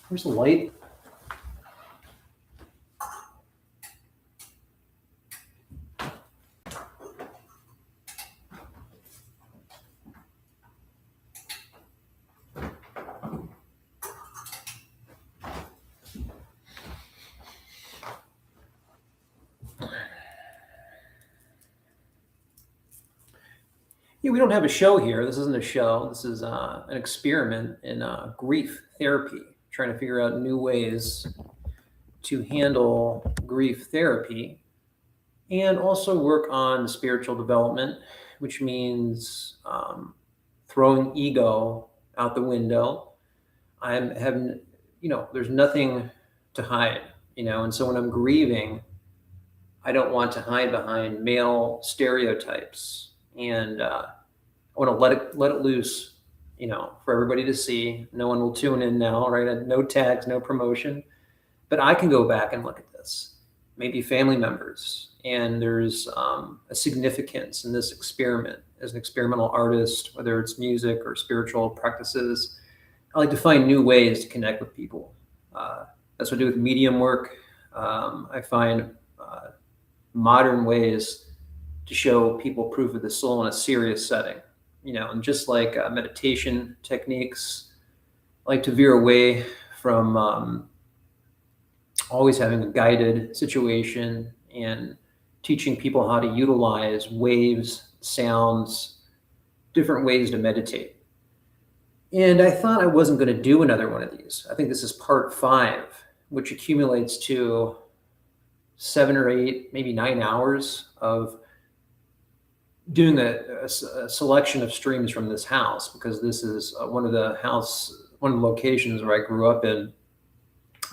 Where's the light? Yeah, we don't have a show here. This isn't a show. This is an experiment in grief therapy, trying to figure out new ways to handle grief therapy and also work on spiritual development, which means throwing ego out the window. I'm having, there's nothing to hide, and so when I'm grieving, I don't want to hide behind male stereotypes, and I want to let it loose, for everybody to see. No one will tune in now, right? No tags, no promotion, but I can go back and look at this, maybe family members, and there's a significance in this experiment as an experimental artist, whether it's music or spiritual practices. I like to find new ways to connect with people. That's what I do with medium work. I find modern ways to show people proof of the soul in a serious setting, and just like meditation techniques, I like to veer away from always having a guided situation and teaching people how to utilize waves, sounds, different ways to meditate. And I thought I wasn't going to do another one of these. I think this is part 5, which accumulates to 7 or 8, maybe 9 hours of doing a selection of streams from this house, because this is one of the locations where I grew up in,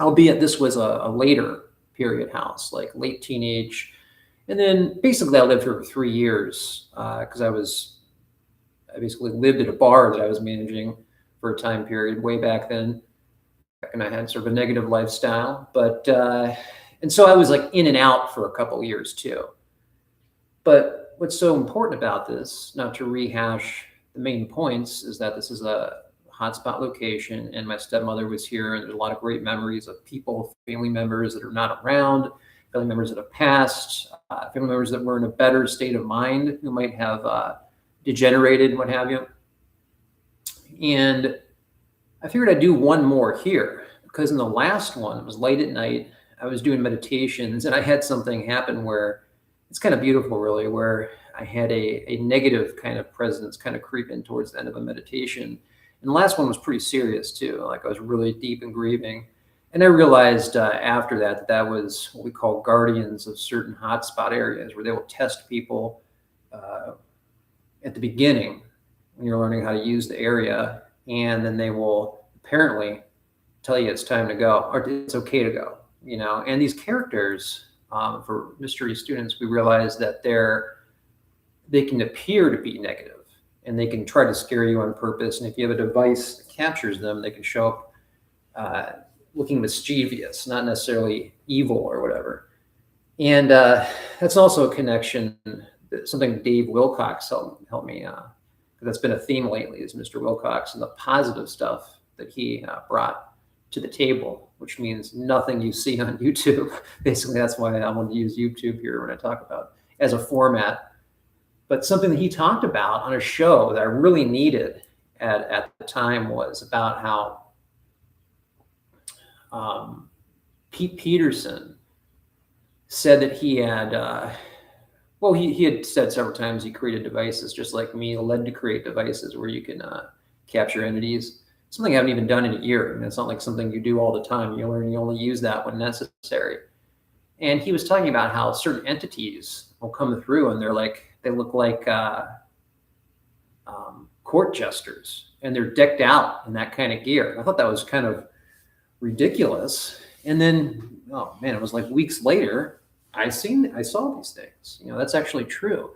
albeit this was a later period house, like late teenage. And then basically I lived here for 3 years because I basically lived at a bar that I was managing for a time period way back then. And I had sort of a negative lifestyle, and so I was like in and out for a couple of years too. But what's so important about this, not to rehash the main points, is that this is a hotspot location, and my stepmother was here, and there's a lot of great memories of people, family members that are not around, family members that have passed, family members that were in a better state of mind, who might have degenerated and what have you. And I figured I'd do one more here, because in the last one, it was late at night, I was doing meditations, and I had something happen where it's kind of beautiful, really, where I had a negative kind of presence kind of creep in towards the end of a meditation. And the last one was pretty serious too. Like I was really deep in grieving. And I realized after that was what we call guardians of certain hotspot areas, where they will test people at the beginning when you're learning how to use the area. And then they will apparently tell you it's time to go, or it's okay to go, And these characters, for mystery students, we realize that they can appear to be negative, and they can try to scare you on purpose. And if you have a device that captures them, they can show up looking mischievous, not necessarily evil or whatever. And that's also a connection, something Dave Wilcox helped me, because that's been a theme lately, is Mr. Wilcox and the positive stuff that he brought to the table, which means nothing you see on YouTube. Basically, that's why I wanted to use YouTube here when I talk about as a format. But something that he talked about on a show that I really needed at the time was about how Pete Peterson said that he had, he had said several times he created devices just like me, led to create devices where you can capture entities. Something I haven't even done in a year. It's not like something you do all the time. You learn you only use that when necessary. And he was talking about how certain entities will come through, and they look like court jesters, and they're decked out in that kind of gear. And I thought that was kind of ridiculous. And then, oh man, it was like weeks later, I saw these things. That's actually true.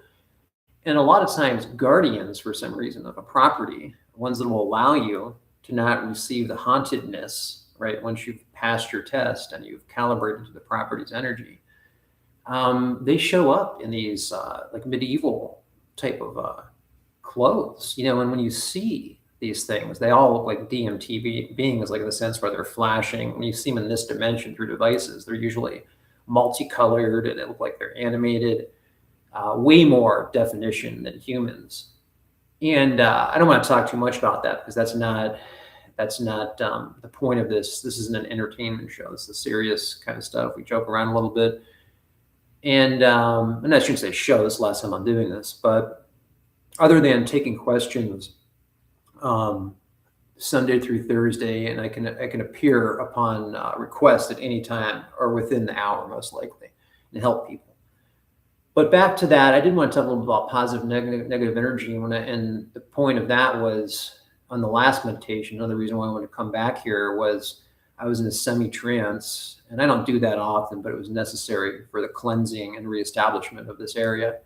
And a lot of times, guardians, for some reason, of a property, ones that will allow you to not receive the hauntedness, right? Once you've passed your test and you've calibrated to the property's energy, they show up in these like medieval type of clothes, and when you see these things. They all look like DMT beings, like in the sense where they're flashing. When you see them in this dimension through devices, they're usually multicolored and they look like they're animated, way more definition than humans. And I don't want to talk too much about that because that's not the point of this. This isn't an entertainment show. This is serious kind of stuff. We joke around a little bit. And I shouldn't say show, this is the last time I'm doing this, but other than taking questions Sunday through Thursday, and I can appear upon request at any time or within the hour, most likely, and help people. But back to that, I did want to talk a little bit about positive, negative energy, and the point of that was on the last meditation. Another reason why I wanted to come back here was I was in a semi-trance, and I don't do that often, but it was necessary for the cleansing and reestablishment of this area.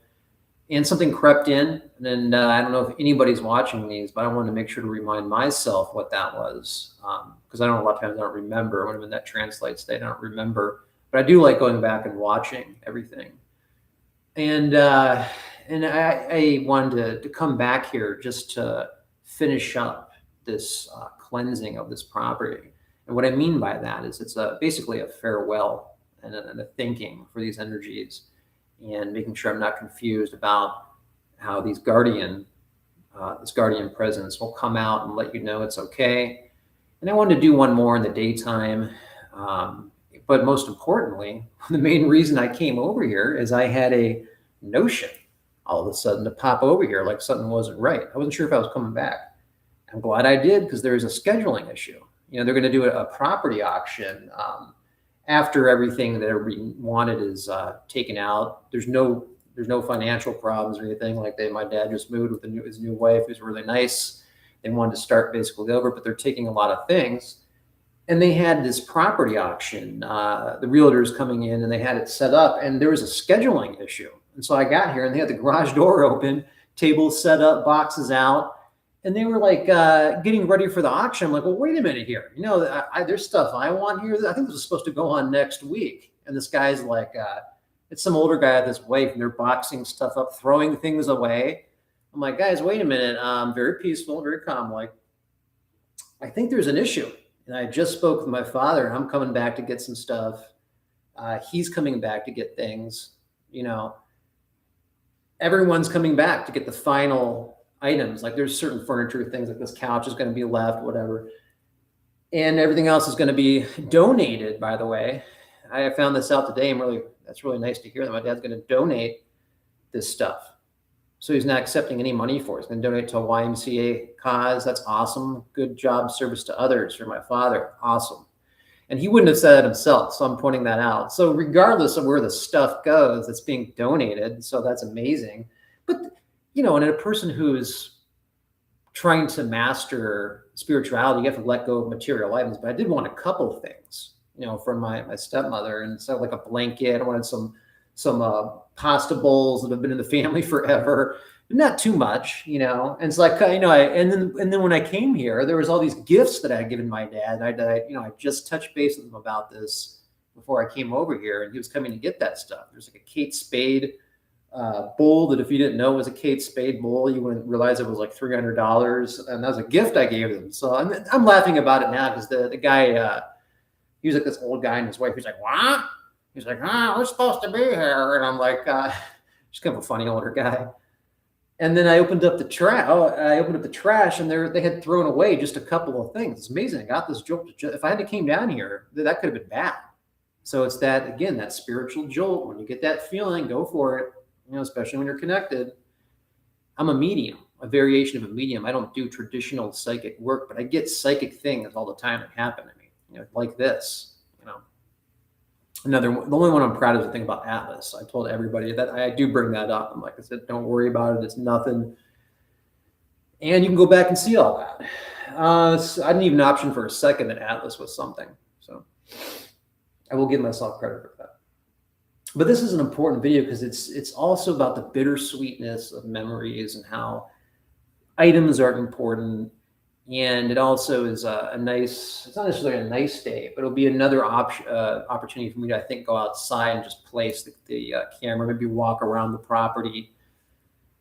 And something crept in, and I don't know if anybody's watching these, but I wanted to make sure to remind myself what that was, because I don't know, a lot of times I don't remember when I'm in that trance light state. I don't remember, but I do like going back and watching everything. And I wanted to come back here just to finish up this cleansing of this property. And what I mean by that is it's basically a farewell and a thanking for these energies, and making sure I'm not confused about how this guardian presence will come out and let you know it's okay. And I wanted to do one more in the daytime. But most importantly, the main reason I came over here is I had a notion all of a sudden to pop over here like something wasn't right. I wasn't sure if I was coming back. I'm glad I did, because there's a scheduling issue. They're going to do a property auction after everything that everybody wanted is taken out. There's no financial problems or anything like that. My dad just moved with his new wife, who's really nice. They wanted to start basically over, but they're taking a lot of things. And they had this property auction, the realtors coming in, and they had it set up, and there was a scheduling issue. And so I got here and they had the garage door open, tables set up, boxes out, and they were like getting ready for the auction. I'm like, well, wait a minute here. There's stuff I want here. I think this is supposed to go on next week. And this guy's like, it's some older guy with his wife, and they're boxing stuff up, throwing things away. I'm like, guys, wait a minute. Very peaceful, very calm. Like, I think there's an issue. And I just spoke with my father, and I'm coming back to get some stuff. He's coming back to get things. Everyone's coming back to get the final items. Like, there's certain furniture things, like this couch is going to be left, whatever. And everything else is going to be donated, by the way. I found this out today. That's really nice to hear that my dad's going to donate this stuff. So he's not accepting any money for it. He's going to donate to a YMCA cause. That's awesome. Good job, service to others for my father. Awesome. And he wouldn't have said it himself, so I'm pointing that out. So regardless of where the stuff goes, it's being donated. So that's amazing. But, and a person who's trying to master spirituality, you have to let go of material items. But I did want a couple of things, from my stepmother. And so like a blanket, I wanted some pasta bowls that have been in the family forever, but not too much, and it's like, and then when I came here, there was all these gifts that I had given my dad. I just touched base with him about this before I came over here, and he was coming to get that stuff. There's like a Kate Spade bowl that, if you didn't know it was a Kate Spade bowl, you wouldn't realize it was like $300, and that was a gift I gave them. So I'm laughing about it now because the guy, he was like this old guy, and his wife, he's like, what? He's like, we're supposed to be here. And I'm like, just kind of a funny older guy. And then I opened up the trash, and they had thrown away just a couple of things. It's amazing. I got this jolt. If I had came down here, that could have been bad. So it's that spiritual jolt. When you get that feeling, go for it, especially when you're connected. I'm a medium, a variation of a medium. I don't do traditional psychic work, but I get psychic things all the time that happen to me, like this, the only one I'm proud of is the thing about Atlas. I told everybody that I do bring that up. I'm like, I said, don't worry about it. It's nothing. And you can go back and see all that. I didn't even option for a second that Atlas was something. So I will give myself credit for that. But this is an important video because it's also about the bittersweetness of memories and how items are important. And it also is it's not necessarily a nice day, but it'll be another opportunity for me to, I think, go outside and just place the camera, maybe walk around the property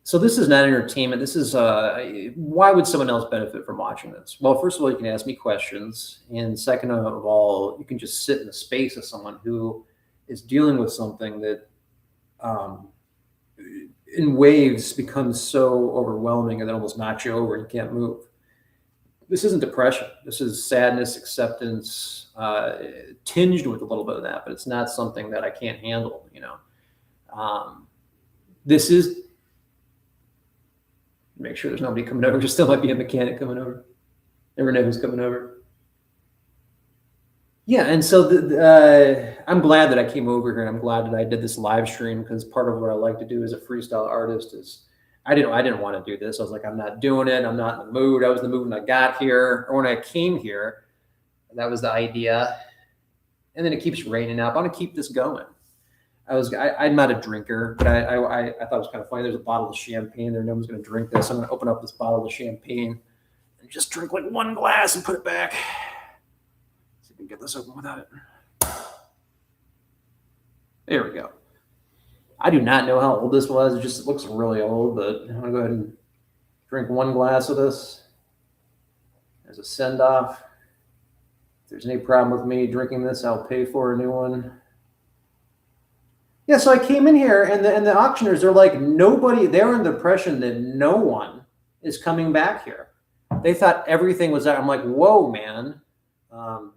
So this is not entertainment. This is why would someone else benefit from watching this? Well, first of all, you can ask me questions, and second of all, you can just sit in the space of someone who is dealing with something that, um, in waves, becomes so overwhelming and it almost knocks you over and you can't move. This isn't depression. This is sadness, acceptance, tinged with a little bit of that, but it's not something that I can't handle. Um, this is make sure there's nobody coming over. There still might be a mechanic coming over. Never know who's coming over. Yeah, and so I'm glad that I came over here, and I'm glad that I did this live stream because part of what I like to do as a freestyle artist is I didn't want to do this. I was like, I'm not doing it. I'm not in the mood. I was in the mood when I got here or when I came here. That was the idea. And then it keeps raining out. I want to keep this going. I'm not a drinker, but I thought it was kind of funny. There's a bottle of champagne there. No one's going to drink this. I'm going to open up this bottle of champagne and just drink like one glass and put it back. See if we can get this open without it. There we go. I do not know how old this was. It looks really old, but I'm going to go ahead and drink one glass of this as a send-off. If there's any problem with me drinking this, I'll pay for a new one. Yeah, so I came in here, and the auctioneers, they're like, nobody, they're in the impression that no one is coming back here. They thought everything was out. I'm like, whoa, man. Oh,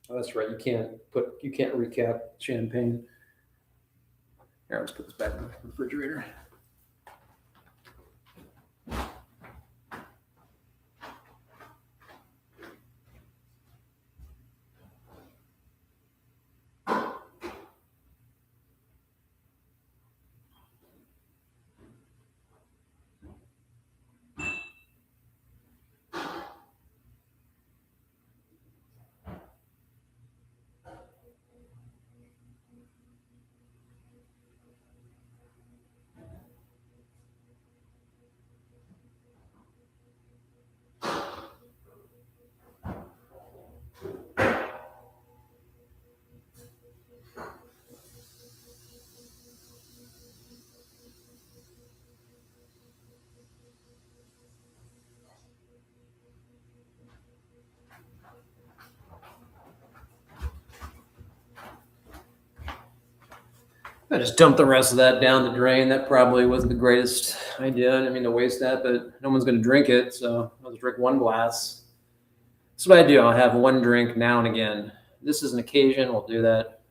that's right. You can't recap champagne. Here, let's put this back in the refrigerator. I just dumped the rest of that down the drain. That probably wasn't the greatest idea. I didn't mean to waste that, but no one's going to drink it, so I'll just drink one glass. That's what I do. I'll have one drink now and again. This is an occasion. We'll do that.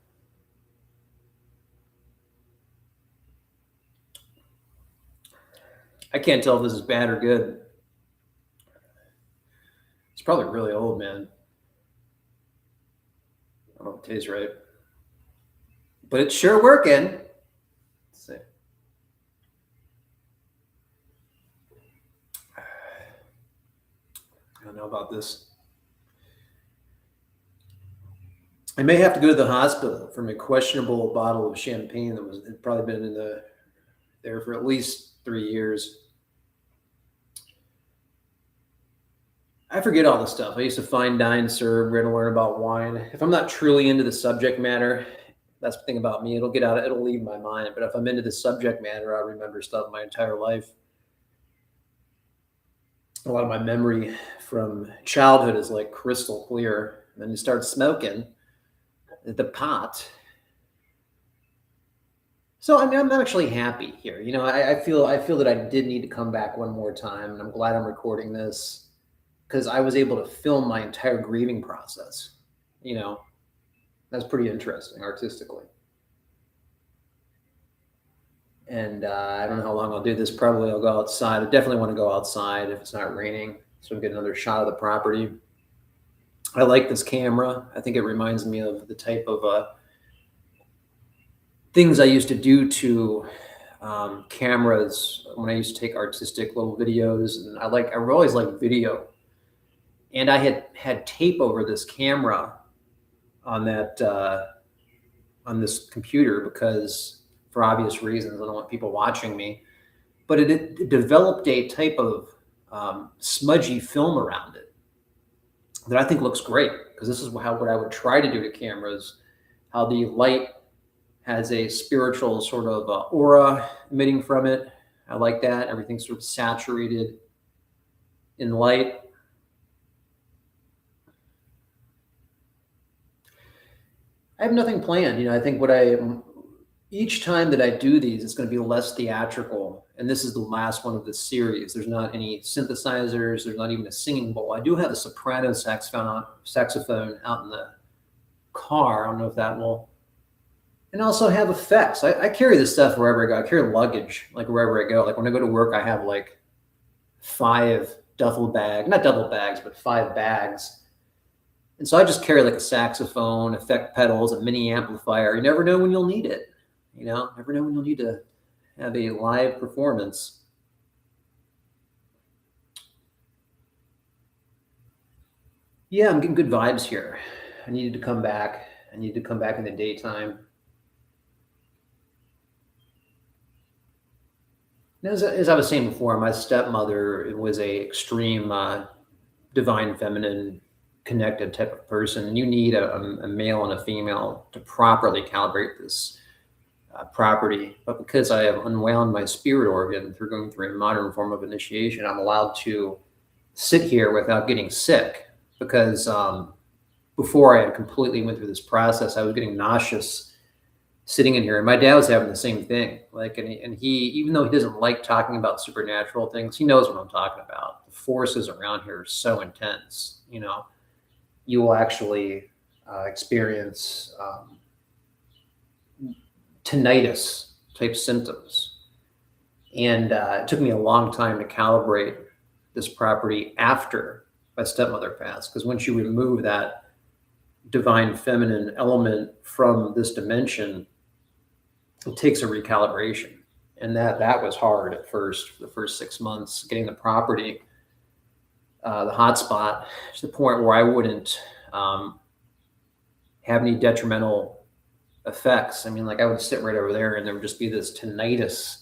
I can't tell if this is bad or good. It's probably really old, man. I don't know if it tastes right. But it's sure working. Let's see. I don't know about this. I may have to go to the hospital from a questionable bottle of champagne that had probably been in there for at least 3 years. I forget all this stuff. I used to fine dine serve. We're going to learn about wine. If I'm not truly into the subject matter, that's the thing about me. It'll leave my mind. But if I'm into the subject matter, I remember stuff my entire life. A lot of my memory from childhood is like crystal clear. And then you start smoking the pot. So I'm actually happy here. I feel that I did need to come back one more time, and I'm glad I'm recording this because I was able to film my entire grieving process. That's pretty interesting artistically. And I don't know how long I'll do this. Probably I'll go outside. I definitely want to go outside if it's not raining, so we get another shot of the property. I like this camera. I think it reminds me of the type of things I used to do to cameras when I used to take artistic little videos. And I've always liked video. And I had tape over this camera on this computer because, for obvious reasons, I don't want people watching me. But it developed a type of smudgy film around it that I think looks great, because this is what I would try to do to cameras, how the light has a spiritual sort of aura emitting from it. I like that. Everything's sort of saturated in light. I have nothing planned. I think each time that I do these, it's going to be less theatrical. And this is the last one of this series. There's not any synthesizers. There's not even a singing bowl. I do have a soprano saxophone out in the car. I don't know if that will. And also have effects. I carry this stuff wherever I go. I carry luggage, like wherever I go. Like when I go to work, I have like 5 not double bags, but 5 bags. And so I just carry like a saxophone, effect pedals, a mini amplifier. You never know when you'll need it. Never know when you'll need to have a live performance. Yeah, I'm getting good vibes here. I needed to come back. I need to come back in the daytime. As I was saying before, my stepmother was a extreme divine feminine connected type of person. And you need a male and a female to properly calibrate this property. But because I have unwound my spirit organ through going through a modern form of initiation, I'm allowed to sit here without getting sick. Because before I had completely went through this process, I was getting nauseous sitting in here, and my dad was having the same thing. And he, even though he doesn't like talking about supernatural things, he knows what I'm talking about. The forces around here are so intense. You will actually experience tinnitus type symptoms. And it took me a long time to calibrate this property after my stepmother passed, because once you remove that divine feminine element from this dimension, it takes a recalibration. And that was hard at first, for the first 6 months, getting the property, the hotspot, to the point where I wouldn't have any detrimental effects. I mean, like I would sit right over there and there would just be this tinnitus,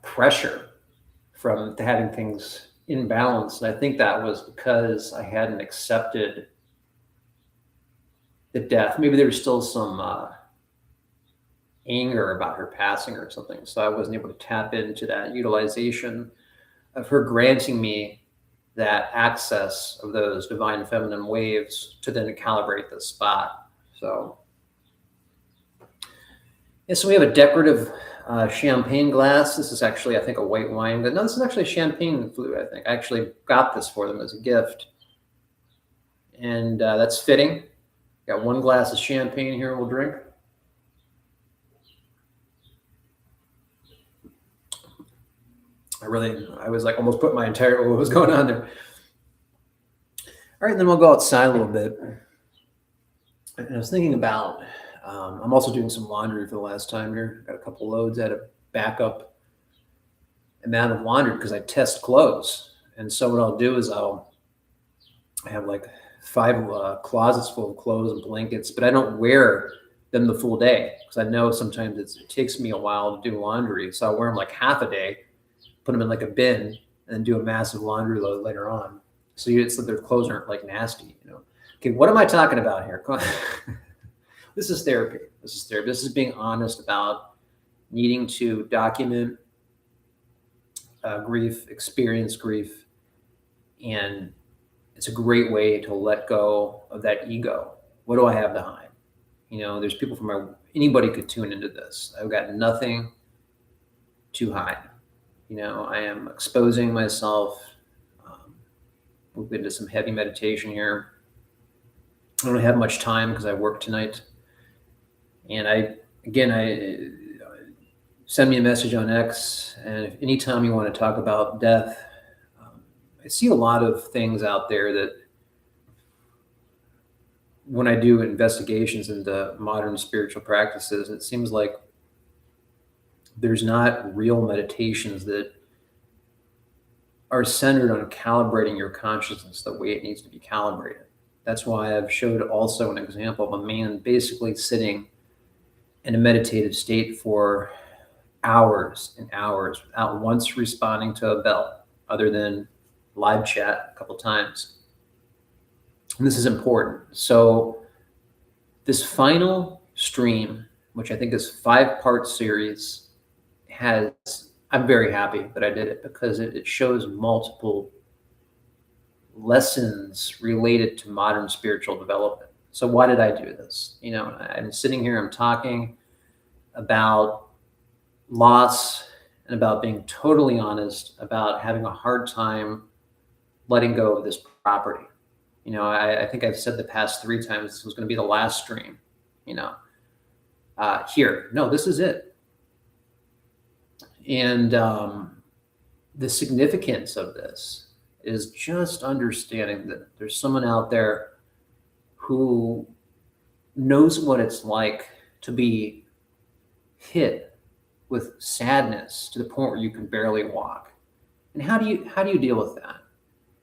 pressure from having things in balance. And I think that was because I hadn't accepted the death. Maybe there was still some anger about her passing or something. So I wasn't able to tap into that utilization of her granting me that access of those divine feminine waves to then calibrate the spot. So, yeah, so we have a decorative champagne glass. This is actually, I think, a white wine. But no, this is actually a champagne flute, I think. I actually got this for them as a gift. And that's fitting. Got 1 glass of champagne here we'll drink. I was like almost put my entire, what was going on there. All right, then we'll go outside a little bit. And I was thinking about, I'm also doing some laundry for the last time here. Got a couple loads at a backup amount of laundry because I test clothes. And so what I'll do is I have like 5 closets full of clothes and blankets, but I don't wear them the full day because I know sometimes it takes me a while to do laundry. So I wear them like half a day, put them in like a bin, and then do a massive laundry load later on. So their clothes aren't like nasty, Okay, what am I talking about here? This is therapy. This is being honest about needing to document grief, experience grief, and it's a great way to let go of that ego. What do I have to hide? There's people anybody could tune into this. I've got nothing to hide. I am exposing myself. We've been to some heavy meditation here. I don't have much time because I work tonight. And I send me a message on X. And if anytime you want to talk about death, I see a lot of things out there that when I do investigations into modern spiritual practices, it seems like there's not real meditations that are centered on calibrating your consciousness the way it needs to be calibrated. That's why I've showed also an example of a man basically sitting in a meditative state for hours and hours without once responding to a bell other than live chat a couple times. And this is important. So this final stream, which I think is 5-part series, I'm very happy that I did it because it shows multiple lessons related to modern spiritual development. So why did I do this? I'm sitting here, I'm talking about loss and about being totally honest about having a hard time letting go of this property. I think I've said the past 3 times this was going to be the last stream. You know, Here, no, this is it. And the significance of this is just understanding that there's someone out there who knows what it's like to be hit with sadness to the point where you can barely walk. And how do you deal with that?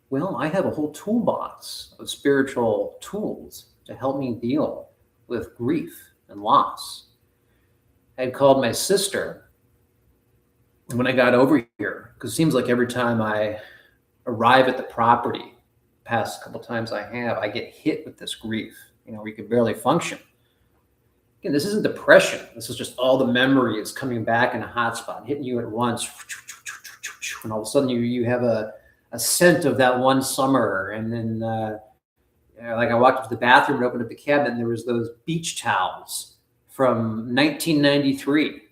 Well, I have a whole toolbox of spiritual tools to help me deal with grief and loss. I had called my sister when I got over here, because it seems like every time I arrive at the property, past couple times I get hit with this grief, where you can barely function. Again, this isn't depression. This is just all the memories coming back in a hotspot, hitting you at once. And all of a sudden you have a scent of that one summer. And then like I walked up to the bathroom and opened up the cabinet, and there was those beach towels from 1993,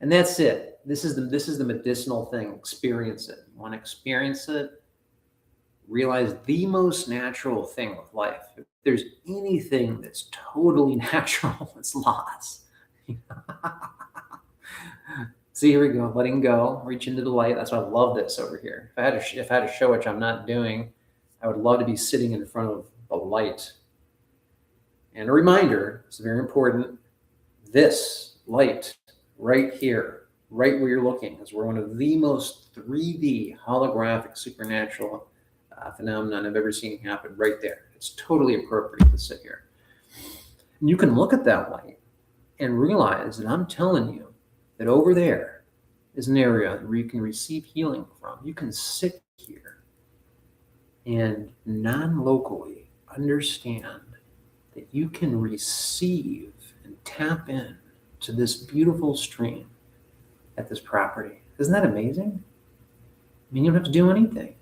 And that's it. This is the medicinal thing. Experience it. You want to experience it? Realize the most natural thing with life. If there's anything that's totally natural, it's loss. See, here we go. Letting go. Reach into the light. That's why I love this over here. If I had a show, which I'm not doing, I would love to be sitting in front of a light. And a reminder, it's very important, this light right here, right where you're looking, is one of the most 3D holographic supernatural phenomenon I've ever seen happen right there. It's totally appropriate to sit here. And you can look at that light and realize that I'm telling you that over there is an area where you can receive healing from. You can sit here and non-locally understand that you can receive and tap in to this beautiful stream at this property. Isn't that amazing? I mean, you don't have to do anything.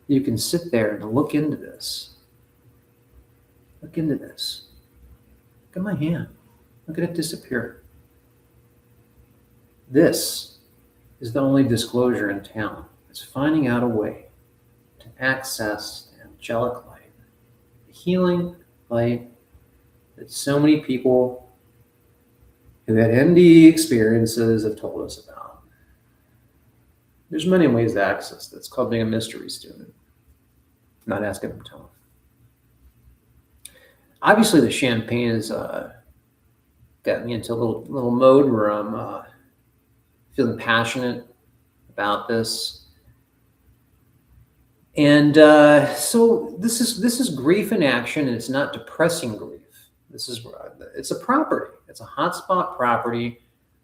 You can sit there and look into this. Look into this. Look at my hand. Look at it disappear. This is the only disclosure in town. It's finding out a way to access the angelic light, the healing light that so many people who had NDE experiences have told us about. There's many ways to access this. It's called being a mystery student. I'm not asking them to tell them. Obviously, the champagne has got me into a little mode where I'm feeling passionate about this. And so this is grief in action, and it's not depressing grief. It's a property. It's a hotspot property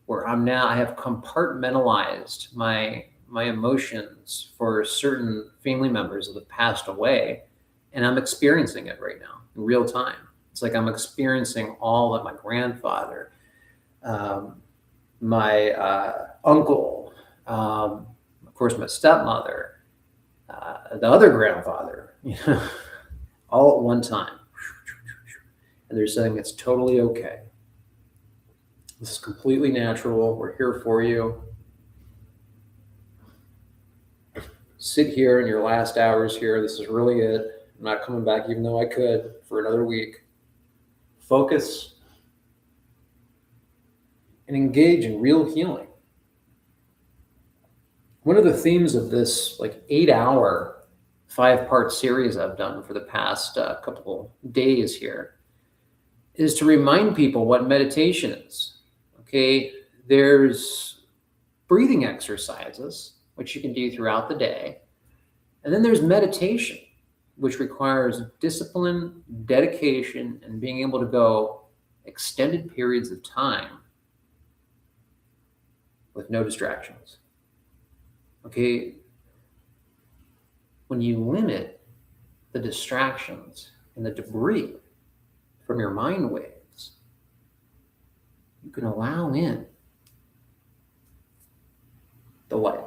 where I have compartmentalized my emotions for certain family members that have passed away, and I'm experiencing it right now in real time. It's like I'm experiencing all of my grandfather, my uncle, of course, my stepmother, the other grandfather, all at one time. And they're saying it's totally okay. This is completely natural. We're here for you. Sit here in your last hours here. This is really it. I'm not coming back, even though I could, for another week. Focus and engage in real healing. One of the themes of this 8-hour 5-part series I've done for the past couple days here is to remind people what meditation is. Okay, there's breathing exercises, which you can do throughout the day. And then there's meditation, which requires discipline, dedication, and being able to go extended periods of time with no distractions. Okay, when you limit the distractions and the debris from your mind waves, can allow in the light.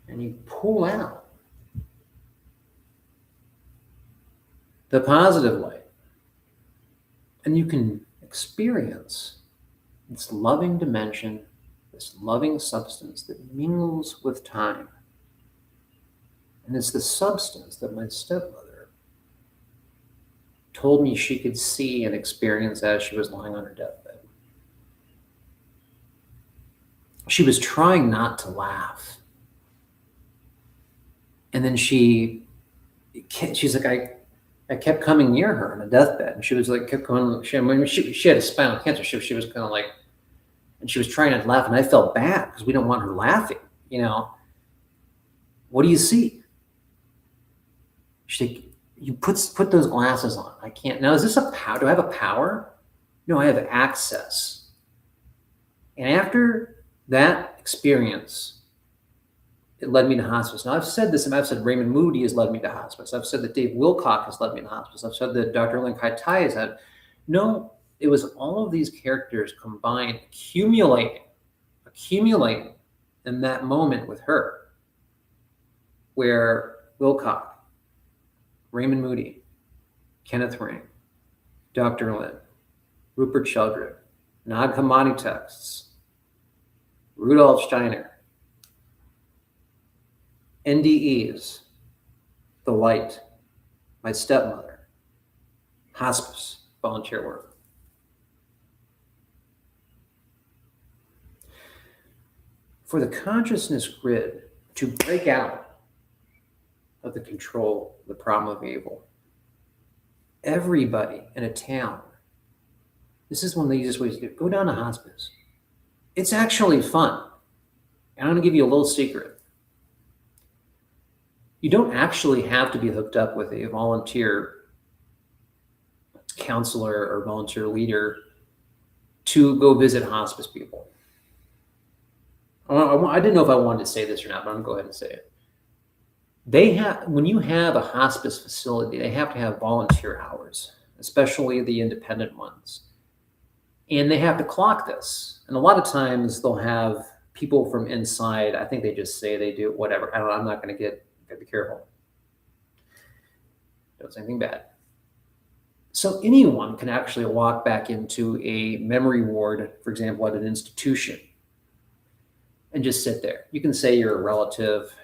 And you pull out the positive light. And you can experience this loving dimension, this loving substance that mingles with time. And it's the substance that my stepmother told me she could see and experience as she was lying on her deathbed. She was trying not to laugh. And then she's like, I kept coming near her on a deathbed, and she was like, kept going. She had a spinal cancer. She was kind of like, and she was trying not to laugh, and I felt bad because we don't want her laughing. What do you see? She's like, you put those glasses on. I can't. Now, is this a power? Do I have a power? No, I have access. And after that experience, it led me to hospice. Now, I've said this, and I've said Raymond Moody has led me to hospice. I've said that Dave Wilcock has led me to hospice. I've said that Dr. Lynn Kai has had. No, it was all of these characters combined, accumulating in that moment with her, where Wilcock, Raymond Moody, Kenneth Ring, Dr. Lynn, Rupert Sheldrake, Nag Hammadi texts, Rudolf Steiner, NDEs, the light, my stepmother, hospice, volunteer work. For the consciousness grid to break out of the control, the problem of evil, everybody in a town, this is one of the easiest ways to do it. Go down to hospice. It's actually fun. And I'm going to give you a little secret. You don't actually have to be hooked up with a volunteer counselor or volunteer leader to go visit hospice people. I didn't know if I wanted to say this or not, but I'm going to go ahead and say it. When you have a hospice facility, they have to have volunteer hours, especially the independent ones. And they have to clock this. And a lot of times they'll have people from inside. I think they just say they do whatever. I don't know. I'm not going to be careful. Don't say anything bad. So anyone can actually walk back into a memory ward, for example, at an institution, and just sit there. You can say you're a relative.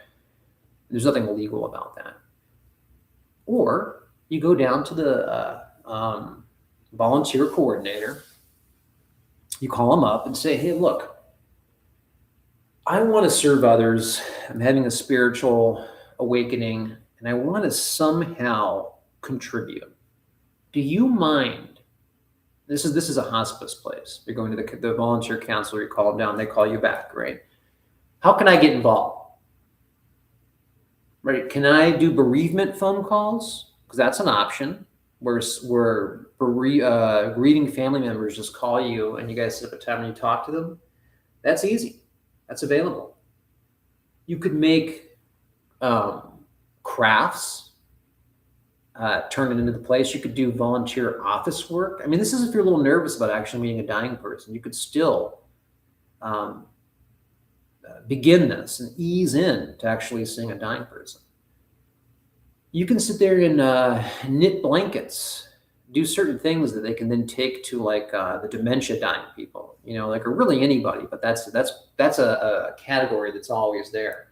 There's nothing illegal about that. Or you go down to the volunteer coordinator. You call them up and say, hey, look, I want to serve others. I'm having a spiritual awakening, and I want to somehow contribute. Do you mind? This is a hospice place. You're going to the volunteer counselor. You call them down. They call you back, right? How can I get involved? Right? Can I do bereavement phone calls? Because that's an option. Where grieving family members just call you, and you guys set up a time and you talk to them. That's easy. That's available. You could make crafts, turn it into the place. You could do volunteer office work. I mean, this is if you're a little nervous about actually meeting a dying person. You could still begin this and ease in to actually seeing a dying person. You can sit there and knit blankets, do certain things that they can then take to like the dementia dying people, or really anybody. But that's a category that's always there.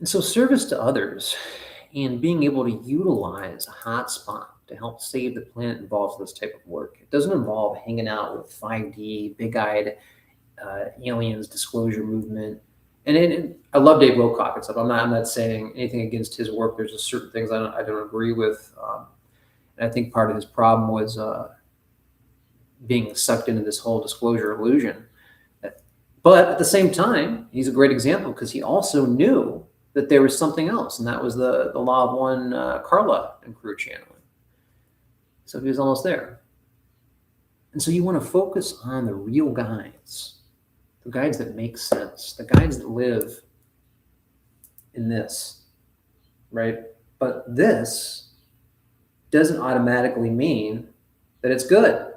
And so service to others and being able to utilize a hotspot to help save the planet involves this type of work. It doesn't involve hanging out with 5D, big-eyed aliens, disclosure movement. And I love Dave Wilcock and stuff. I'm not saying anything against his work. There's just certain things I don't agree with. And I think part of his problem was being sucked into this whole disclosure illusion. But at the same time, he's a great example because he also knew that there was something else, and that was the Law of One Carla and crew channeling. So he was almost there. And so you want to focus on the real guides, the guides that make sense, the guides that live in this, right? But this doesn't automatically mean that it's good.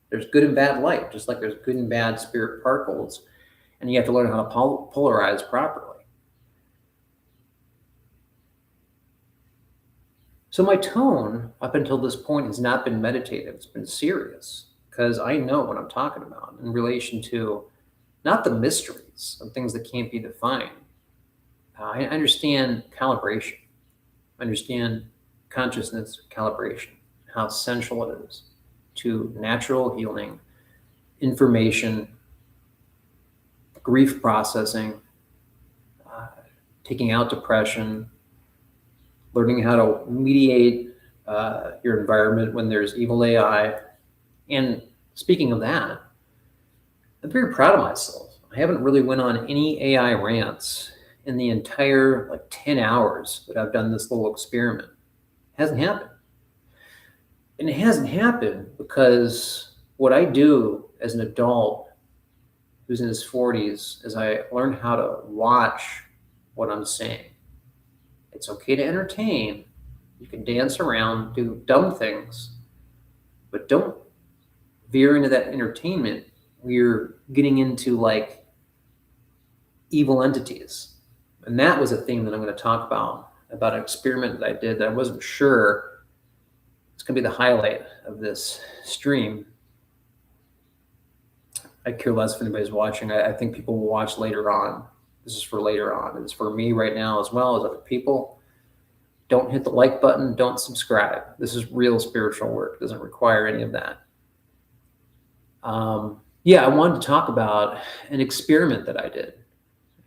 There's good and bad light, just like there's good and bad spirit particles, and you have to learn how to polarize properly. So my tone up until this point has not been meditative, it's been serious, because I know what I'm talking about in relation to not the mysteries of things that can't be defined. I understand calibration. I understand consciousness calibration, how essential it is to natural healing, information, grief processing, uh, taking out depression, learning how to mediate your environment when there's evil AI. And speaking of that, I'm very proud of myself. I haven't really went on any AI rants in the entire 10 hours that I've done this little experiment. It hasn't happened. And it hasn't happened because what I do as an adult who's in his 40s is I learn how to watch what I'm saying. It's okay to entertain. You can dance around, do dumb things, but don't veer into that entertainment where you're getting into evil entities. And that was a theme that I'm going to talk about an experiment that I did that I wasn't sure it's going to be the highlight of this stream. I care less if anybody's watching. I think people will watch later on. This is for later on. It's for me right now as well as other people. Don't hit the like button. Don't subscribe. This is real spiritual work. It doesn't require any of that. I wanted to talk about an experiment that I did.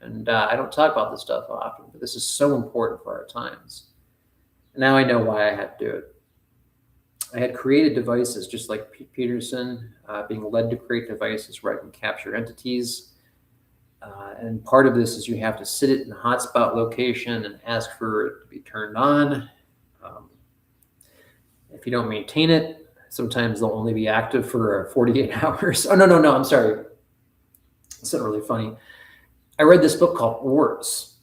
And I don't talk about this stuff often, but this is so important for our times. And now I know why I had to do it. I had created devices just like Pete Peterson, being led to create devices where I can capture entities. And part of this is you have to sit it in a hotspot location and ask for it to be turned on. If you don't maintain it, sometimes they'll only be active for 48 hours. Oh, no, I'm sorry. It's not really funny. I read this book called Orbs.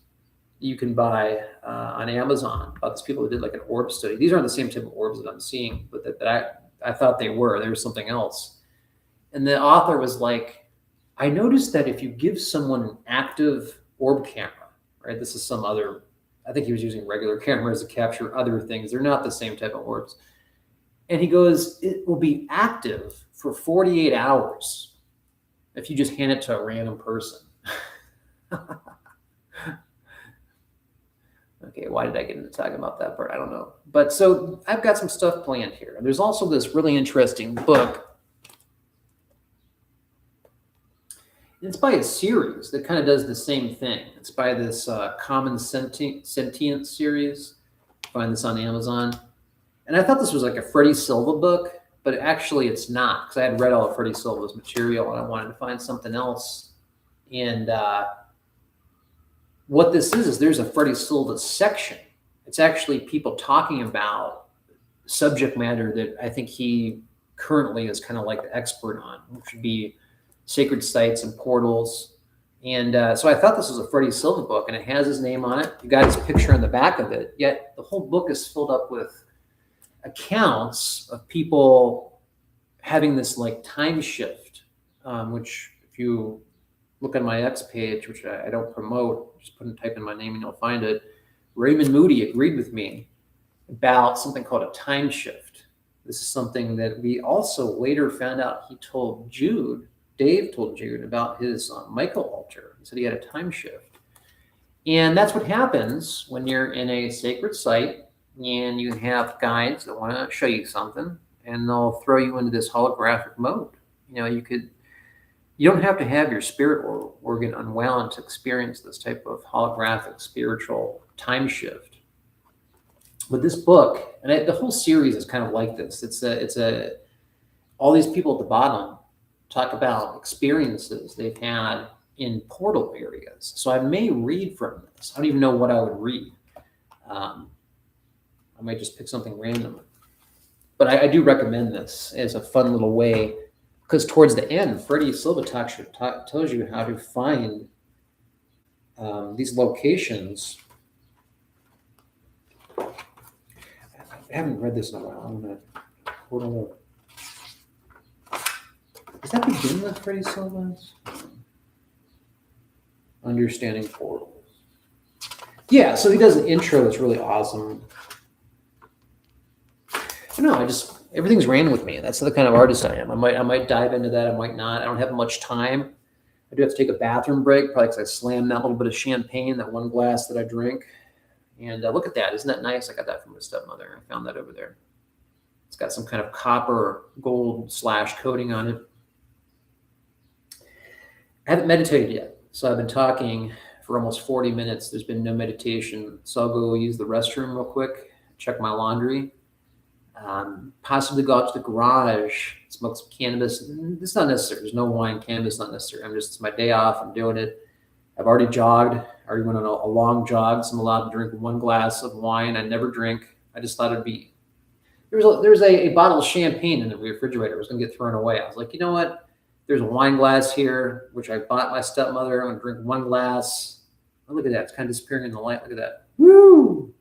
You can buy on Amazon about these people who did an orb study. These aren't the same type of orbs that I'm seeing, but that I thought they were. There was something else. And the author was like, I noticed that if you give someone an active orb camera, right? This is some other, I think he was using regular cameras to capture other things. They're not the same type of orbs. And he goes, it will be active for 48 hours if you just hand it to a random person. Okay, why did I get into talking about that part? I don't know. But so I've got some stuff planned here. And there's also this really interesting book. It's by a series that kind of does the same thing. It's by this Common Sentient series. Find this on Amazon. And I thought this was like a Freddie Silva book, but actually it's not, because I had read all of Freddie Silva's material and I wanted to find something else. And what this is there's a Freddie Silva section. It's actually people talking about subject matter that I think he currently is kind of like the expert on, which would be sacred sites and portals. And so I thought this was a Freddie Silva book, and it has his name on it. You got his picture on the back of it, yet the whole book is filled up with accounts of people having this time shift, which if you look on my X page, which I don't promote, just type in my name and you'll find it. Raymond Moody agreed with me about something called a time shift. This is something that we also later found out he told Jude, Dave told Jude about his Michael altar. He said he had a time shift. And that's what happens when you're in a sacred site and you have guides that want to show you something, and they'll throw you into this holographic mode. You don't have to have your spirit organ unwound to experience this type of holographic spiritual time shift. But this book, and the whole series is kind of like this. It's all these people at the bottom talk about experiences they've had in portal areas. So I may read from this. I don't even know what I would read. I might just pick something random. But I do recommend this as a fun little way, because towards the end, Freddie Silva tells you how to find these locations. I haven't read this in a while. I'm gonna hold on. Does that begin with Freddie Silva's? Understanding portals. Yeah, so he does an intro that's really awesome. I don't know, everything's ran with me. That's the kind of artist I am. I might dive into that. I might not. I don't have much time. I do have to take a bathroom break, probably because I slammed that little bit of champagne, that one glass that I drink. And look at that. Isn't that nice? I got that from my stepmother. I found that over there. It's got some kind of copper gold / coating on it. I haven't meditated yet. So I've been talking for almost 40 minutes. There's been no meditation. So I'll go use the restroom real quick, check my laundry, possibly go out to the garage, smoke some cannabis. It's not necessary. There's no wine, cannabis, not necessary. It's my day off. I'm doing it. I've already jogged. I already went on a long jog. So I'm allowed to drink one glass of wine. I never drink. I just thought it'd be, there was a bottle of champagne in the refrigerator. It was going to get thrown away. I was like, you know what? There's a wine glass here, which I bought my stepmother. I'm going to drink one glass. Oh, look at that. It's kind of disappearing in the light. Look at that. Woo!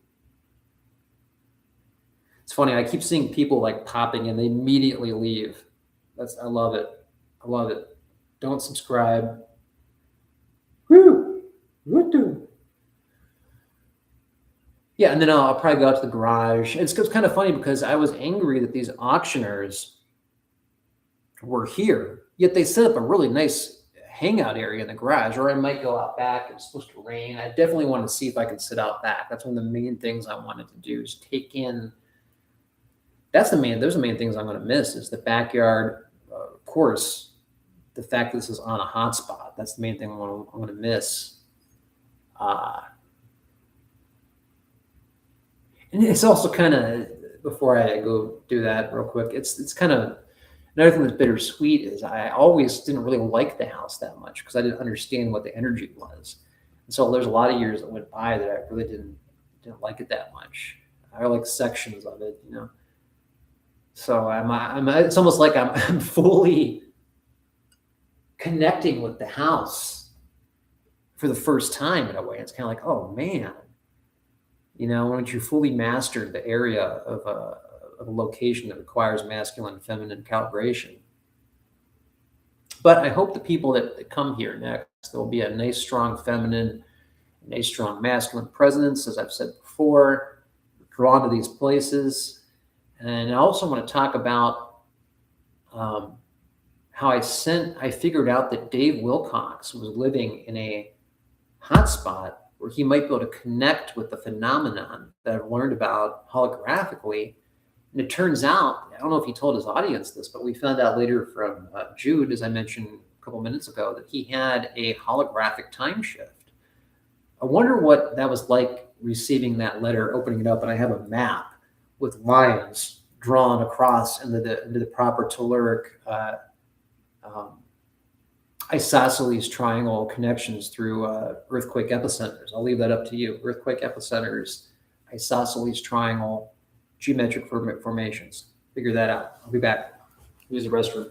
It's funny. I keep seeing people like popping in. They immediately leave. I love it. I love it. Don't subscribe. Woo! What do? Yeah, and then I'll probably go out to the garage. It's kind of funny because I was angry that these auctioneers were here, yet they set up a really nice hangout area in the garage, or I might go out back. It's supposed to rain. I definitely want to see if I can sit out back. That's one of the main things I wanted to do, is take in. Those are the main things I'm going to miss, is the backyard. Of course, the fact that this is on a hotspot. That's the main thing I'm going to miss. And it's also kind of, before I go do that real quick, it's kind of, another thing that's bittersweet is I always didn't really like the house that much because I didn't understand what the energy was. And so there's a lot of years that went by that I really didn't like it that much. I like sections of it, you know. So it's almost like I'm fully connecting with the house for the first time in a way. It's kind of like, oh man, you know, once you fully mastered the area of a location that requires masculine and feminine calibration. But I hope the people that come here next, there will be a nice, strong feminine, a nice, strong masculine presence, as I've said before, drawn to these places. And I also want to talk about how I figured out that Dave Wilcox was living in a hotspot where he might be able to connect with the phenomenon that I've learned about holographically. And it turns out, I don't know if he told his audience this, but we found out later from Jude, as I mentioned a couple minutes ago, that he had a holographic time shift. I wonder what that was like, receiving that letter, opening it up, and I have a map with lines drawn across into the proper telluric isosceles triangle connections through earthquake epicenters. I'll leave that up to you. Earthquake epicenters, isosceles triangle, geometric formations. Figure that out. I'll be back. Use the restroom.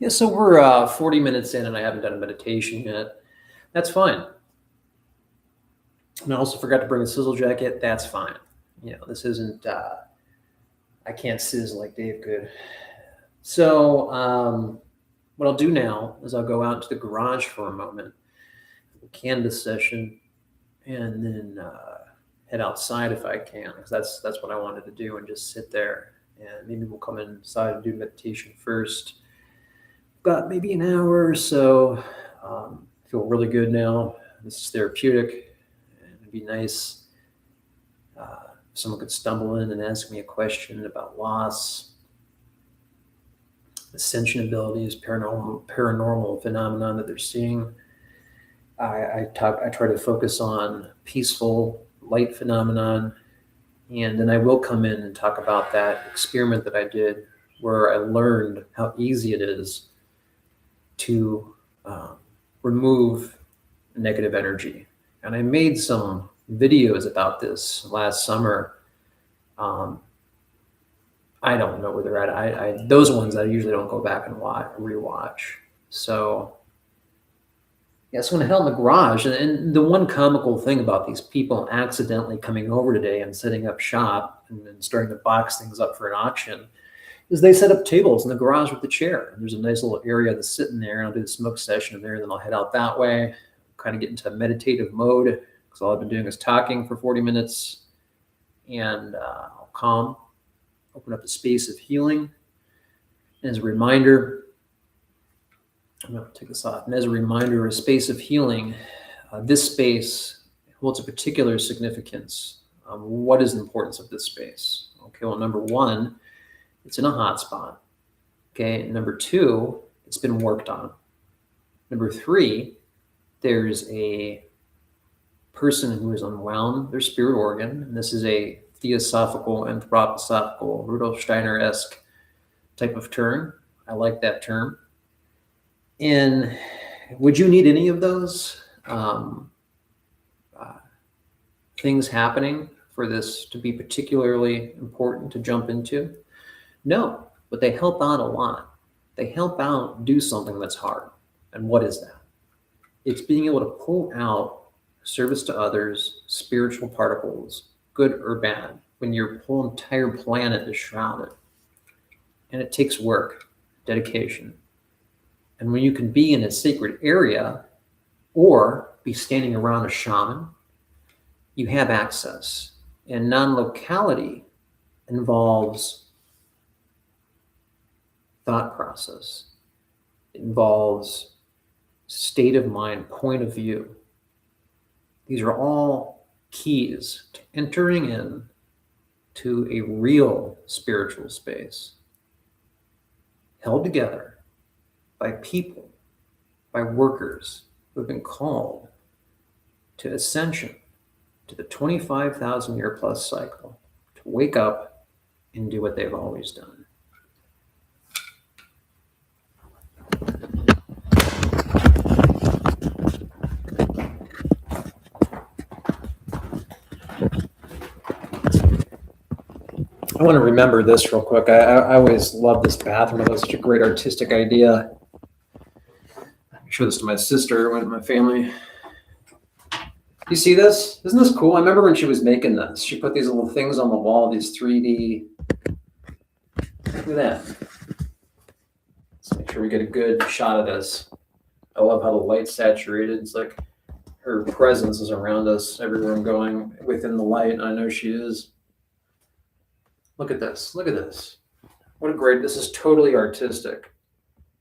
Yeah, so we're 40 minutes in and I haven't done a meditation yet. That's fine. And I also forgot to bring a sizzle jacket. That's fine. This isn't, I can't sizzle like Dave could. So what I'll do now is I'll go out to the garage for a moment, a canvas session, and then head outside if I can, because that's what I wanted to do, and just sit there. And maybe we'll come inside and do meditation first. Got maybe an hour or so. Feel really good now. This is therapeutic. And it'd be nice if someone could stumble in and ask me a question about loss, ascension abilities, paranormal phenomenon that they're seeing. I try to focus on peaceful light phenomenon, and then I will come in and talk about that experiment that I did where I learned how easy it is to remove negative energy. And I made some videos about this last summer. I don't know where they're at. Those ones I usually don't go back and rewatch. So yeah, so when I held in the garage, and the one comical thing about these people accidentally coming over today and setting up shop and then starting to box things up for an auction is they set up tables in the garage with the chair. And there's a nice little area that's sitting there, and I'll do the smoke session in there, and then I'll head out that way, kind of get into a meditative mode, because all I've been doing is talking for 40 minutes, and I'll calm, open up a space of healing. And as a reminder, I'm going to take this off. And as a reminder, a space of healing, this space holds a particular significance. What is the importance of this space? Okay, well, number one, it's in a hot spot. Okay, number two, it's been worked on. Number three, there's a person who is unwound their spirit organ, and this is a theosophical, anthroposophical, Rudolf Steiner-esque type of term. I like that term. And would you need any of those things happening for this to be particularly important to jump into? No, but they help out a lot. They help out do something that's hard. And what is that? It's being able to pull out service to others, spiritual particles, good or bad, when your whole entire planet is shrouded. And it takes work, dedication. And when you can be in a sacred area or be standing around a shaman, you have access. And non-locality involves thought process. It involves state of mind, point of view. These are all keys to entering in to a real spiritual space, held together by people, by workers who have been called to ascension, to the 25,000 year plus cycle, to wake up and do what they've always done. I want to remember this real quick. I always loved this bathroom. It was such a great artistic idea. I showed this to my sister, went to my family. You see this? Isn't this cool? I remember when she was making this. She put these little things on the wall, these 3D. Look at that. Let's make sure we get a good shot of this. I love how the light's saturated. It's like her presence is around us everywhere I'm going within the light, and I know she is. Look at this. Look at this. What a great, this is totally artistic.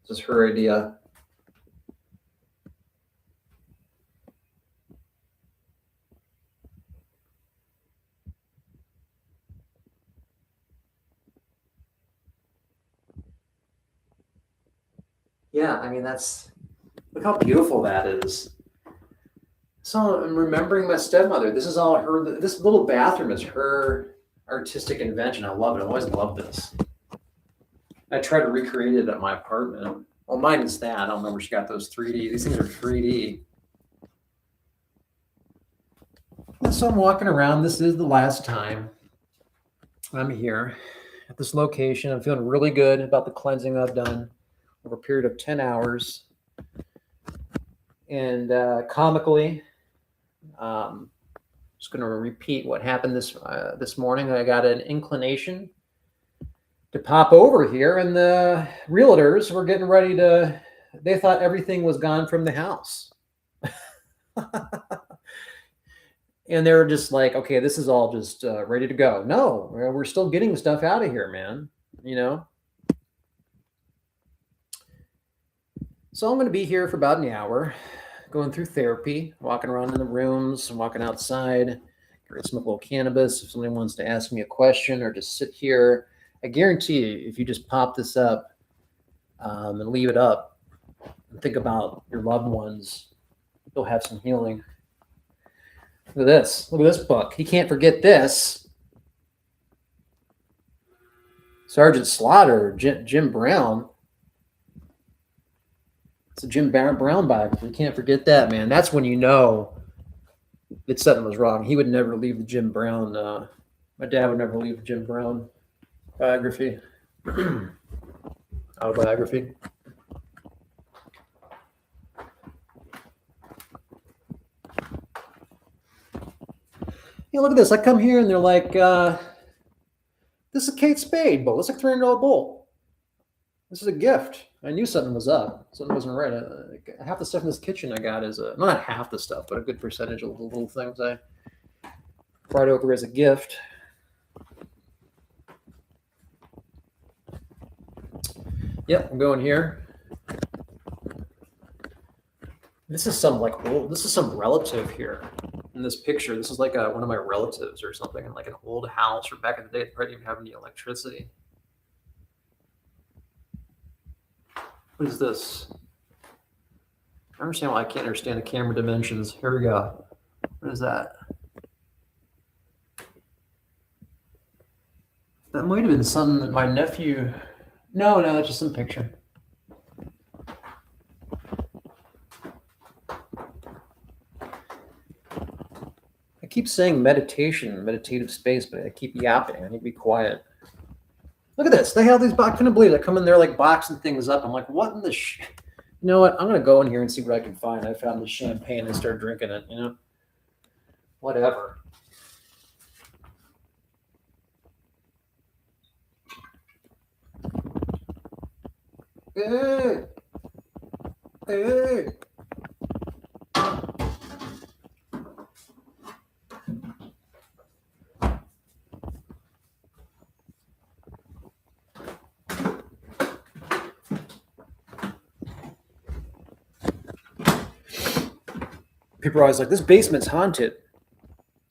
This is her idea. Yeah, I mean, look how beautiful that is. So I'm remembering my stepmother. This is all her, this little bathroom is her artistic invention. I love it. I always loved this. I tried to recreate it at my apartment. Well, mine is that. I don't remember she got those 3D. These things are 3D. So I'm walking around. This is the last time I'm here at this location. I'm feeling really good about the cleansing I've done. over a period of 10 hours. And comically, just going to repeat what happened this morning. I got an inclination to pop over here, and the realtors were getting ready to. They thought everything was gone from the house, and they were just like, "Okay, this is all just ready to go." No, we're still getting stuff out of here, man. You know. So I'm going to be here for about an hour, going through therapy, walking around in the rooms, walking outside, smoke a little cannabis. If somebody wants to ask me a question or just sit here, I guarantee you, if you just pop this up and leave it up and think about your loved ones, you'll have some healing. Look at this. Look at this book. He can't forget this. Sergeant Slaughter, Jim Brown. It's a Jim Brown biography. You can't forget that, man. That's when you know that something was wrong. He would never leave the Jim Brown. My dad would never leave the Jim Brown biography. Autobiography. Yeah, look at this. I come here and they're like, this is Kate Spade bowl. It's like $300 bowl. This is a gift. I knew something was up. Something wasn't right. Half the stuff in this kitchen I got is not half the stuff, but a good percentage of the little things I brought over as a gift. Yep, I'm going here. This is some relative here in this picture. This is like one of my relatives or something in like an old house or back in the day. They probably didn't even have any electricity. What is this? I understand why I can't understand the camera dimensions. Here we go. What is that? That might have been something that my nephew... No, it's just some picture. I keep saying meditation, meditative space, but I keep yapping. I need to be quiet. Look at this. They have these, I couldn't believe it. I come in there like boxing things up. I'm like, what in the You know what? I'm going to go in here and see what I can find. I found the champagne and started drinking it, you know? Whatever. Hey! Hey! People are always like, this basement's haunted.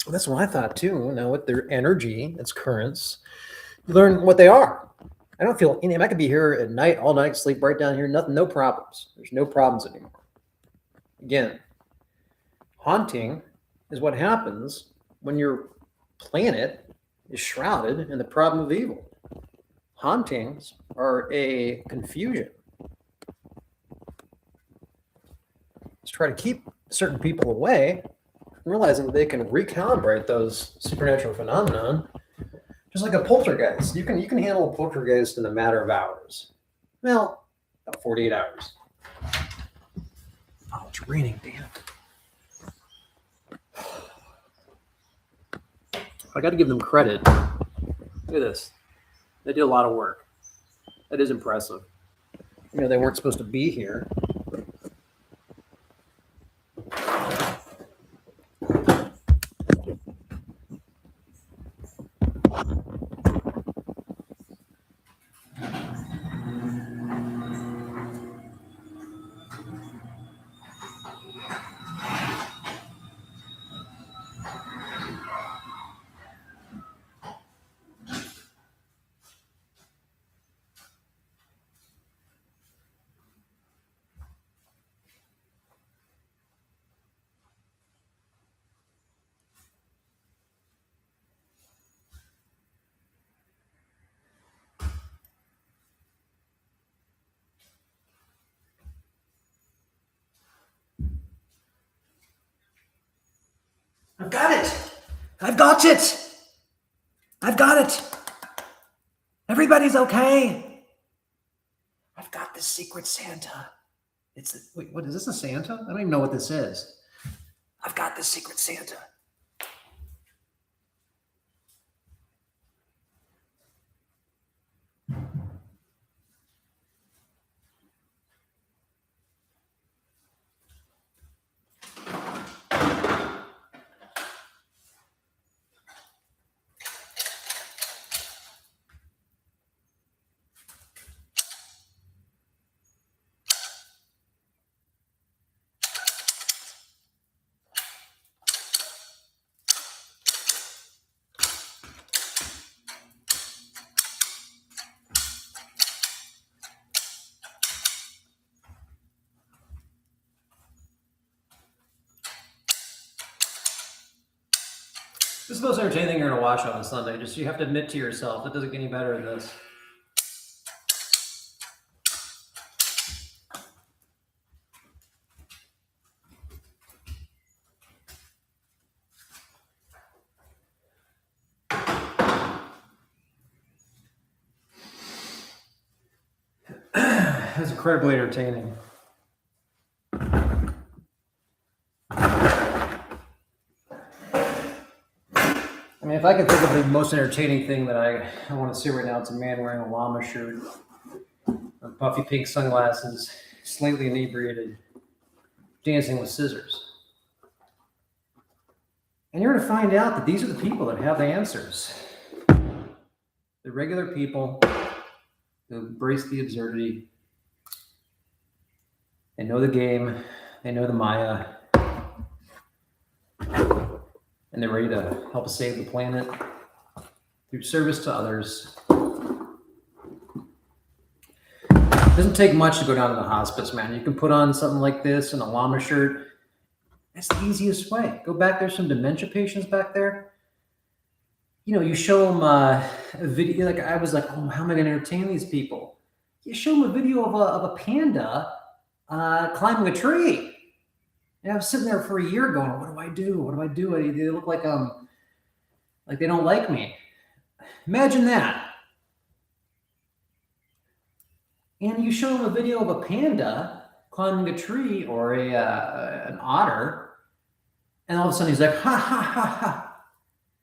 Well, that's what I thought too. Now with their energy, its currents, you learn what they are. I don't feel any. I could be here at night, all night, sleep right down here, nothing, no problems. There's no problems anymore. Again, haunting is what happens when your planet is shrouded in the problem of evil. Hauntings are a confusion. Let's try to keep certain people away, realizing that they can recalibrate those supernatural phenomenon, just like a poltergeist. You can handle a poltergeist in a matter of hours. Well, about 48 hours. Oh, it's raining, damn. I got to give them credit. Look at this. They did a lot of work. That is impressive. You know, they weren't supposed to be here. I've got it. I've got it. I've got it. Everybody's okay. I've got got the Secret Santa. Wait, what is this, a Santa? I don't even know what this is. I've got the Secret Santa. This is the most entertaining thing you're going to watch on a Sunday. Just you have to admit to yourself, it doesn't get any better than this. It's incredibly entertaining. I mean, if I could think of the most entertaining thing that I want to see right now, it's a man wearing a llama shirt, puffy pink sunglasses, slightly inebriated, dancing with scissors. And you're going to find out that these are the people that have the answers. The regular people who embrace the absurdity. They know the game. They know the Maya. And they're ready to help us save the planet through service to others. It doesn't take much to go down to the hospice, man. You can put on something like this and a llama shirt. That's the easiest way. Go back, there's some dementia patients back there. You know, you show them a video, like I was like, oh, how am I going to entertain these people? You show them a video of a panda climbing a tree. And I was sitting there for a year going, what do I do? What do I do? They look like they don't like me. Imagine that. And you show them a video of a panda climbing a tree or an otter, and all of a sudden he's like, ha, ha, ha, ha.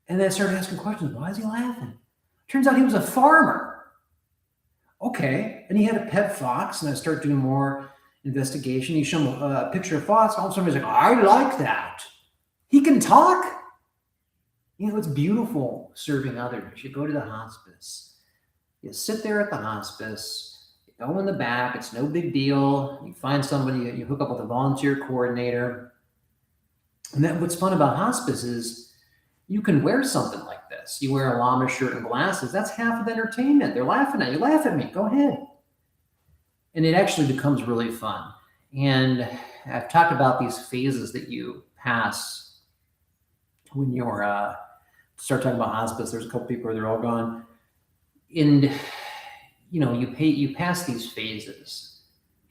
And then I started asking questions. Why is he laughing? Turns out he was a farmer. Okay. And he had a pet fox, and I started doing more investigation. You show him a picture of fox, all of a sudden he's like, I like that. He can talk. You know, it's beautiful serving others. You go to the hospice. You sit there at the hospice. You go in the back. It's no big deal. You find somebody, you hook up with a volunteer coordinator. And then what's fun about hospice is you can wear something like this. You wear a llama shirt and glasses. That's half of the entertainment. They're laughing at you. Laugh at me. Go ahead. And it actually becomes really fun. And I've talked about these phases that you pass when you're start talking about hospice. There's a couple people, they're all gone. And you know, you pass these phases.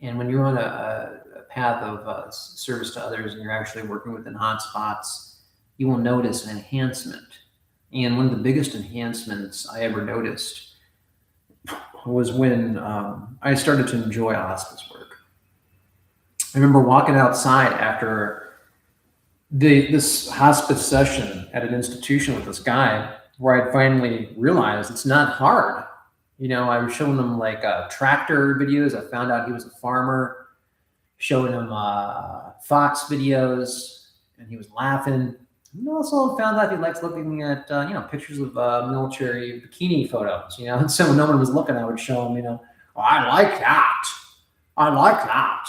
And when you're on a path of service to others and you're actually working within hotspots, you will notice an enhancement. And one of the biggest enhancements I ever noticed was when I started to enjoy hospice work. I remember walking outside after this hospice session at an institution with this guy where I'd finally realized it's not hard. You know, I was showing him like tractor videos. I found out he was a farmer, showing him fox videos, and he was laughing. And also found out he likes looking at, pictures of military bikini photos, and so when no one was looking, I would show him, oh, I like that. I like that.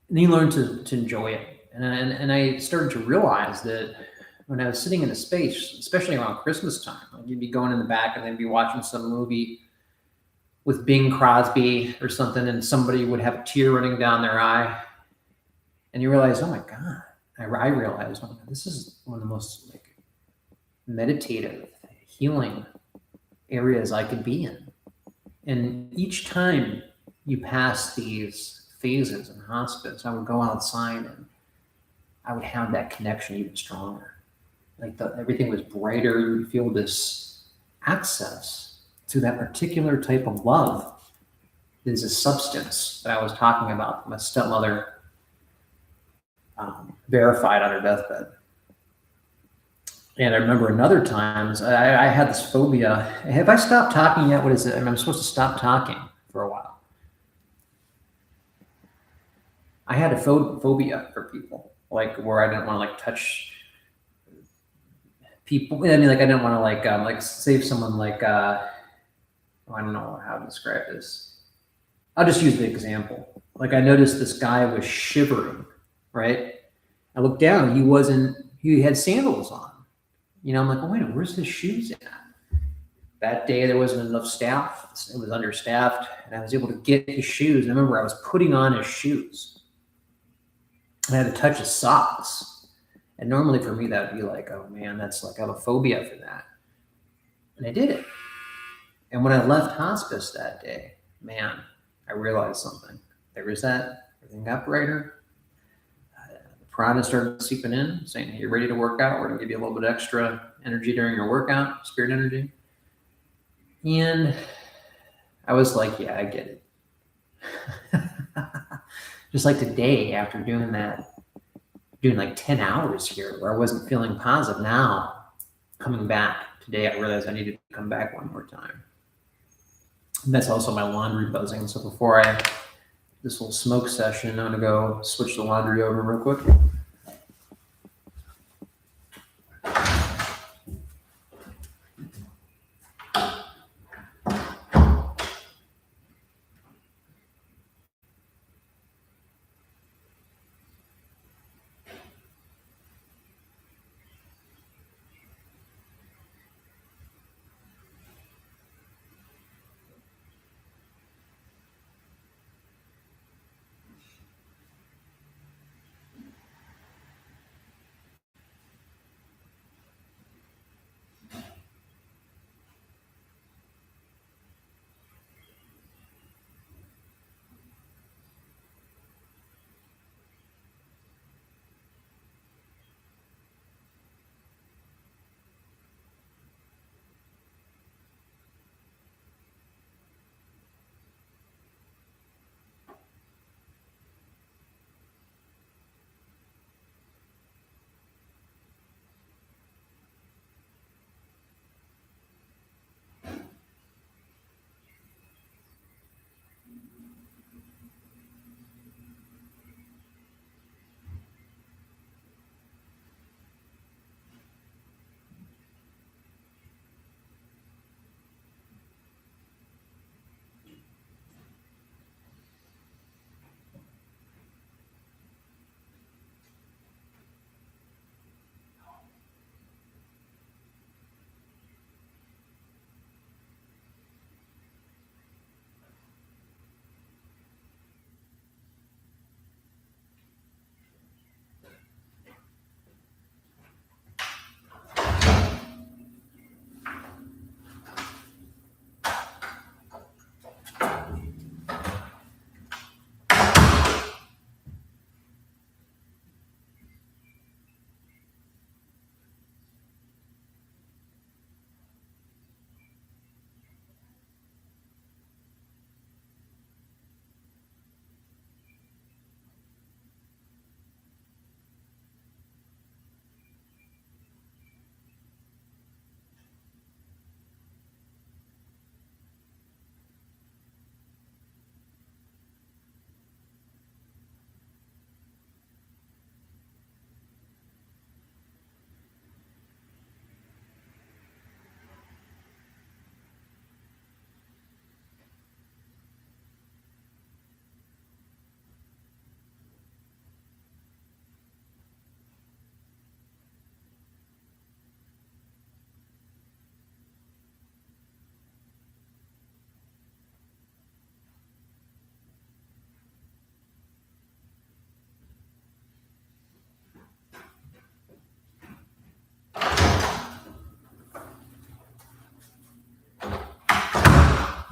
And he learned to enjoy it. And I started to realize that when I was sitting in a space, especially around Christmas time, like you'd be going in the back and they'd be watching some movie with Bing Crosby or something, and somebody would have a tear running down their eye. And you realize, oh my God. I realized, oh, this is one of the most meditative, healing areas I could be in. And each time you pass these phases in hospice, I would go outside and I would have that connection even stronger. Everything was brighter. You would feel this access to that particular type of love there's a substance that I was talking about that my stepmother verified on her deathbed. And I remember another times I had this phobia. Have I stopped talking yet? What is it? I mean, I'm supposed to stop talking for a while. I had a phobia for people, like where I didn't want to like touch people. I mean, like I didn't want to like save someone like I don't know how to describe this. I'll just use the example. Like I noticed this guy was shivering, right? I looked down. He had sandals on. I'm like, oh, wait, where's his shoes at? That day, there wasn't enough staff. It was understaffed, and I was able to get his shoes. And I remember I was putting on his shoes. I had to touch his socks. And normally for me, that would be like, oh, man, that's like I have a phobia for that. And I did it. And when I left hospice that day, man, I realized something. There was that. Everything got brighter. Prana started seeping in, saying, hey, you're ready to work out. We're going to give you a little bit extra energy during your workout, spirit energy. And I was like, yeah, I get it. Just like today, after doing like 10 hours here where I wasn't feeling positive, now coming back today, I realized I needed to come back one more time. And that's also my laundry buzzing. So before this little smoke session, I'm going to go switch the laundry over real quick.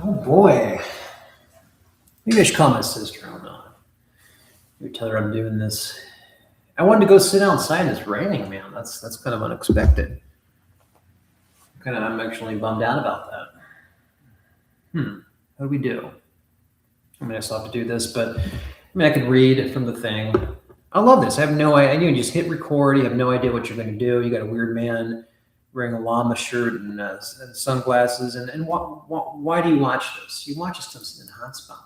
Oh boy. Maybe I should call my sister. I don't know. Maybe tell her I'm doing this. I wanted to go sit outside. It's raining, man. That's kind of unexpected. I'm actually bummed out about that. What do we do? I mean, I still have to do this, but I mean, I can read from the thing. I love this. I have no idea. You just hit record. You have no idea what you're going to do. You got a weird man wearing a llama shirt and sunglasses. And why do you watch this? You watch this to sit in a hotspot.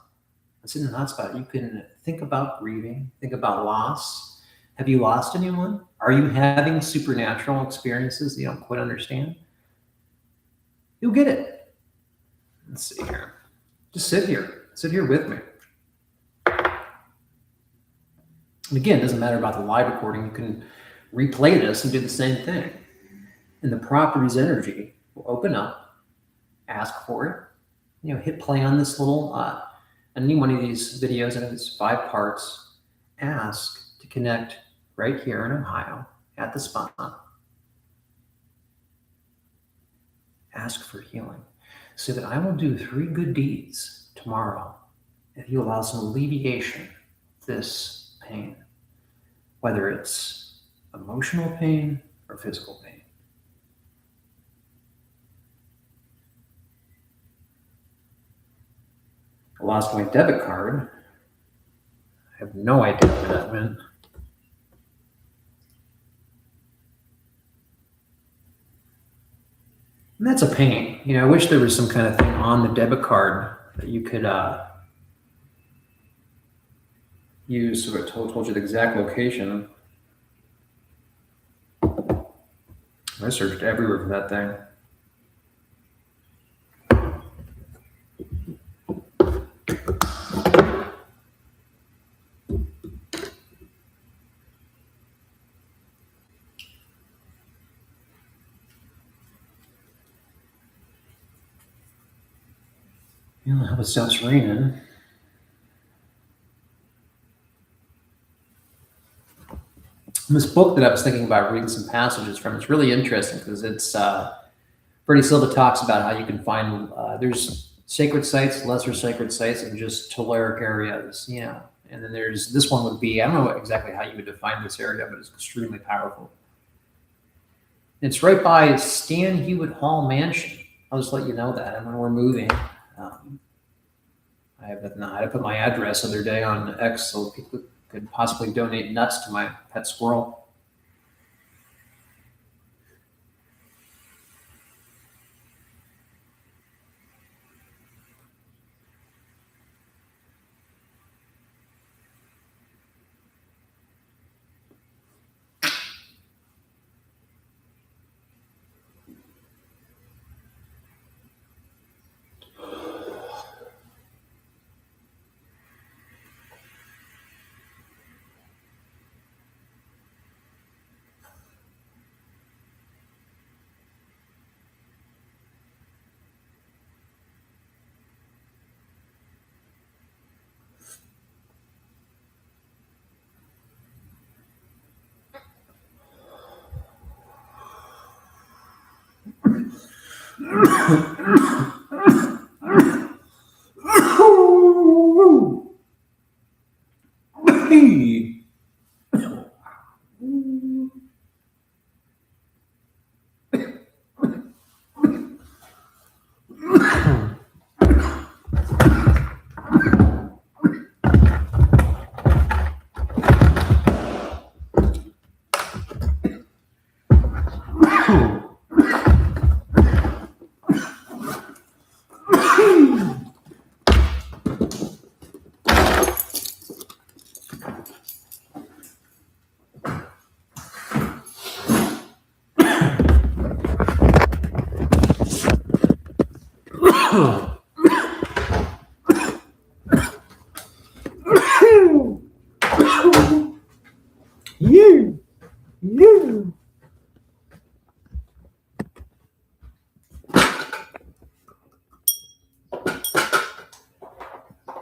Sit in a hotspot. You can think about grieving, think about loss. Have you lost anyone? Are you having supernatural experiences that you don't quite understand? You'll get it. Let's see here. Just sit here. Sit here with me. And again, it doesn't matter about the live recording. You can replay this and do the same thing. And the properties energy will open up, ask for it. Hit play on this little, any one of these videos, and it's 5 parts. Ask to connect right here in Ohio at the spot. Ask for healing. So that I will do 3 good deeds tomorrow if you allow some alleviation of this pain, whether it's emotional pain or physical pain. I lost my debit card. I have no idea where that went. And that's a pain. I wish there was some kind of thing on the debit card that you could use so it told you the exact location. I searched everywhere for that thing. I hope it stops raining. This book that I was thinking about reading some passages from, it's really interesting because it's Freddie Silva talks about how you can find there's sacred sites, lesser sacred sites, and just telluric areas. And then there's this one would be, I don't know exactly how you would define this area, but it's extremely powerful. It's right by Stan Hewitt Hall Mansion. I'll just let you know that. And when we're moving, I had to put my address the other day on X so people could possibly donate nuts to my pet squirrel.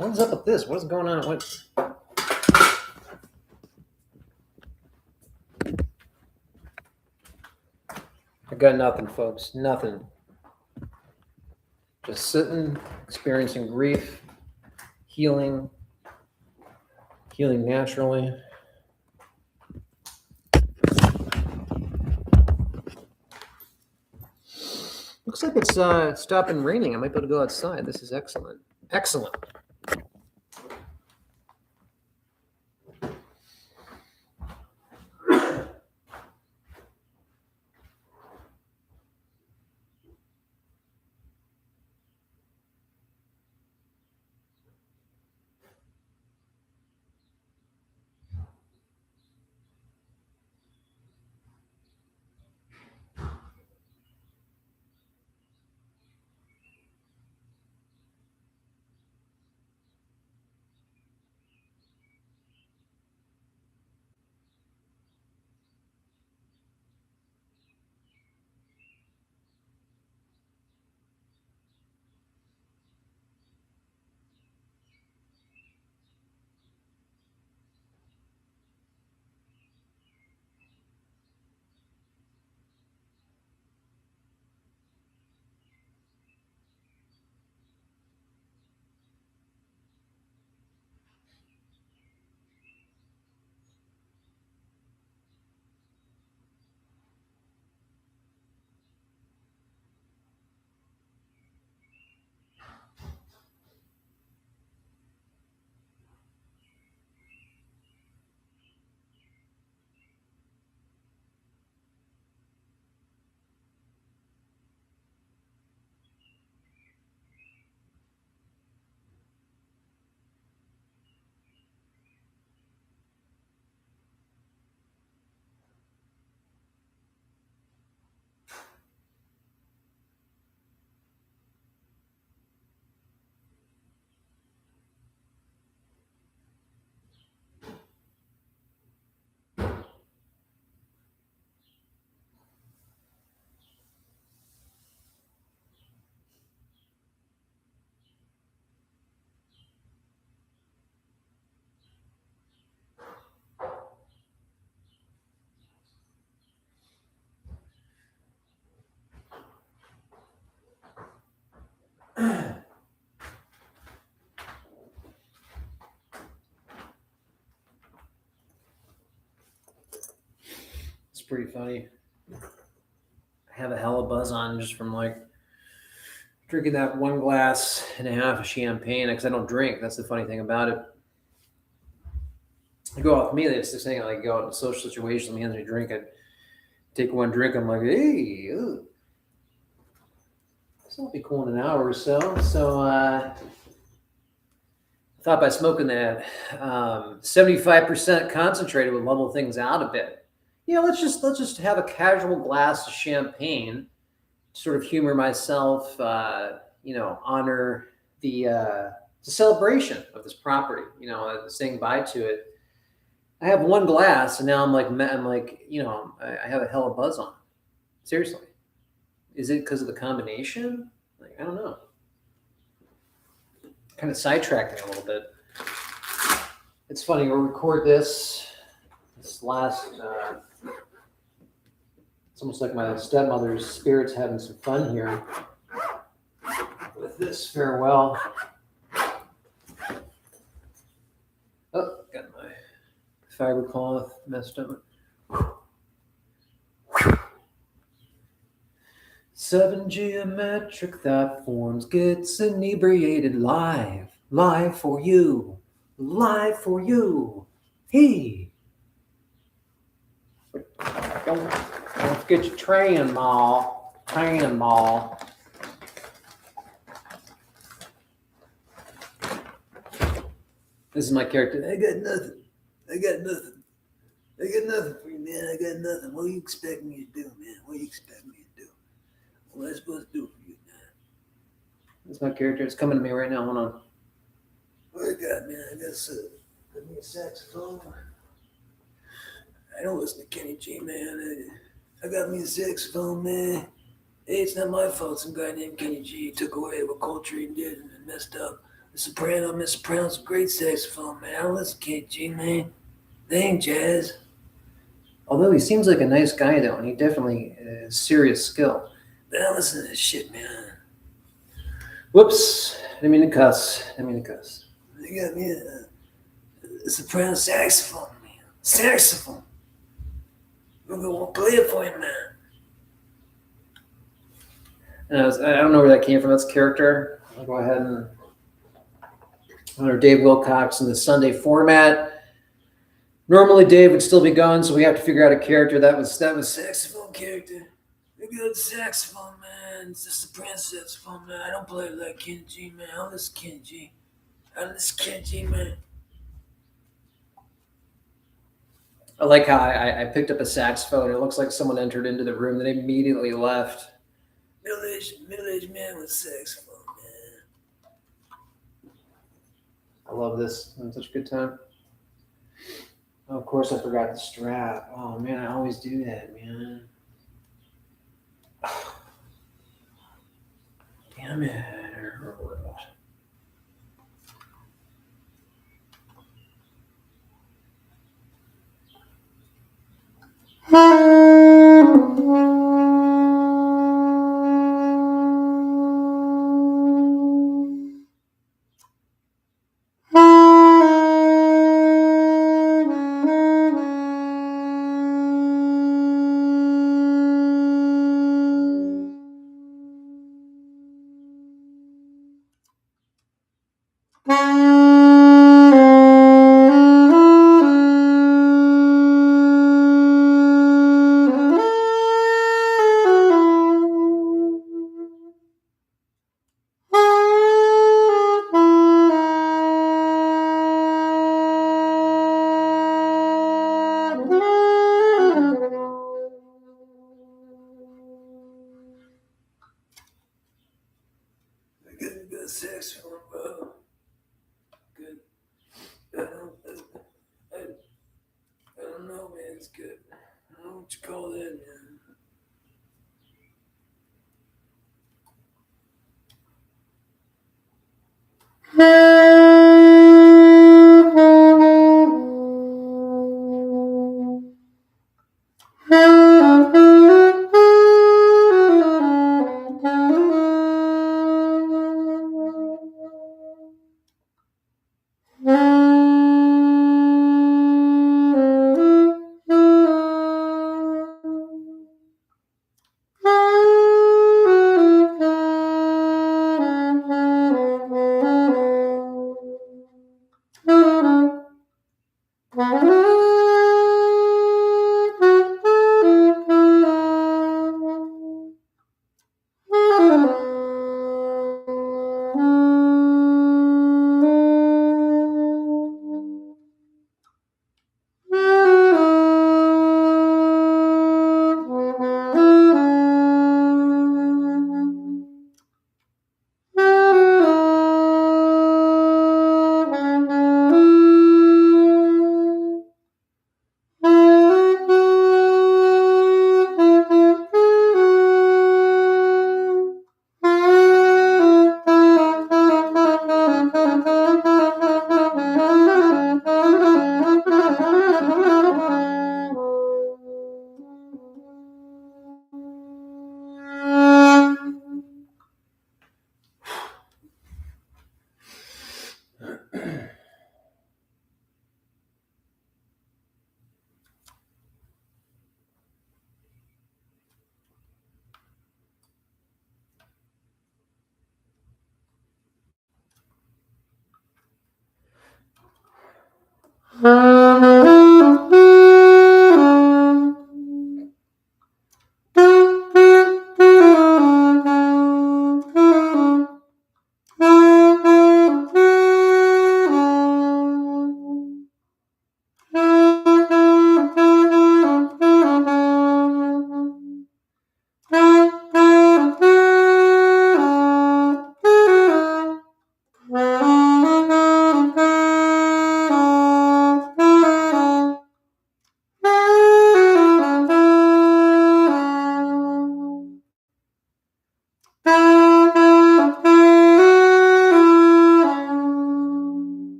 What's up with this? What's going on? I got nothing, folks. Nothing. Just sitting, experiencing grief, healing naturally. Looks like it's stopping raining. I might be able to go outside. This is excellent. Excellent. pretty funny. I have a hella buzz on just from like drinking that 1.5 glasses of champagne because I don't drink. That's the funny thing about it. I go out with me. It's this thing. I like go out in a social situation. Somebody hands me a drink. I take one drink. I'm like, hey, ugh. This will be cool in an hour or so. So I thought by smoking that 75% concentrated would level things out a bit. Let's just have a casual glass of champagne, sort of humor myself. Honor the celebration of this property. Saying bye to it. I have one glass, and now I'm like, I have a hell of buzz on. Seriously, is it because of the combination? Like, I don't know. Kind of sidetracked me a little bit. It's funny. We'll record this last. It's almost like my stepmother's spirit's having some fun here with this farewell. Oh, got my fiber cloth messed up. 7 geometric thought forms gets inebriated live for you, Hey, don't forget your train, Ma. This is my character. I got nothing for you, man. I got nothing. What do you expect me to do, man? What am I supposed to do for you, man? That's my character. It's coming to me right now. Hold on. What I got, man? I got me a saxophone. I don't listen to Kenny G, man. I got me a saxophone, man. Hey, it's not my fault. Some guy named Kenny G took away what Coltrane did and messed up. The soprano, Miss Soprano's a great saxophone, man. I don't listen to Kenny G, man. They ain't jazz. Although he seems like a nice guy, though, and he definitely has serious skill. But I don't listen to this shit, man. Whoops. Didn't mean to cuss. They got me a soprano saxophone, man. Saxophone. I'm going to play it for you, man. I don't know where that came from. That's character. I'll go ahead and honor Dave Wilcox in the Sunday format. Normally Dave would still be gone, so we have to figure out a character. That was saxophone character. I got the saxophone, man. It's the soprano saxophone, man. I don't play it like Kenny G, man. I don't listen to Kenny G. Man. I like how I picked up a saxophone. It looks like someone entered into the room, then immediately left. Middle-aged man with saxophone, man. I love this. I'm having such a good time. Oh, of course, I forgot the strap. Oh, man, I always do that, man. Damn it.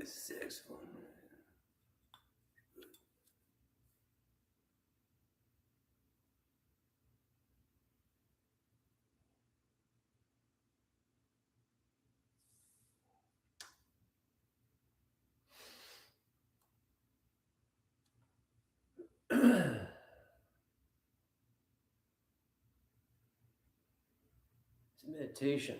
saxophone. It's meditation.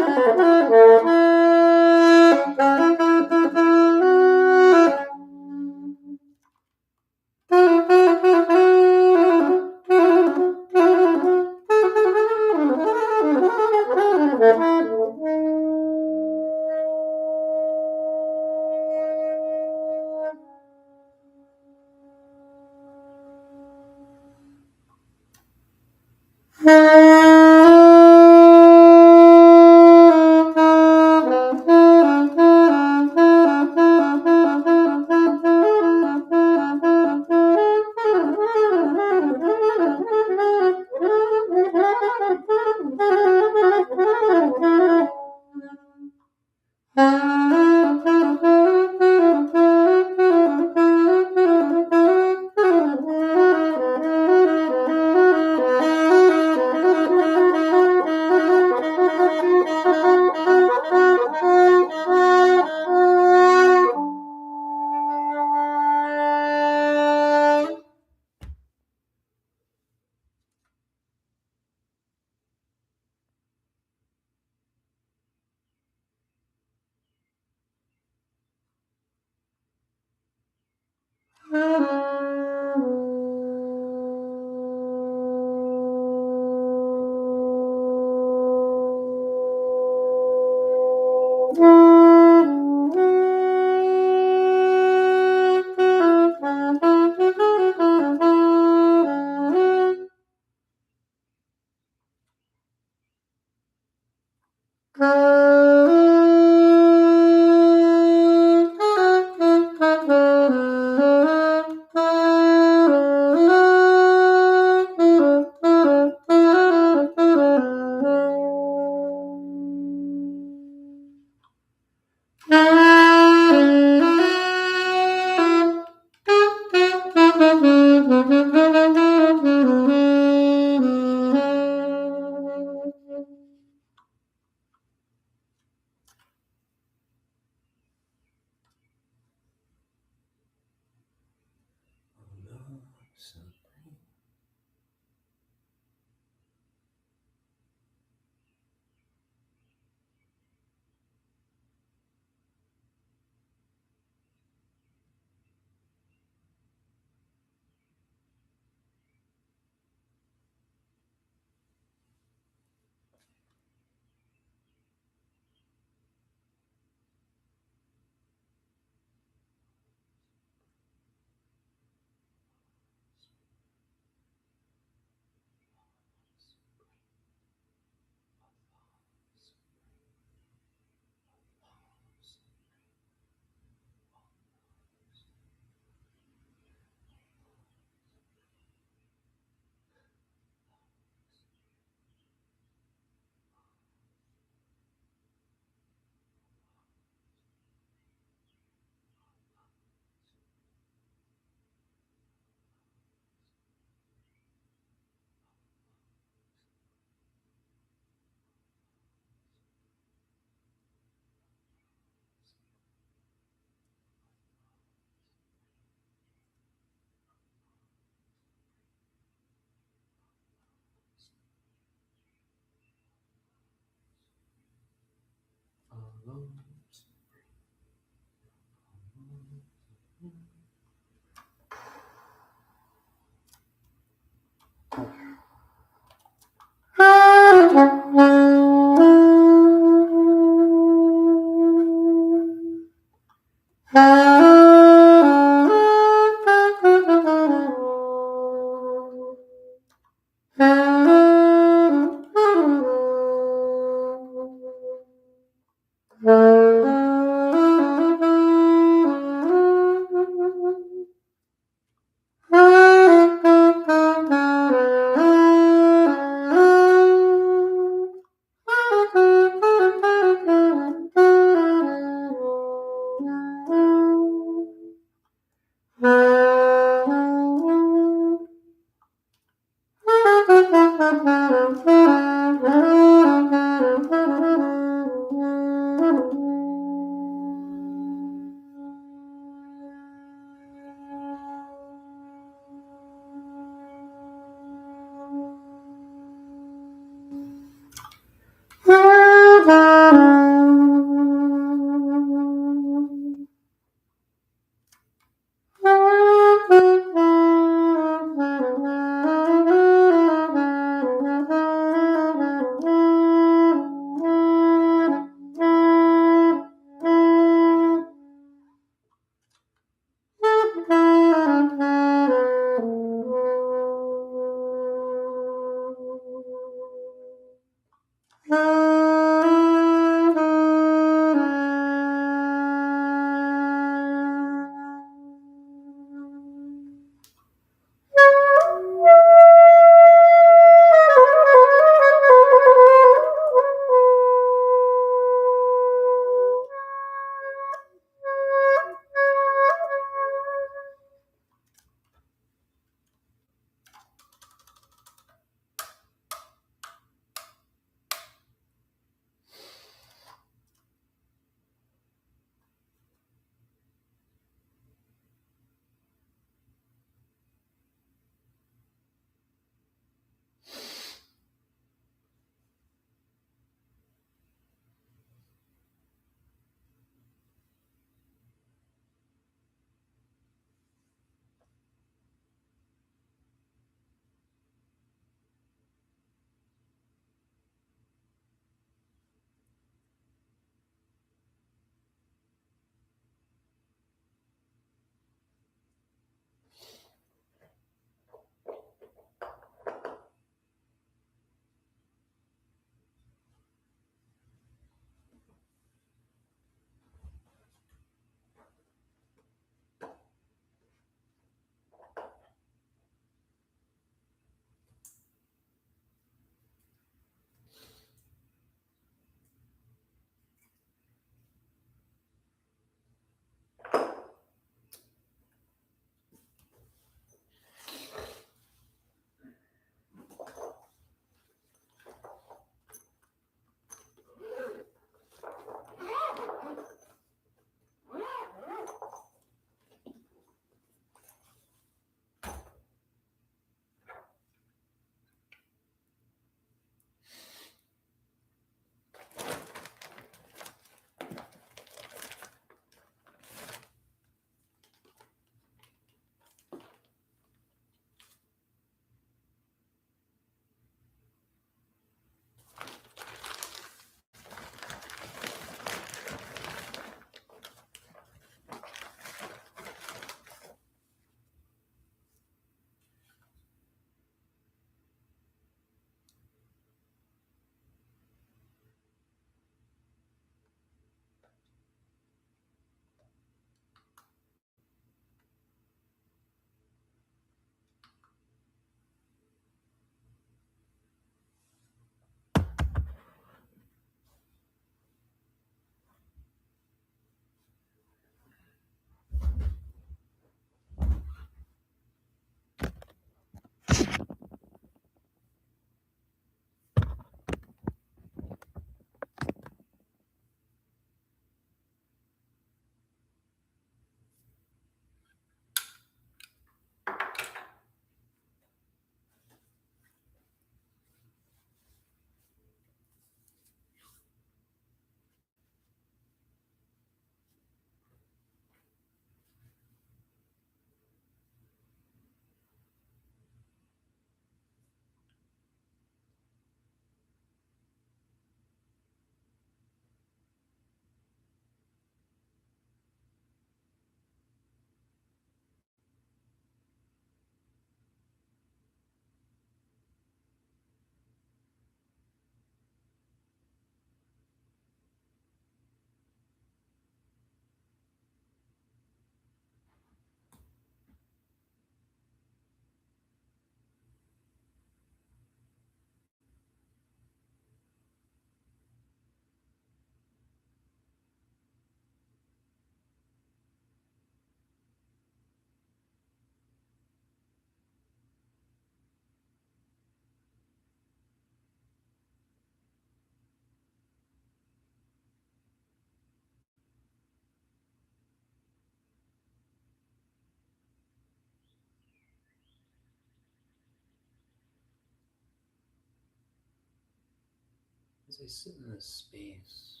as I sit in this space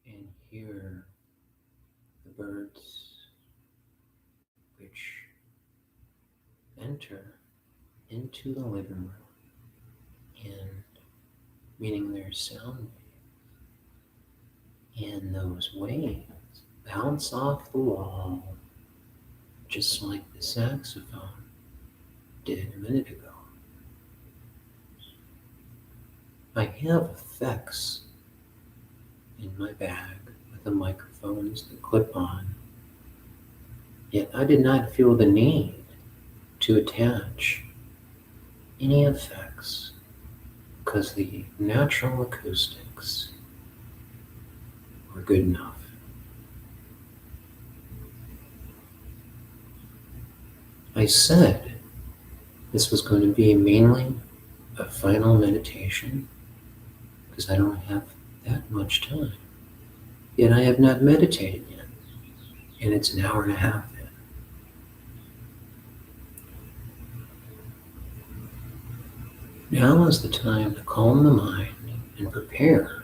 and hear the birds which enter into the living room, and meaning their sound waves, and those waves bounce off the wall just like the saxophone did a minute ago. I have effects in my bag with the microphones that clip on, yet I did not feel the need to attach any effects because the natural acoustics were good enough. I said this was going to be mainly a final meditation because I don't have that much time. Yet I have not meditated yet, and it's an hour and a half in. Now is the time to calm the mind and prepare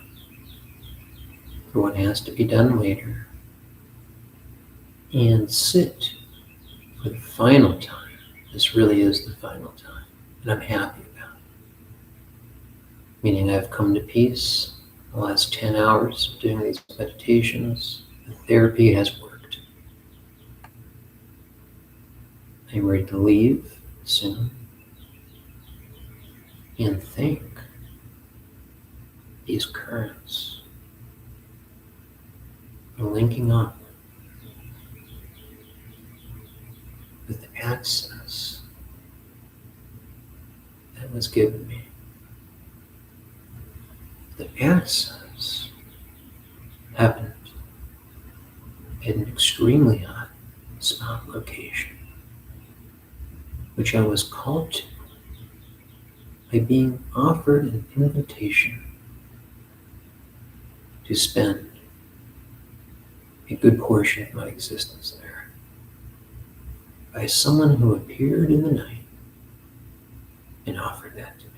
for what has to be done later, and sit for the final time. This really is the final time, and I'm happy about it. Meaning I've come to peace the last 10 hours of doing these meditations. The therapy has worked. I'm ready to leave soon and thank these currents for linking up with the access that was given me. The access happened at an extremely hot spot location, which I was called to by being offered an invitation to spend a good portion of my existence there by someone who appeared in the night and offered that to me.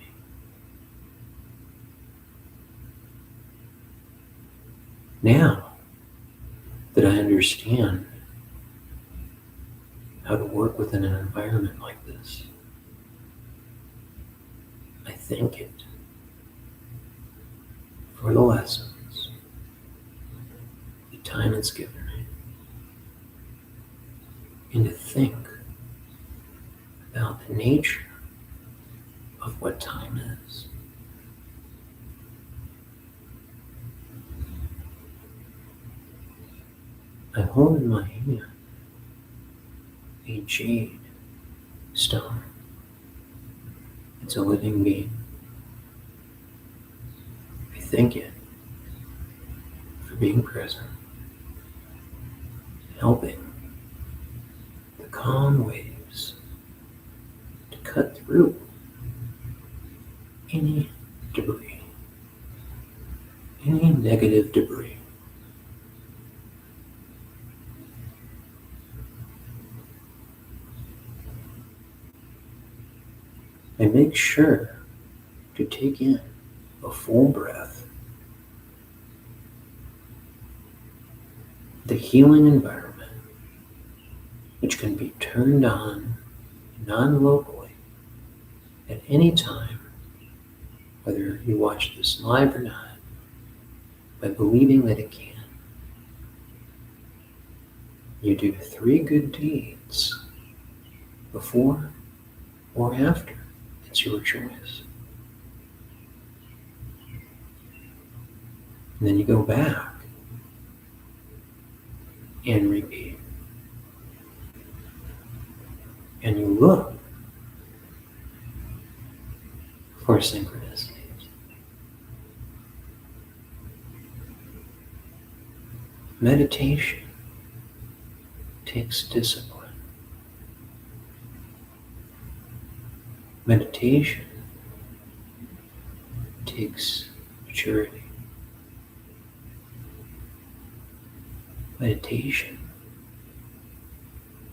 Now that I understand how to work within an environment like this, I thank it for the lessons, the time it's given me, and to think about the nature of what time is. I hold in my hand a jade stone. It's a living being. I thank it for being present, helping the calm waves to cut through any debris, any negative debris. I make sure to take in a full breath, the healing environment, which can be turned on non-locally at any time, whether you watch this live or not, by believing that it can. You do 3 good deeds before or after. It's your choice. And then you go back and repeat. And you look for synchronicities. Meditation takes discipline. Meditation takes maturity. Meditation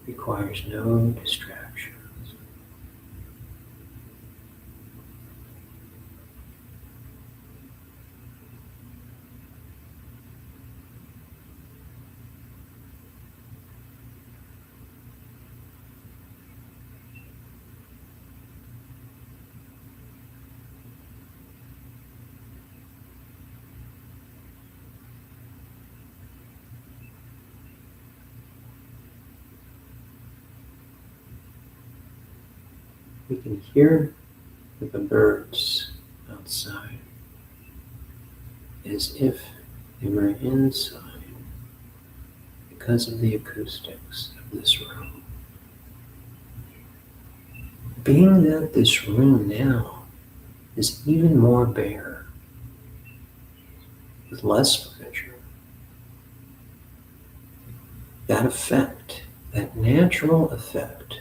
requires no distractions. We can hear the birds outside as if they were inside because of the acoustics of this room. Being that this room now is even more bare, with less furniture, that effect, that natural effect,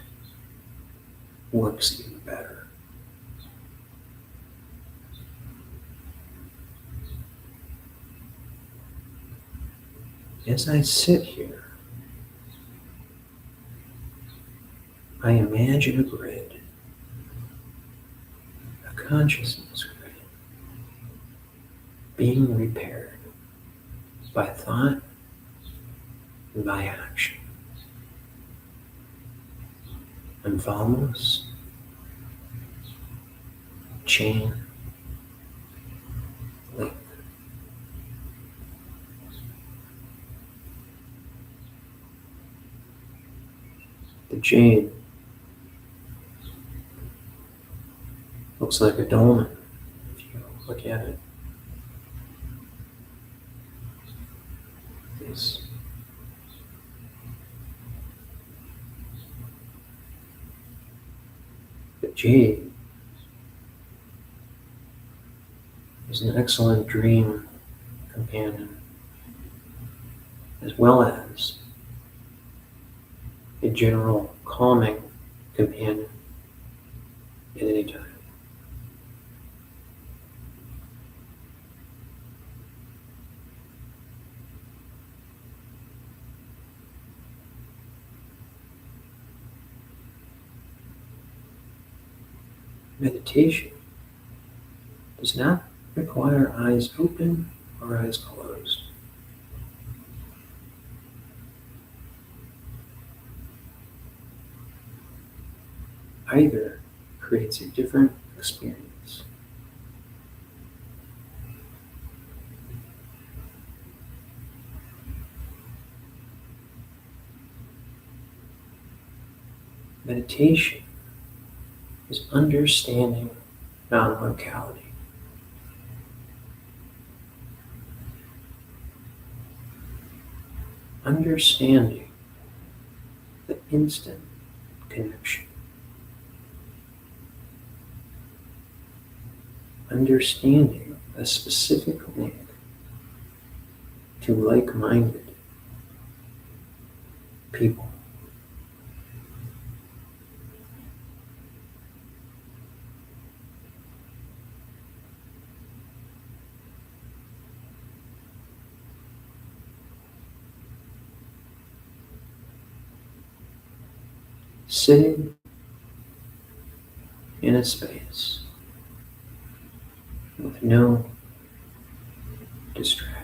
works even better. As I sit here, I imagine a grid, a consciousness grid, being repaired by thought and by action. And follows, chain, link. The jade looks like a dolmen if you look at it. This the jade is an excellent dream companion, as well as a general calming companion at any time. Meditation does not require eyes open or eyes closed. Either creates a different experience. Meditation is understanding non-locality. Understanding the instant connection. Understanding a specific link to like-minded people. Sitting in a space with no distraction.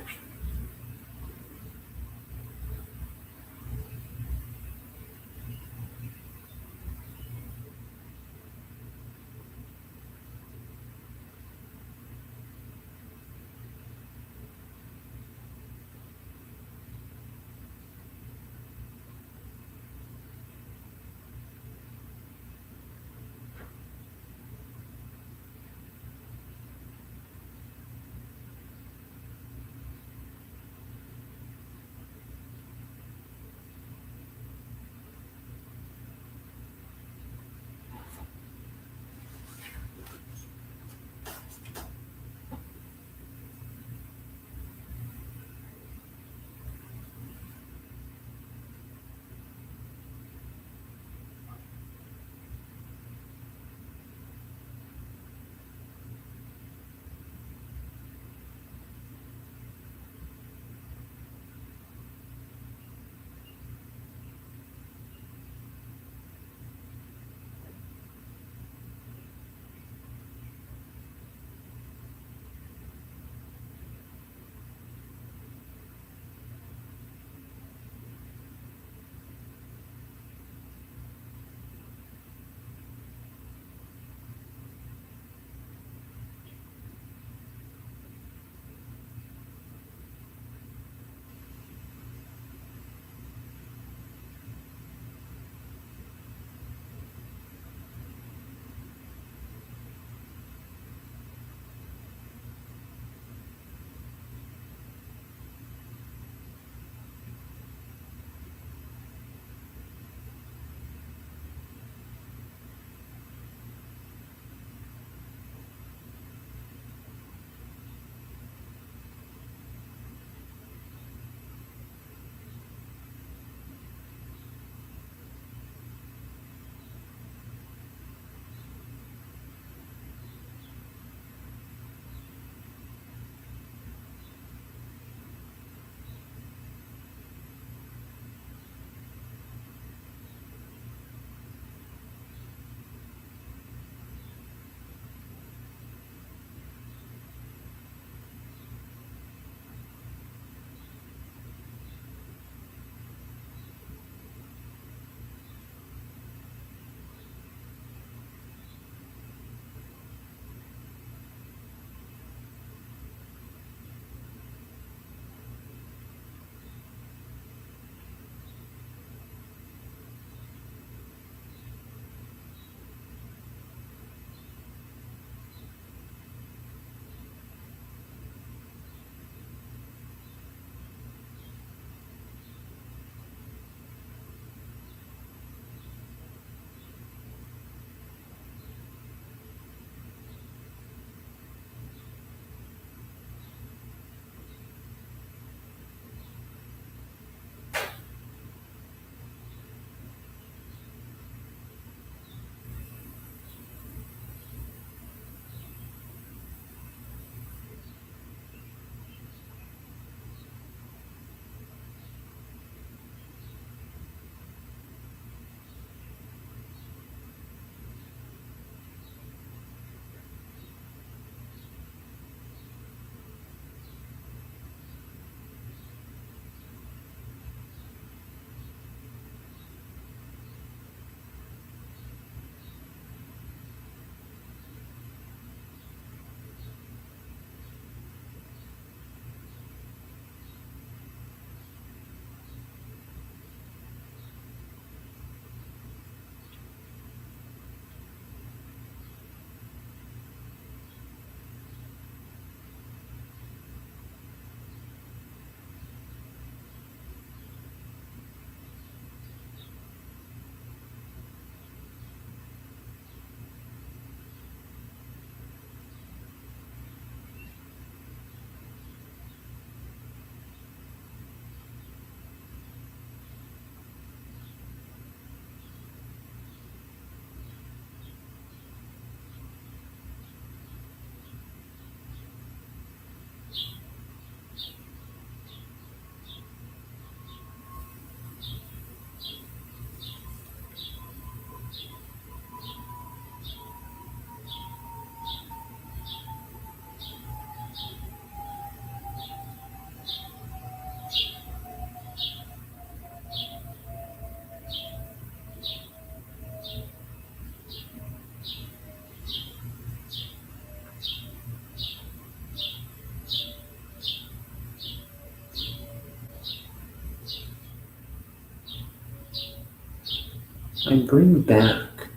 I bring back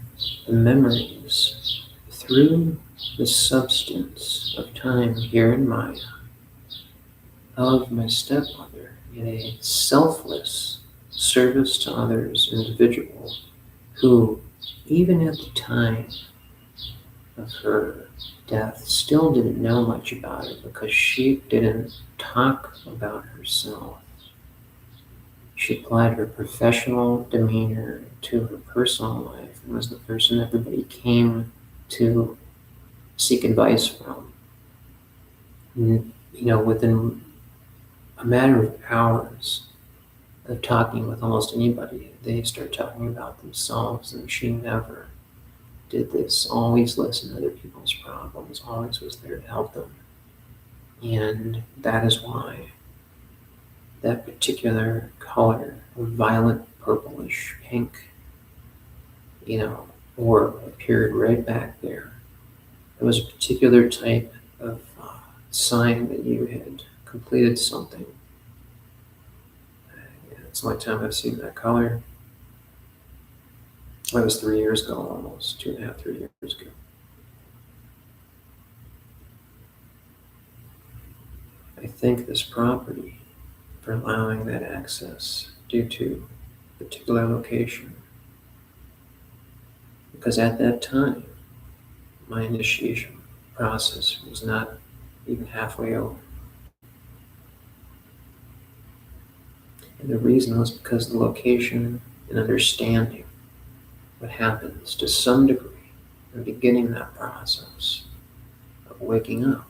the memories through the substance of time here in Maya of my stepmother in a selfless service to others individual who, even at the time of her death, still didn't know much about it because she didn't talk about herself. She applied her professional demeanor to her personal life and was the person everybody came to seek advice from. Within a matter of hours of talking with almost anybody, they start talking about themselves, and she never did this. Always listened to other people's problems, always was there to help them. And that is why that particular color, violet purplish pink, orb appeared right back there. It was a particular type of sign that you had completed something. It's the only time I've seen that color. That was 3 years ago, almost 2.5, 3 years ago. I thank this property for allowing that access due to a particular location. Because at that time, my initiation process was not even halfway over. And the reason was because of the location and understanding what happens to some degree in beginning that process of waking up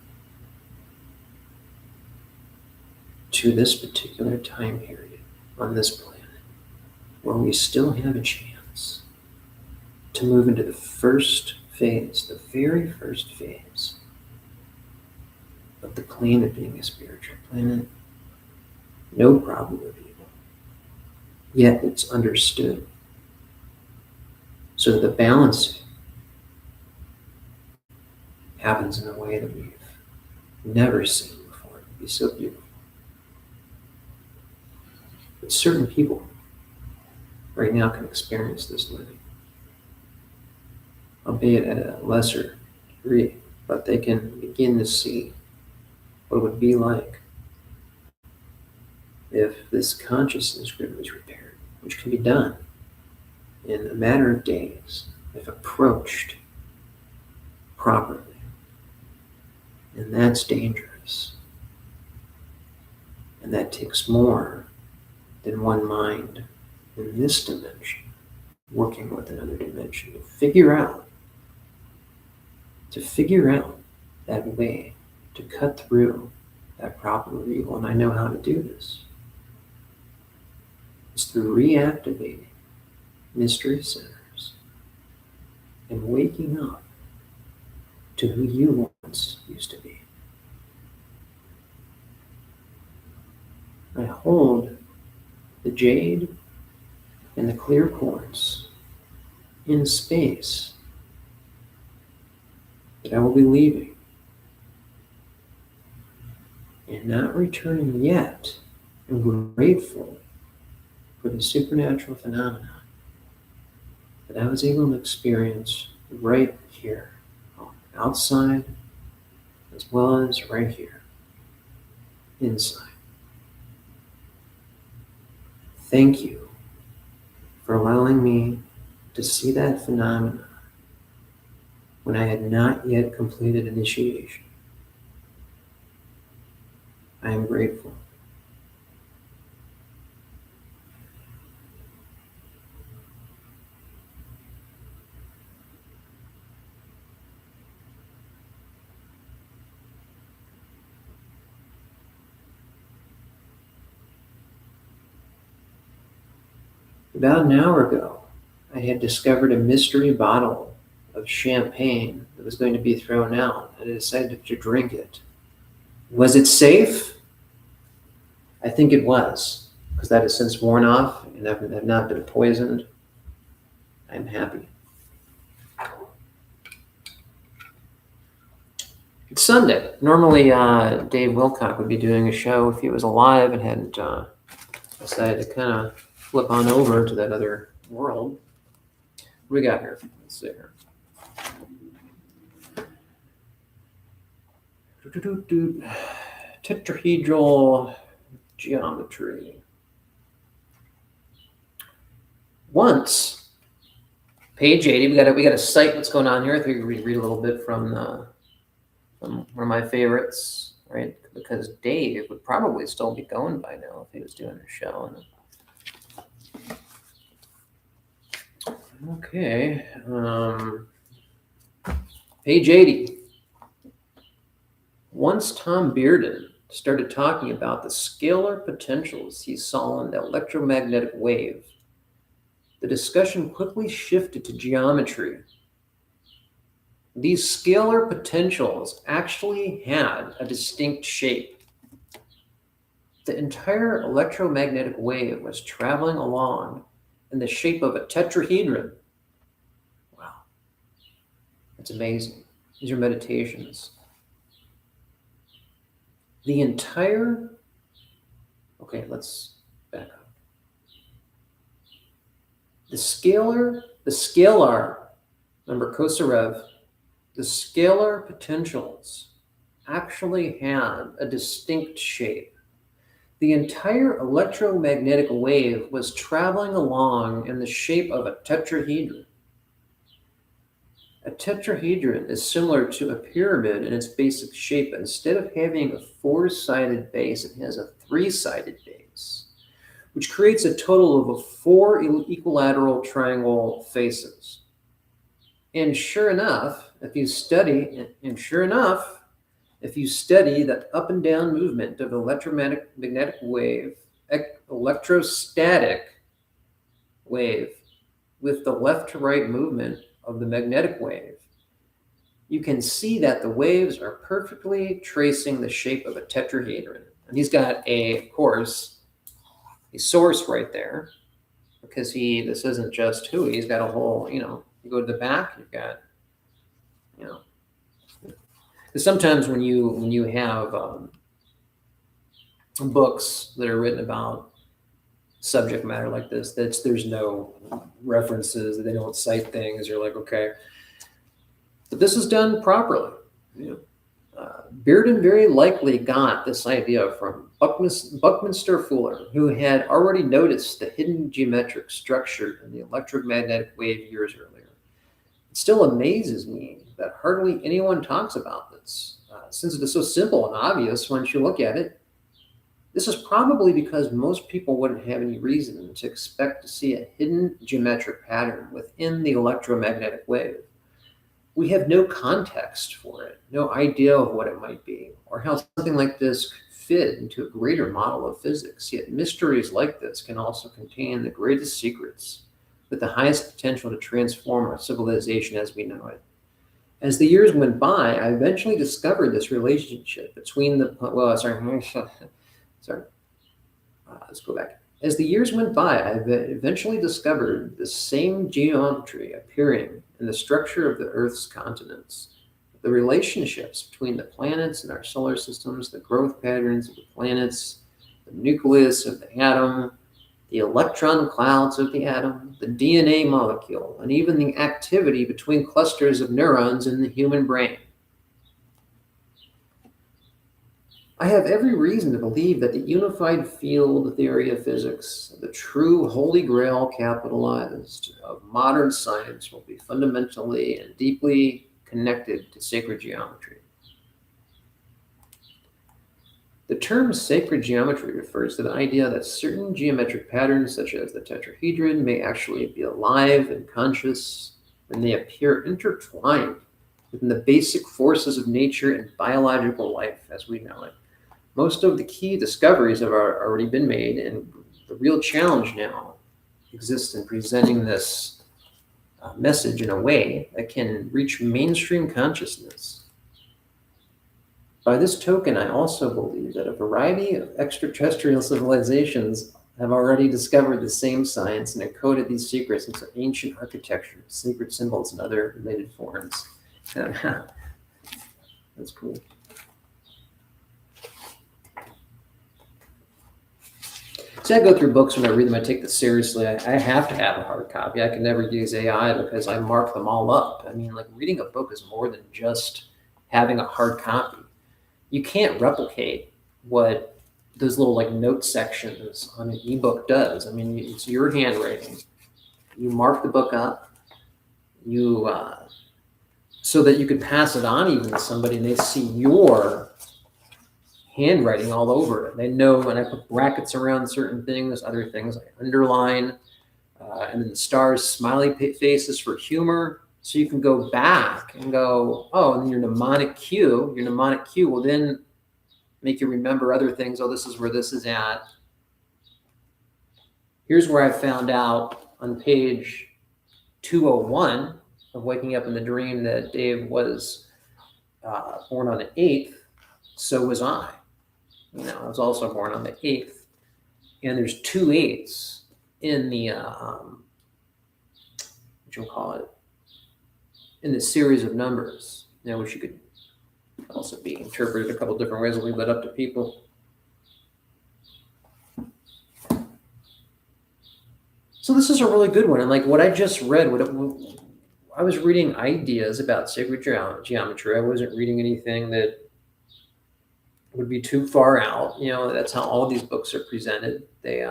to this particular time period on this planet where we still have a chance to move into the first phase, the very first phase of the planet being a spiritual planet. No problem of evil, yet it's understood. So the balancing happens in a way that we've never seen before. It would be so beautiful. But certain people right now can experience this living, albeit at a lesser degree, but they can begin to see what it would be like if this consciousness grid was repaired, which can be done in a matter of days if approached properly. And that's dangerous. And that takes more than one mind in this dimension working with another dimension to figure out that way to cut through that problem of evil. And I know how to do this. It's through reactivating mystery centers and waking up to who you once used to be. I hold the jade and the clear quartz in space that I will be leaving and not returning yet. I'm grateful for the supernatural phenomena that I was able to experience right here, outside, as well as right here, inside. Thank you for allowing me to see that phenomena when I had not yet completed initiation. I am grateful. About an hour ago, I had discovered a mystery bottle of champagne that was going to be thrown out, and I decided to drink it. Was it safe? I think it was, because that has since worn off and I've not been poisoned. I'm happy. It's Sunday. Normally, Dave Wilcock would be doing a show if he was alive and hadn't decided to kind of flip on over to that other world. What we got here? Let's see here. Tetrahedral geometry. Once, page 80, we got to cite what's going on here. I think we read a little bit from one of my favorites, right? Because Dave would probably still be going by now if he was doing a show. Okay, page 80. Once Tom Bearden started talking about the scalar potentials he saw in the electromagnetic wave, the discussion quickly shifted to geometry. These scalar potentials actually had a distinct shape. The entire electromagnetic wave was traveling along in the shape of a tetrahedron. Wow, that's amazing. These are meditations. The entire, okay, let's back up. The scalar, remember Kosarev, the scalar potentials actually had a distinct shape. The entire electromagnetic wave was traveling along in the shape of a tetrahedron. A tetrahedron is similar to a pyramid in its basic shape. Instead of having a four-sided base, it has a three-sided base, which creates a total of four equilateral triangle faces. And sure enough, if you study that up and down movement of electromagnetic wave, electrostatic wave, with the left to right movement of the magnetic wave, you can see that the waves are perfectly tracing the shape of a tetrahedron. And he's got of course, a source right there, because this isn't just Hui, he's got a whole, you go to the back, you've got, because sometimes when you have books that are written about subject matter like this, there's no references, they don't cite things, you're like, okay. But this is done properly. Bearden very likely got this idea from Buckminster Fuller, who had already noticed the hidden geometric structure in the electromagnetic wave years earlier. It still amazes me that hardly anyone talks about this, since it is so simple and obvious once you look at it. This is probably because most people wouldn't have any reason to expect to see a hidden geometric pattern within the electromagnetic wave. We have no context for it, no idea of what it might be, or how something like this could fit into a greater model of physics. Yet mysteries like this can also contain the greatest secrets, with the highest potential to transform our civilization as we know it. As the years went by, I eventually discovered this relationship between let's go back. As the years went by, I eventually discovered the same geometry appearing in the structure of the Earth's continents, the relationships between the planets in our solar systems, the growth patterns of the planets, the nucleus of the atom, the electron clouds of the atom, the DNA molecule, and even the activity between clusters of neurons in the human brain. I have every reason to believe that the unified field theory of physics, the true holy grail capitalized of modern science, will be fundamentally and deeply connected to sacred geometry. The term sacred geometry refers to the idea that certain geometric patterns, such as the tetrahedron, may actually be alive and conscious, and they appear intertwined within the basic forces of nature and biological life as we know it. Most of the key discoveries have already been made, and the real challenge now exists in presenting this message in a way that can reach mainstream consciousness. By this token, I also believe that a variety of extraterrestrial civilizations have already discovered the same science and encoded these secrets into ancient architecture, sacred symbols, and other related forms. That's cool. See, I go through books when I read them. I take this seriously. I have to have a hard copy. I can never use AI because I mark them all up. I mean, like reading a book is more than just having a hard copy. You can't replicate what those little like note sections on an ebook does. I mean, it's your handwriting. You mark the book up. You so that you could pass it on even to somebody and they see your handwriting all over it. They know when I put brackets around certain things, other things I underline, and then the stars, smiley faces for humor. So you can go back and go, oh, and your mnemonic cue will then make you remember other things. Oh, this is where this is at. Here's where I found out on page 201 of Waking Up in the Dream that Dave was born on the 8th. So was I. I was also born on the 8th. And there's 2 8s in the, what you'll call it, in the series of numbers, which you could also be interpreted a couple different ways. I'll leave that up to people. So this is a really good one. And like what I just read, I was reading ideas about sacred geometry. I wasn't reading anything that would be too far out. That's how all these books are presented. They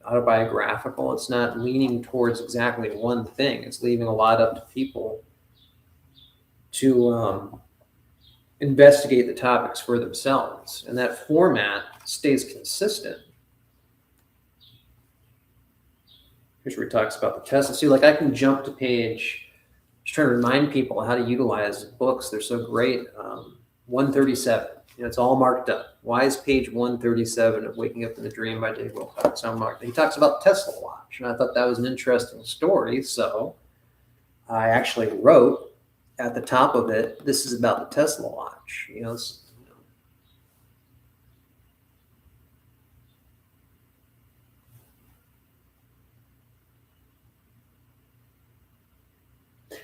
autobiographical. It's not leaning towards exactly one thing. It's leaving a lot up to people to investigate the topics for themselves. And that format stays consistent. Here's where he talks about the test. See, like I can jump to page, just trying to remind people how to utilize books. They're so great. 137. It's all marked up. Why is page 137 of Waking Up in the Dream by Dave Wilcox unmarked? He talks about the Tesla watch, and I thought that was an interesting story. So I actually wrote at the top of it, this is about the Tesla watch.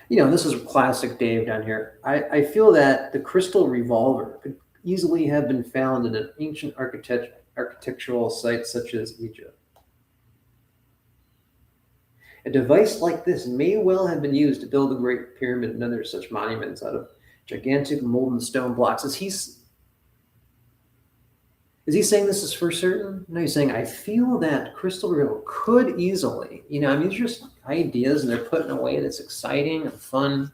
This is classic Dave down here. I feel that the crystal revolver could easily have been found in an ancient architectural site such as Egypt. A device like this may well have been used to build the Great Pyramid and other such monuments out of gigantic molten stone blocks. Is he saying this is for certain? No, he's saying, I feel that crystal revolver could easily, these are just ideas and they're put in a way that's exciting and fun.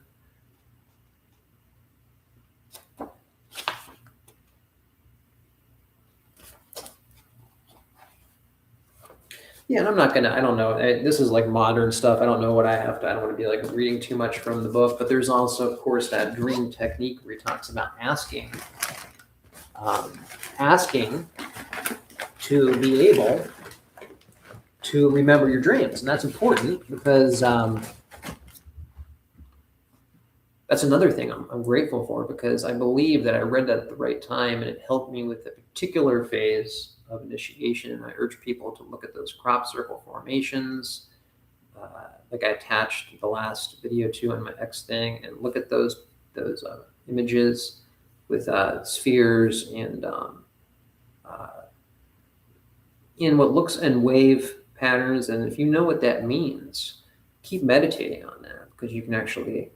Yeah, and I don't know. This is like modern stuff. I don't know what I don't want to be like reading too much from the book, but there's also, of course, that dream technique where he talks about asking to be able to remember your dreams. And that's important because that's another thing I'm grateful for, because I believe that I read that at the right time and it helped me with a particular phase of initiation. And I urge people to look at those crop circle formations, like I attached the last video to on my X thing, and look at those images with spheres and in what looks and wave patterns. And if you know what that means, keep meditating on that, because you can actually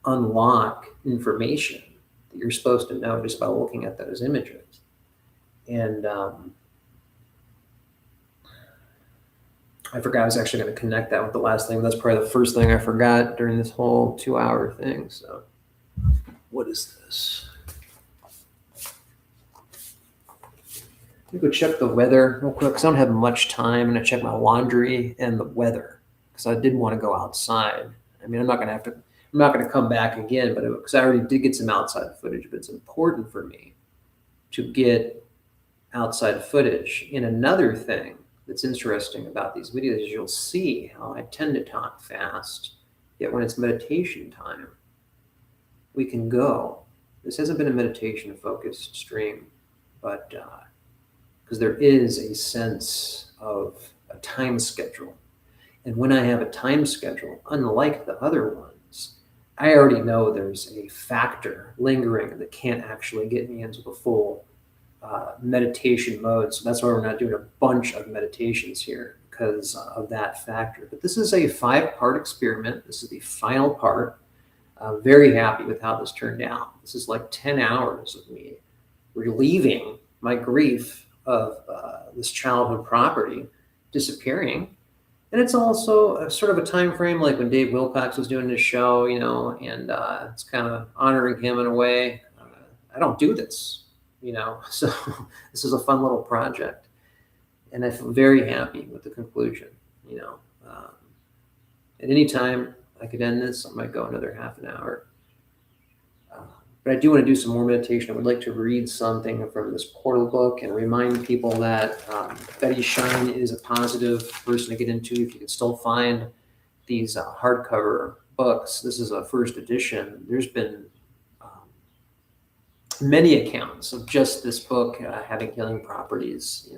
unlock information that you're supposed to know just by looking at those images. And I forgot I was actually going to connect that with the last thing. That's probably the first thing I forgot during this whole 2-hour thing. So what is this? Let me go check the weather real quick, because I don't have much time. I'm going to check my laundry and the weather, because I did want to go outside. I mean, I'm not going to come back again, but because I already did get some outside footage, but it's important for me to get outside footage. And another thing that's interesting about these videos is you'll see how I tend to talk fast, yet when it's meditation time, we can go. This hasn't been a meditation focused stream, but because there is a sense of a time schedule. And when I have a time schedule, unlike the other ones, I already know there's a factor lingering that can't actually get me into the full meditation mode. So that's why we're not doing a bunch of meditations here because of that factor. But this is a 5-part experiment. This is the final part. Very happy with how this turned out. This is like 10 hours of me relieving my grief of this childhood property disappearing. And it's also a sort of a time frame like when Dave Wilcox was doing his show, and it's kind of honoring him in a way. I don't do this, so this is a fun little project. And I feel very happy with the conclusion, At any time I could end this, I might go another half an hour. But I do want to do some more meditation. I would like to read something from this portal book and remind people that Betty Shine is a positive person to get into. If you can still find these hardcover books, this is a first edition. There's been many accounts of just this book having healing properties,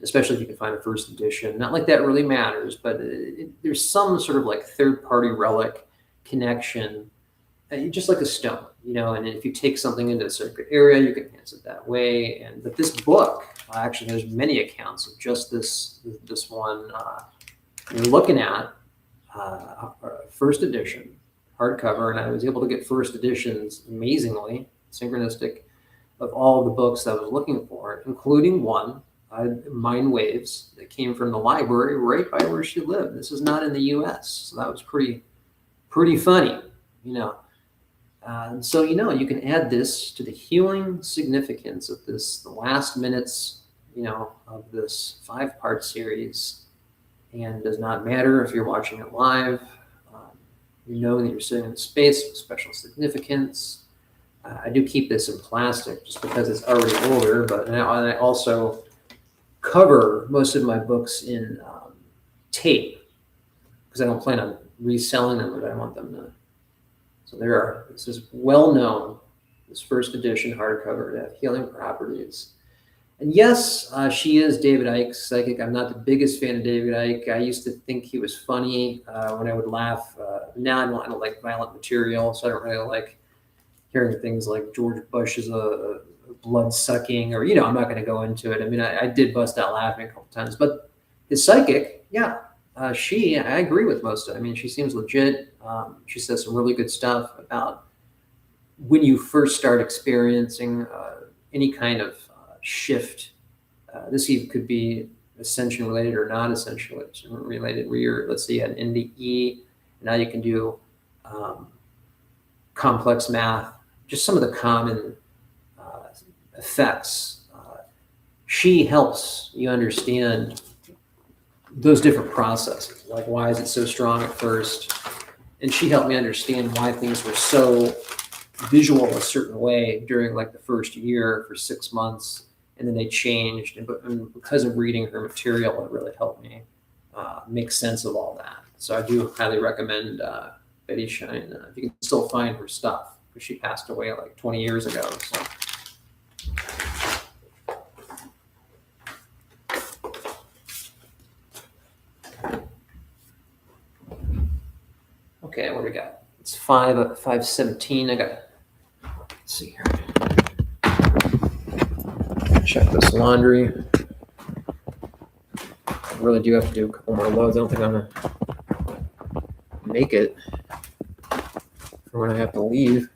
especially if you can find a first edition. Not like that really matters, but there's some sort of like third-party relic connection, just like a stone, and if you take something into a sacred area, you can enhance it that way. But this book actually has many accounts of just this one. You're looking at first edition hardcover, and I was able to get first editions amazingly synchronistic of all the books that I was looking for, including one, Mind Waves, that came from the library right by where she lived. This is not in the U.S., so that was pretty funny, so, you can add this to the healing significance of this, the last minutes, of this 5-part series. And it does not matter if you're watching it live. That you're sitting in a space with special significance. I do keep this in plastic just because it's already older, but I also cover most of my books in tape because I don't plan on reselling them, but I want them to. So this is well known, this first edition hardcover to have healing properties. And yes, she is David Icke's psychic. I'm not the biggest fan of David Icke. I used to think he was funny when I would laugh. Now I don't like violent material, so I don't really like hearing things like George Bush is a blood sucking, or I'm not going to go into it. I mean, I did bust out laughing a couple times, but his psychic, yeah, I agree with most of it. I mean, she seems legit. She says some really good stuff about when you first start experiencing any kind of shift. This even could be ascension related or not ascension related, where you're, let's say, you had an NDE, now you can do complex math, just some of the common effects. She helps you understand those different processes, like why is it so strong at first? And she helped me understand why things were so visual a certain way during like the first year for 6 months, and then they changed. And because of reading her material, it really helped me make sense of all that. So I do highly recommend Betty Shine if you can still find her stuff, because she passed away like 20 years ago. So. Okay, what do we got? It's 5:17. I got. Let's see here. Check this laundry. I really do have to do a couple more loads. I don't think I'm gonna make it for when I have to leave.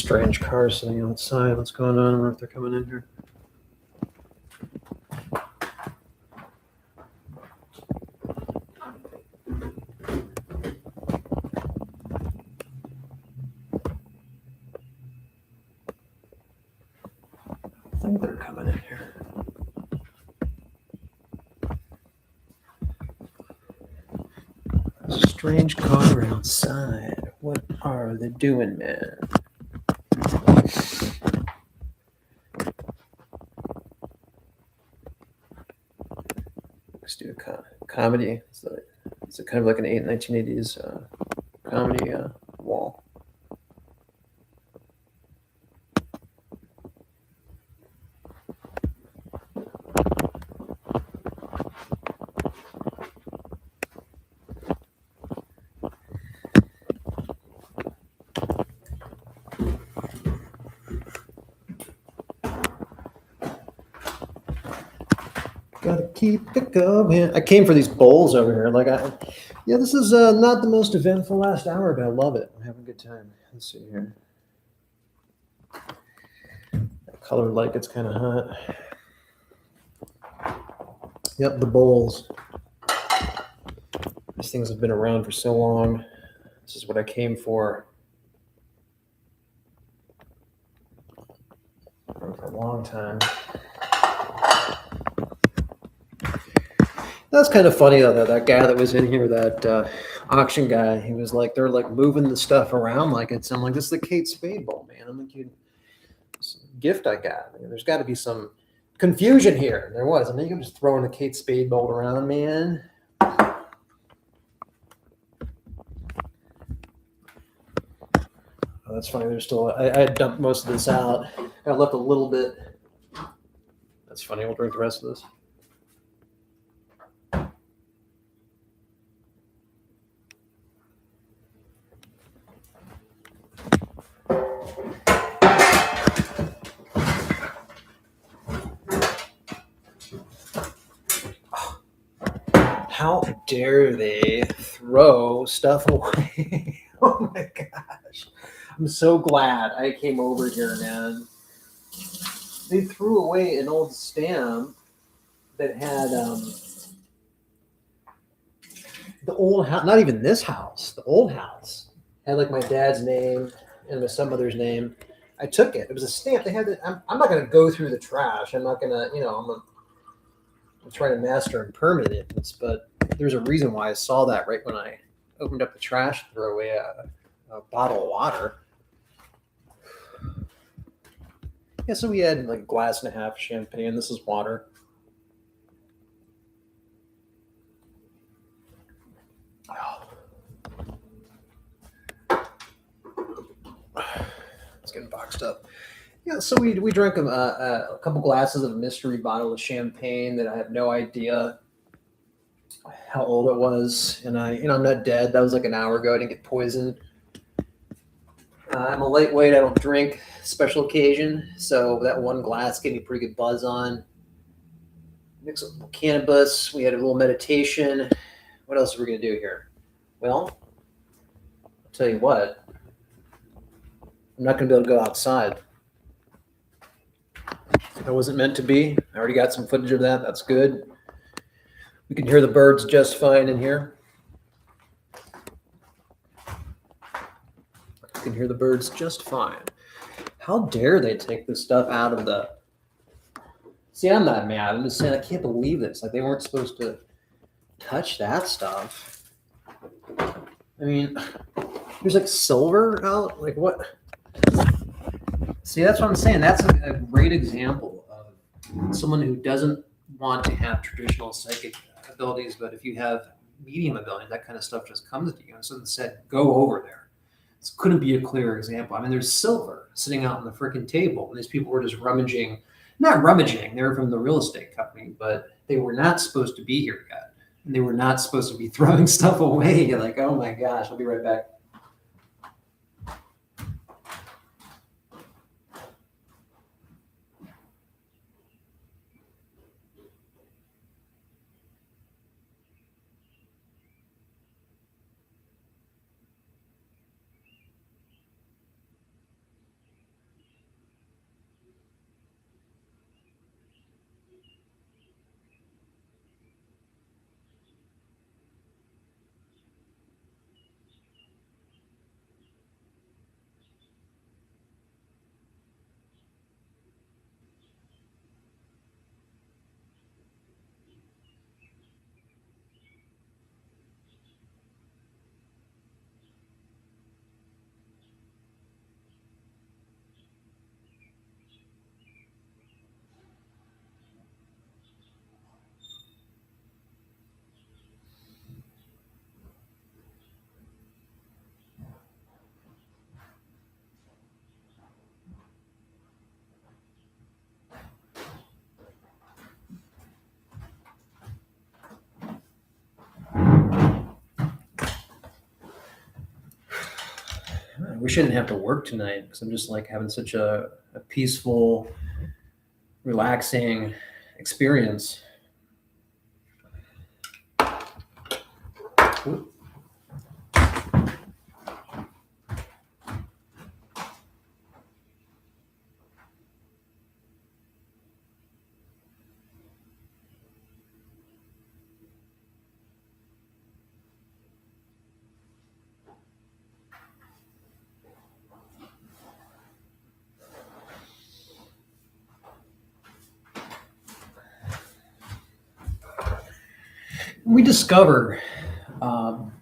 Strange cars sitting outside. What's going on? I wonder if they're coming in here. I think they're coming in here. There's a strange car outside. What are they doing, man? Let's do a comedy. It's kind of like an 1980s comedy wall. Gotta keep it going. I came for these bowls over here. This is not the most eventful last hour, but I love it. I'm having a good time. Let's see here. That color like it's kind of hot. Yep, the bowls. These things have been around for so long. This is what I came for a long time. That's kind of funny though. That guy that was in here, that auction guy, he was like, they're like moving the stuff around like it's. I'm like, this is the Kate Spade bowl, man. I'm like, this gift I got. I mean, there's got to be some confusion here. There was. I mean, you can just throwing the Kate Spade bowl around, man. Oh, that's funny. There's still. I had dumped most of this out. I left a little bit. That's funny. We'll drink the rest of this. How dare they throw stuff away? Oh my gosh. I'm so glad I came over here, man. They threw away an old stamp that had the old house, not even this house, the old house had like my dad's name and my stepmother's name. I took it. It was a stamp. They had it. I'm not going to go through the trash. I'm not going to, I'm trying to master and permanent it, but there's a reason why I saw that right when I opened up the trash to throw away a bottle of water. Yeah, so we had like a glass and a half of champagne. This is water. It's getting boxed up. Yeah, so we drank a couple glasses of a mystery bottle of champagne that I have no idea how old it was, and I'm not dead. That was like an hour ago. I didn't get poisoned. I'm a lightweight. I don't drink special occasion, so that one glass gave me a pretty good buzz on. Mix a little cannabis. We had a little meditation. What else are we gonna do here? Well, I'll tell you what. I'm not gonna be able to go outside. That wasn't meant to be. I already got some footage of that. That's good. We can hear the birds just fine in here. You can hear the birds just fine. How dare they take this stuff out of the... See, I'm not mad. I'm just saying I can't believe this. Like, they weren't supposed to touch that stuff. I mean, there's like silver out. Like, what? See, that's what I'm saying. That's a great example of someone who doesn't want to have traditional psychic abilities, but if you have medium ability, that kind of stuff just comes to you. And so they said, go over there. This couldn't be a clearer example. I mean, there's silver sitting out on the freaking table, and these people were just rummaging. Not rummaging, they were from the real estate company, but they were not supposed to be here yet. And they were not supposed to be throwing stuff away. You're like, oh my gosh, I'll be right back. wish I didn't have to work tonight because I'm just like having such a peaceful, relaxing experience. We discover, um,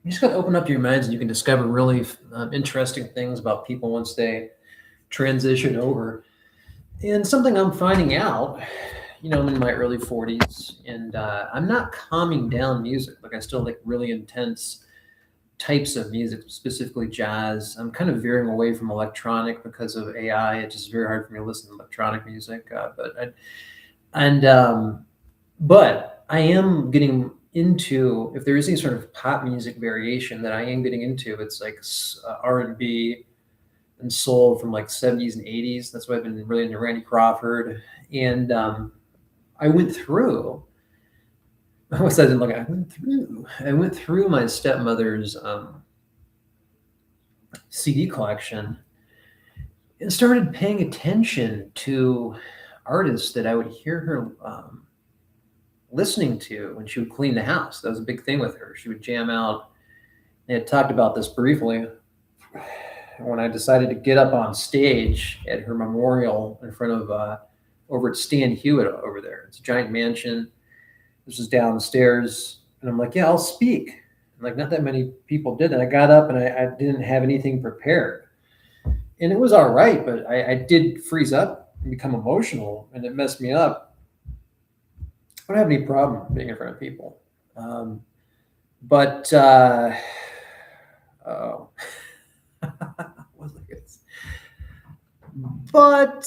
you just got to open up your minds and you can discover really interesting things about people once they transition over. And something I'm finding out, I'm in my early 40s and I'm not calming down music. Like I still like really intense types of music, specifically jazz. I'm kind of veering away from electronic because of AI. It's just very hard for me to listen to electronic music. And but I am getting into, if there is any sort of pop music variation that I am getting into, it's like R&B and soul from like 70s and 80s. That's why I've been really into Randy Crawford. And I went through. I didn't look. I went through my stepmother's CD collection and started paying attention to artists that I would hear her listening to when she would clean the house. That was a big thing with her. She would jam out. I had talked about this briefly when I decided to get up on stage at her memorial in front of over at Stan Hewitt over there. It's a giant mansion. This is downstairs, and I'm like, yeah, I'll speak. And like, not that many people did. And I got up and I didn't have anything prepared. And it was all right, but I did freeze up and become emotional, and it messed me up. I don't have any problem being in front of people. But oh, but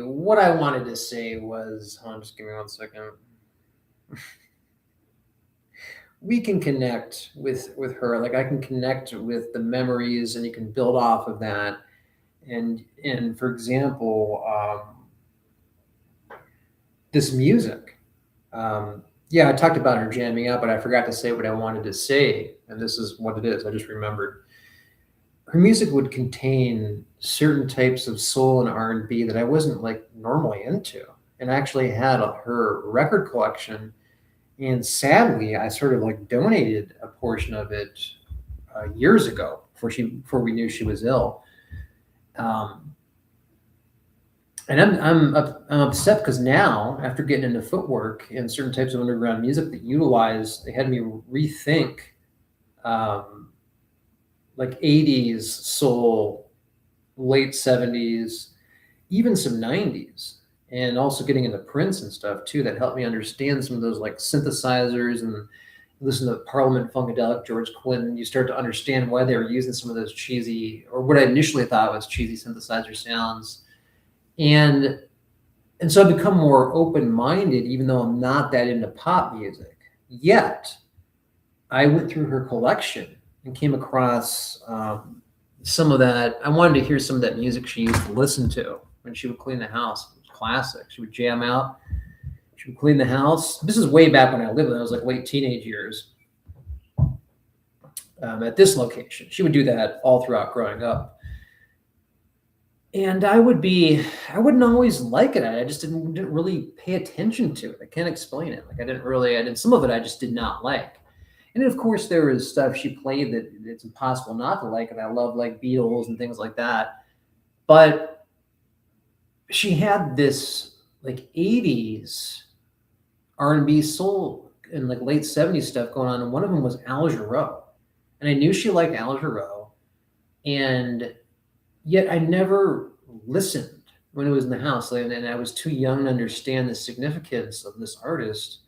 what I wanted to say was, hold on, just give me 1 second. We can connect with her. Like I can connect with the memories, and you can build off of that. And for example, this music. Yeah, I talked about her jamming out, but I forgot to say what I wanted to say, and this is what it is. I just remembered. Her music would contain certain types of soul and R&B that I wasn't like normally into, and I actually had her record collection. And sadly, I sort of like donated a portion of it years ago before we knew she was ill. And I'm upset because now, after getting into footwork and certain types of underground music that they had me rethink like 80s soul, late 70s, even some 90s, and also getting into Prince and stuff too. That helped me understand some of those like synthesizers, and listen to Parliament Funkadelic, George Clinton. You start to understand why they were using some of those cheesy, or what I initially thought was cheesy synthesizer sounds. And so I've become more open-minded, even though I'm not that into pop music. Yet, I went through her collection and came across some of that. I wanted to hear some of that music she used to listen to when she would clean the house. It was classic. She would jam out. She would clean the house. This is way back when I lived. I was like late teenage years at this location. She would do that all throughout growing up. And I wouldn't always like it. I just didn't really pay attention to it. I can't explain it. Like and some of it I just did not like. And then, of course, there was stuff she played that it's impossible not to like. And I love like Beatles and things like that. But she had this like 80s R&B soul and like late 70s stuff going on. And one of them was Al Jarreau. And I knew she liked Al Jarreau. And yet I never listened when it was in the house, and I was too young to understand the significance of this artist.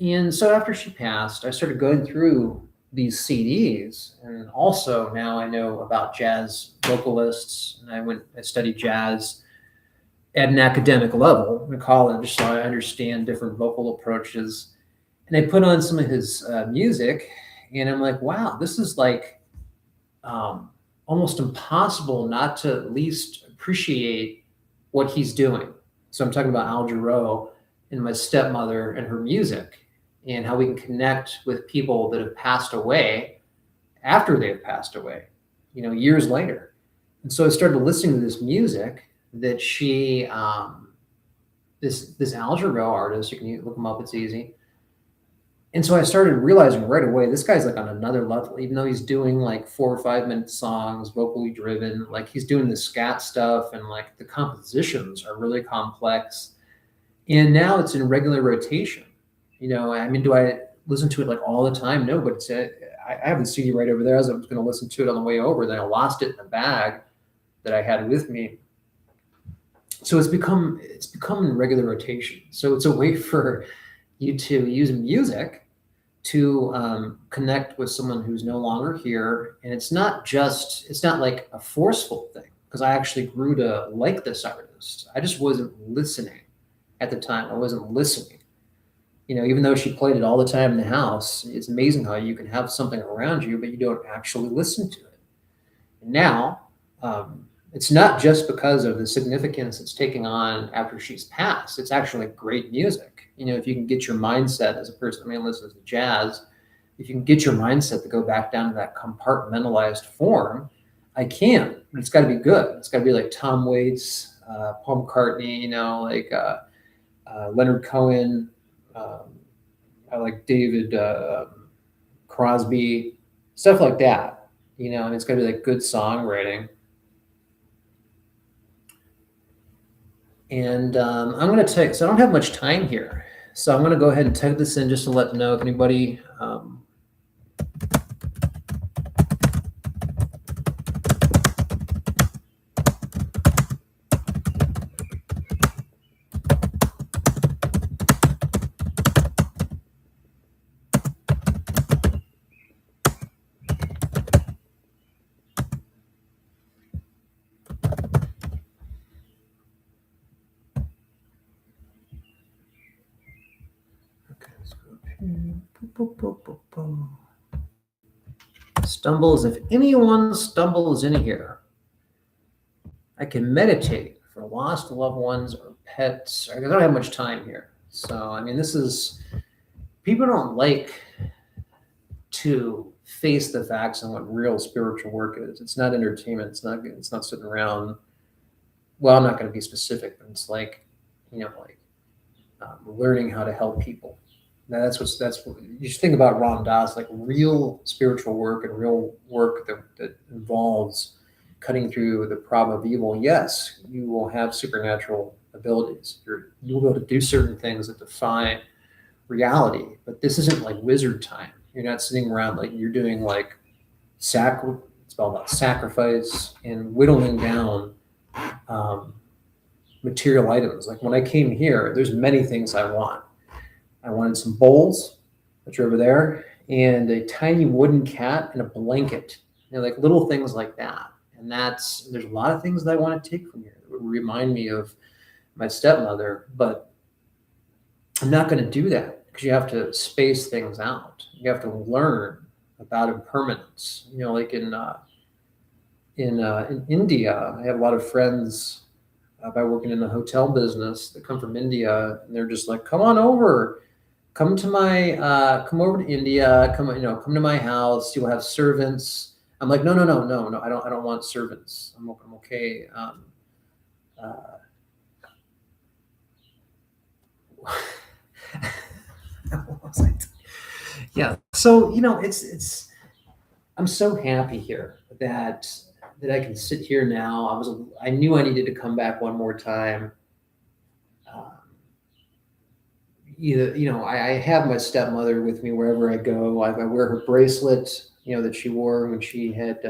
And so after she passed, I started going through these CDs, and also now I know about jazz vocalists, and I studied jazz at an academic level in college, so I understand different vocal approaches. And I put on some of his music, And I'm like, wow, this is like almost impossible not to at least appreciate what he's doing. So I'm talking about Al Jarreau and my stepmother and her music, and how we can connect with people that have passed away after they've passed away, years later. And so I started listening to this music that this Al Jarreau artist, you can look him up, it's easy. And so I started realizing right away, this guy's like on another level, even though he's doing like 4 or 5 minute songs, vocally driven, like he's doing the scat stuff, and like the compositions are really complex. And now it's in regular rotation. I mean, do I listen to it like all the time? No, but I have the CD right over there. As I was going to listen to it on the way over, then I lost it in a bag that I had with me. So it's become in regular rotation. So it's a way for you to use music to connect with someone who's no longer here. And it's not like a forceful thing, because I actually grew to like this artist. I just wasn't listening at the time. I wasn't listening. Even though she played it all the time in the house, it's amazing how you can have something around you, but you don't actually listen to it. And now, it's not just because of the significance it's taking on after she's passed. It's actually great music. If you can get your mindset as a person who listens to jazz, if you can get your mindset to go back down to that compartmentalized form, I can. But it's got to be good. It's got to be like Tom Waits, Paul McCartney, like Leonard Cohen. I like David Crosby, stuff like that. And it's got to be like good songwriting. And I'm going to take, so I don't have much time here. So I'm going to go ahead and type this in just to let them know if anybody. Stumbles, if anyone stumbles in here, I can meditate for lost loved ones or pets. I don't have much time here. So, this is, people don't like to face the facts on what real spiritual work is. It's not entertainment. It's not sitting around. Well, I'm not going to be specific, but it's like, learning how to help people. Now that's what you should think about Ram Dass, like real spiritual work and real work that involves cutting through the problem of evil. Yes, you will have supernatural abilities. You will be able to do certain things that defy reality, but this isn't like wizard time. You're not sitting around like you're doing like it's all about sacrifice and whittling down material items. Like when I came here, there's many things I want. I wanted some bowls, which are over there, and a tiny wooden cat and a blanket. Like little things like that. And there's a lot of things that I want to take from here that would remind me of my stepmother, but I'm not going to do that because you have to space things out. You have to learn about impermanence. Like in India, I have a lot of friends by working in the hotel business that come from India, and they're just like, come on over. Come over to India. Come to my house. You'll have servants. I'm like, no. I don't want servants. I'm okay. Yeah. So I'm so happy here that I can sit here now. I knew I needed to come back one more time. I have my stepmother with me wherever I go. I wear her bracelet, that she wore when she had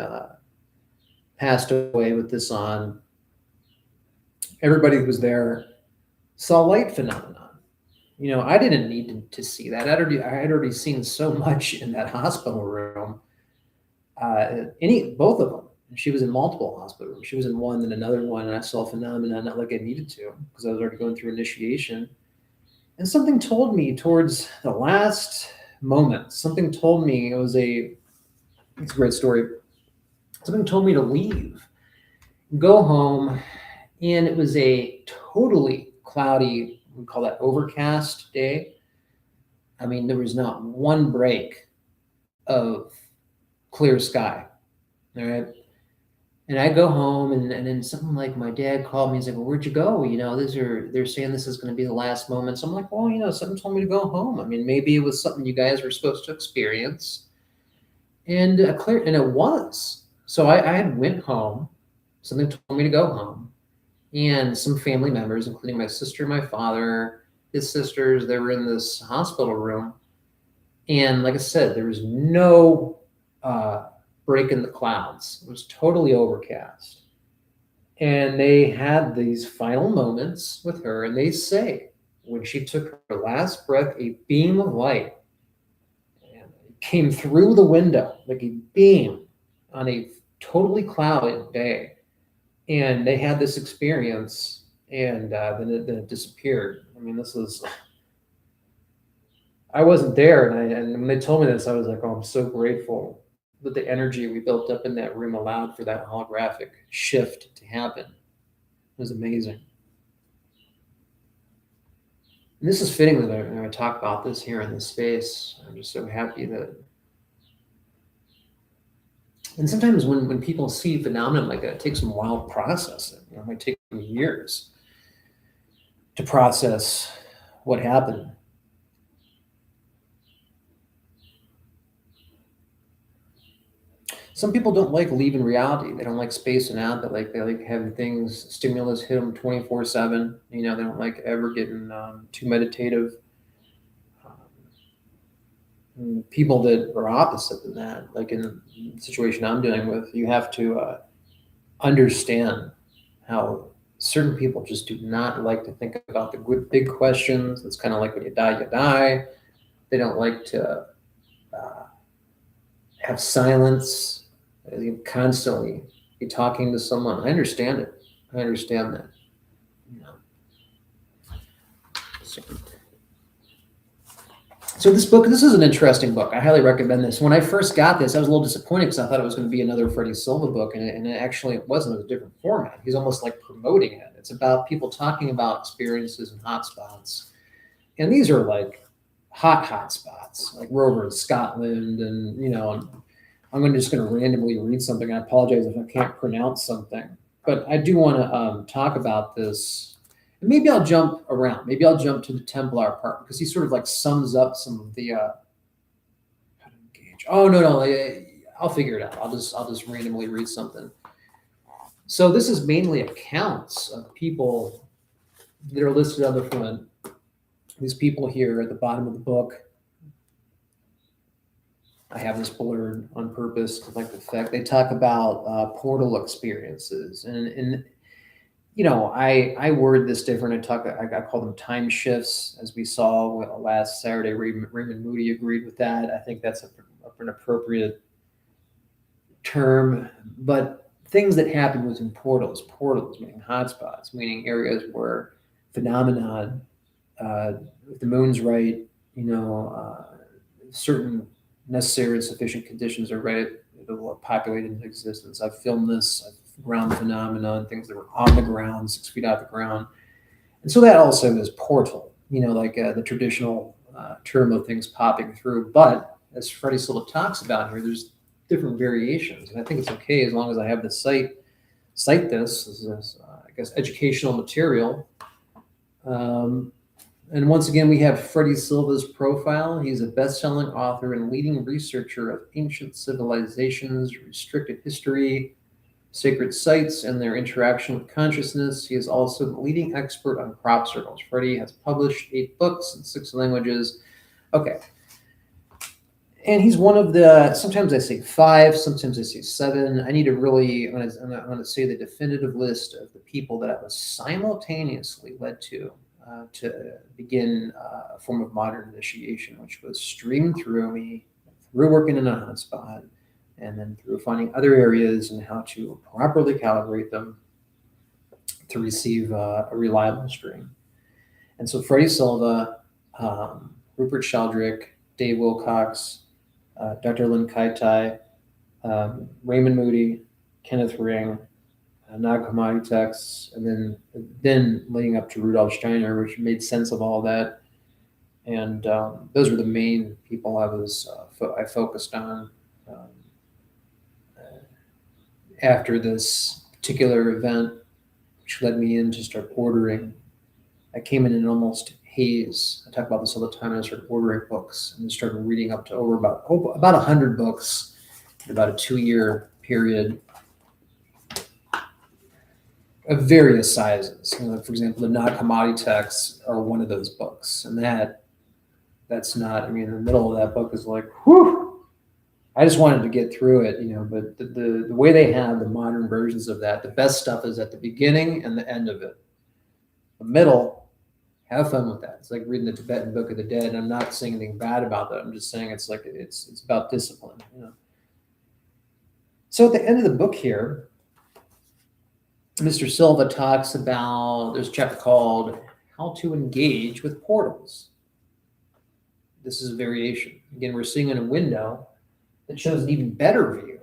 passed away with this on. Everybody who was there saw light phenomenon. I didn't need to see that. I had already seen so much in that hospital room. Both of them. She was in multiple hospital rooms. She was in one, then another one, and I saw phenomena not like I needed to because I was already going through initiation. And something told me towards the last moment. Something told me it's a great story. Something told me to leave, go home, and it was a totally cloudy, we call that overcast day. I mean, there was not one break of clear sky. All right. And I go home, and then something like my dad called me. He's like, "Well, where'd you go? They're saying this is going to be the last moment." So I'm like, "Well, something told me to go home. I mean, maybe it was something you guys were supposed to experience." And and it was. So I had went home. Something told me to go home, and some family members, including my sister, my father, his sisters, they were in this hospital room. And like I said, there was no uh, break in the clouds. It was totally overcast. And they had these final moments with her, and they say when she took her last breath, a beam of light came through the window, like a beam on a totally clouded day. And they had this experience, and then it disappeared. I mean, I wasn't there, and when they told me this, I was like, oh, I'm so grateful that the energy we built up in that room allowed for that holographic shift to happen. It was amazing. And this is fitting that I talk about this here in this space. I'm just so happy that. And sometimes when people see phenomenon like that, it takes them a while to process it. It might take them years to process what happened. Some people don't like leaving reality. They don't like spacing out. They like having things stimulus hit them 24/7. They don't like ever getting too meditative. People that are opposite than that, like in the situation I'm dealing with, you have to understand how certain people just do not like to think about the good big questions. It's kind of like when you die, you die. They don't like to uh, have silence. You constantly be talking to someone. I understand it. I understand that. You know. So, so this is an interesting book. I highly recommend this. When I first got this, I was a little disappointed because I thought it was going to be another Freddie Silva book, and it wasn't. It was a different format. He's almost like promoting it. It's about people talking about experiences and hotspots, and these are like hot spots, like Rover in Scotland, and just going to randomly read something. I apologize if I can't pronounce something, but I do want to talk about this. And maybe I'll jump around. Maybe I'll jump to the Templar part because he sort of like sums up some of the how to engage. Oh no, I'll figure it out. I'll just randomly read something. So this is mainly accounts of people that are listed on the front. These people here at the bottom of the book. I have this blurred on purpose to like the fact they talk about portal experiences, and I word this different. I call them time shifts, as we saw last Saturday. Raymond Moody agreed with that. I think that's an appropriate term, but things that happen within portals meaning hotspots, meaning areas where phenomenon, if the moon's right, certain necessary and sufficient conditions are right, it'll populate into existence. I've filmed this, ground phenomenon, things that were on the ground, 6 feet out of the ground. And so that also is portal, like the traditional term of things popping through. But as Freddie Silva talks about here, there's different variations. And I think it's okay as long as I have the cite this as I guess, educational material. And once again, we have Freddie Silva's profile. He's a best-selling author and leading researcher of ancient civilizations, restricted history, sacred sites, and their interaction with consciousness. He is also the leading expert on crop circles. Freddie has published 8 books in 6 languages. Okay. And he's one of the, sometimes I say 5, sometimes I say 7. I need to really, I'm going to say the definitive list of the people that I was simultaneously led to begin a form of modern initiation, which was streamed through me, through working in a hotspot, and then through finding other areas and how to properly calibrate them to receive a reliable stream. And so Freddie Silva, Rupert Sheldrake, Dave Wilcox, Dr. Lynn Kaitai, Raymond Moody, Kenneth Ring, Nag Hammadi texts, and then leading up to Rudolf Steiner, which made sense of all that. And those were the main people I focused on after this particular event, which led me in to start ordering. I came in an almost haze. I talk about this all the time. I started ordering books and started reading up to over about 100 books in about a 2-year period of various sizes. For example, the Nag Hammadi texts are one of those books, and that's not. I mean, the middle of that book is like, whew. I just wanted to get through it, But the way they have the modern versions of that, the best stuff is at the beginning and the end of it. The middle, have fun with that. It's like reading the Tibetan Book of the Dead. And I'm not saying anything bad about that. I'm just saying it's about discipline. So at the end of the book here, Mr. Silva talks about, there's a chapter called How to Engage with Portals. This is a variation. Again, we're seeing in a window that shows an even better view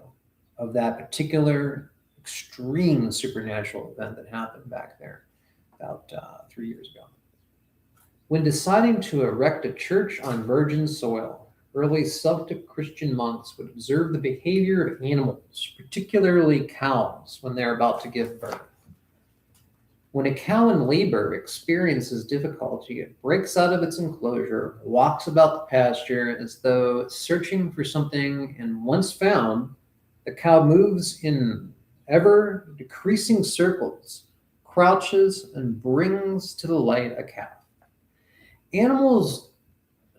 of that particular extreme supernatural event that happened back there about 3 years ago. When deciding to erect a church on virgin soil, early Celtic Christian monks would observe the behavior of animals, particularly cows, when they're about to give birth. When a cow in labor experiences difficulty, it breaks out of its enclosure, walks about the pasture as though searching for something, and once found, the cow moves in ever decreasing circles, crouches, and brings to the light a calf. Animals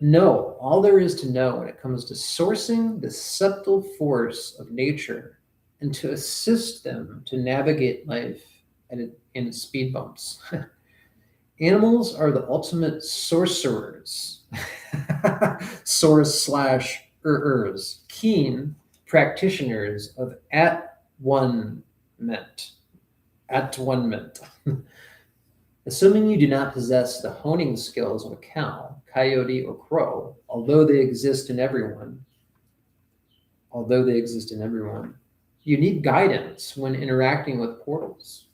know all there is to know when it comes to sourcing the subtle force of nature and to assist them to navigate life in speed bumps. Animals are the ultimate sorcerers, source/ers, keen practitioners of at-one-ment. Assuming you do not possess the honing skills of a cow, coyote, or crow, although they exist in everyone, you need guidance when interacting with portals.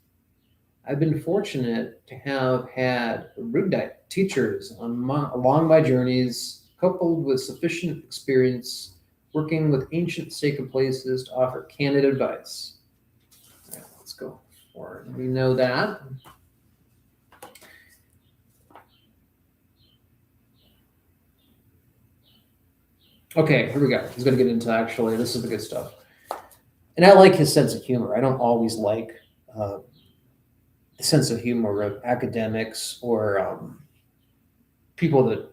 I've been fortunate to have had erudite teachers along my journeys, coupled with sufficient experience working with ancient sacred places to offer candid advice. All right, let's go forward. We know that. Okay, here we go. He's going to get into this is the good stuff. And I like his sense of humor. I don't always like the sense of humor of academics or people that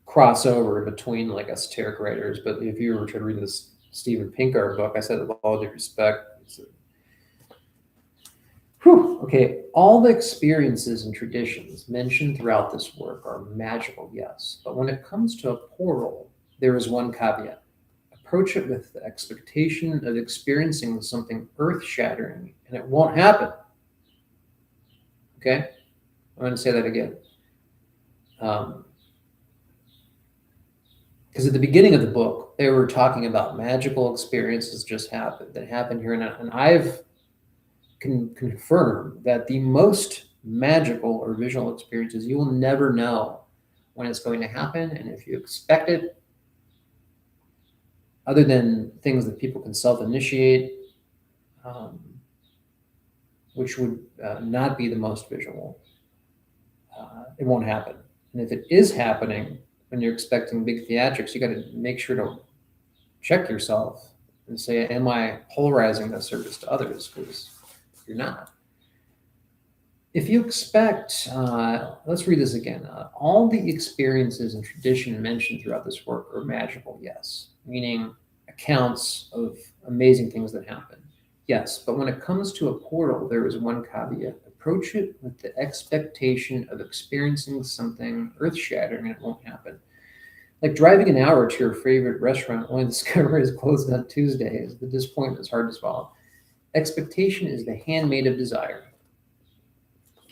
cross over between like esoteric writers. But if you were to read this Steven Pinker book, I said with all due respect, okay, all the experiences and traditions mentioned throughout this work are magical, yes. But when it comes to a portal, there is one caveat. Approach it with the expectation of experiencing something earth-shattering, and it won't happen. Okay? I'm going to say that again. Because at the beginning of the book, they were talking about magical experiences that happened here. And I've can confirm that the most magical or visual experiences, you will never know when it's going to happen. And if you expect it, other than things that people can self-initiate, which would not be the most visual, it won't happen. And if it is happening, when you're expecting big theatrics, you got to make sure to check yourself and say, am I polarizing this service to others? Because you're not. If you expect, let's read this again. All the experiences and tradition mentioned throughout this work are magical, yes. Meaning accounts of amazing things that happen. Yes, but when it comes to a portal, there is one caveat. Approach it with the expectation of experiencing something earth-shattering, and it won't happen. Like driving an hour to your favorite restaurant only to discover it's closed on Tuesdays. The disappointment is hard to swallow. Expectation is the handmaid of desire.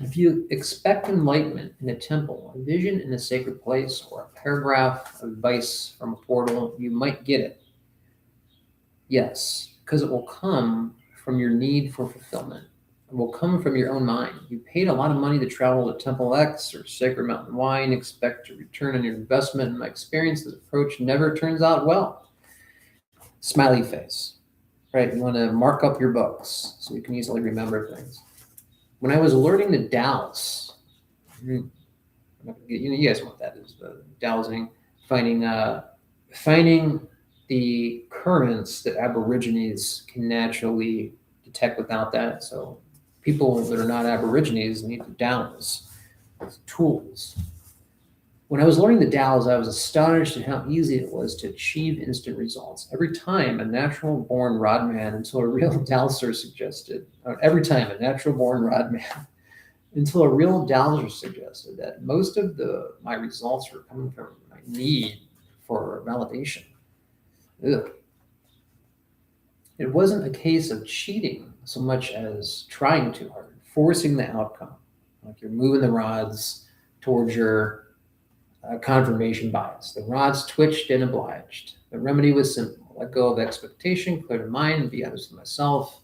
If you expect enlightenment in a temple, a vision in a sacred place, or a paragraph of advice from a portal, you might get it. Yes, because it will come from your need for fulfillment. It will come from your own mind. You paid a lot of money to travel to Temple X or Sacred Mountain Y and expect to return on your investment. In my experience, this approach never turns out well. Smiley face, right? You want to mark up your books so you can easily remember things. When I was learning the Taoist, you guys know what that is, the dowsing, finding finding the currents that aborigines can naturally detect without that. So people that are not aborigines need to dowse with tools. When I was learning the Taoist, I was astonished at how easy it was to achieve instant results. Every time a natural born rodman until a real Dowser suggested, every time a natural born rodman until a real Dowser suggested that most of my results were coming from my need for validation. Ugh. It wasn't a case of cheating so much as trying too hard, forcing the outcome. Like you're moving the rods towards your confirmation bias. The rods twitched and obliged. The remedy was simple: let go of expectation, clear the mind, and be honest with myself.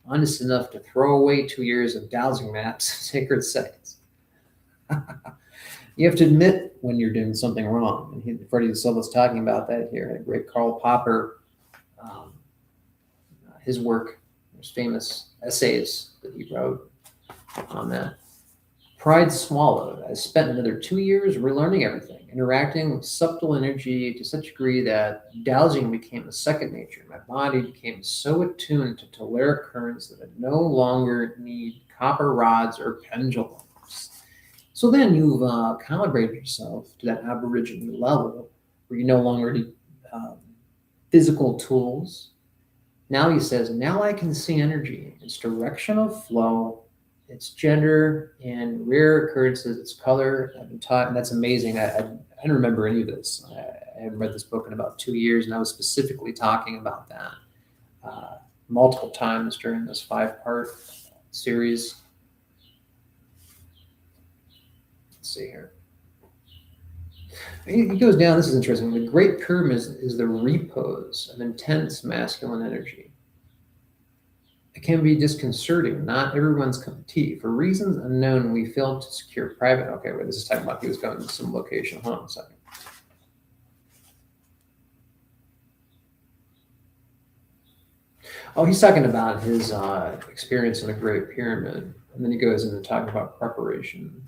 Honest enough to throw away 2 years of dowsing maps, sacred sites. You have to admit when you're doing something wrong. And Freddie Silva's talking about that here. A great Karl Popper, his work, his famous essays that he wrote on that. Pride swallowed. I spent another 2 years relearning everything, interacting with subtle energy to such a degree that dowsing became a second nature. My body became so attuned to telluric currents that I no longer need copper rods or pendulums. So then you've calibrated yourself to that Aborigine level where you no longer need physical tools. Now he says, now I can see energy, its directional flow, its gender, and rare occurrences, its color. I've been taught, and that's amazing. I don't remember any of this. I haven't read this book in about 2 years, and I was specifically talking about that multiple times during this 5-part series. Let's see here. He goes down, this is interesting. The Great Pyramid is the repose of intense masculine energy. It can be disconcerting, not everyone's cup of tea. For reasons unknown, we failed to secure private. Okay, wait, this is talking about he was going to some location. Hold on a second. Oh, he's talking about his experience in the Great Pyramid. And then he goes into talking about preparation.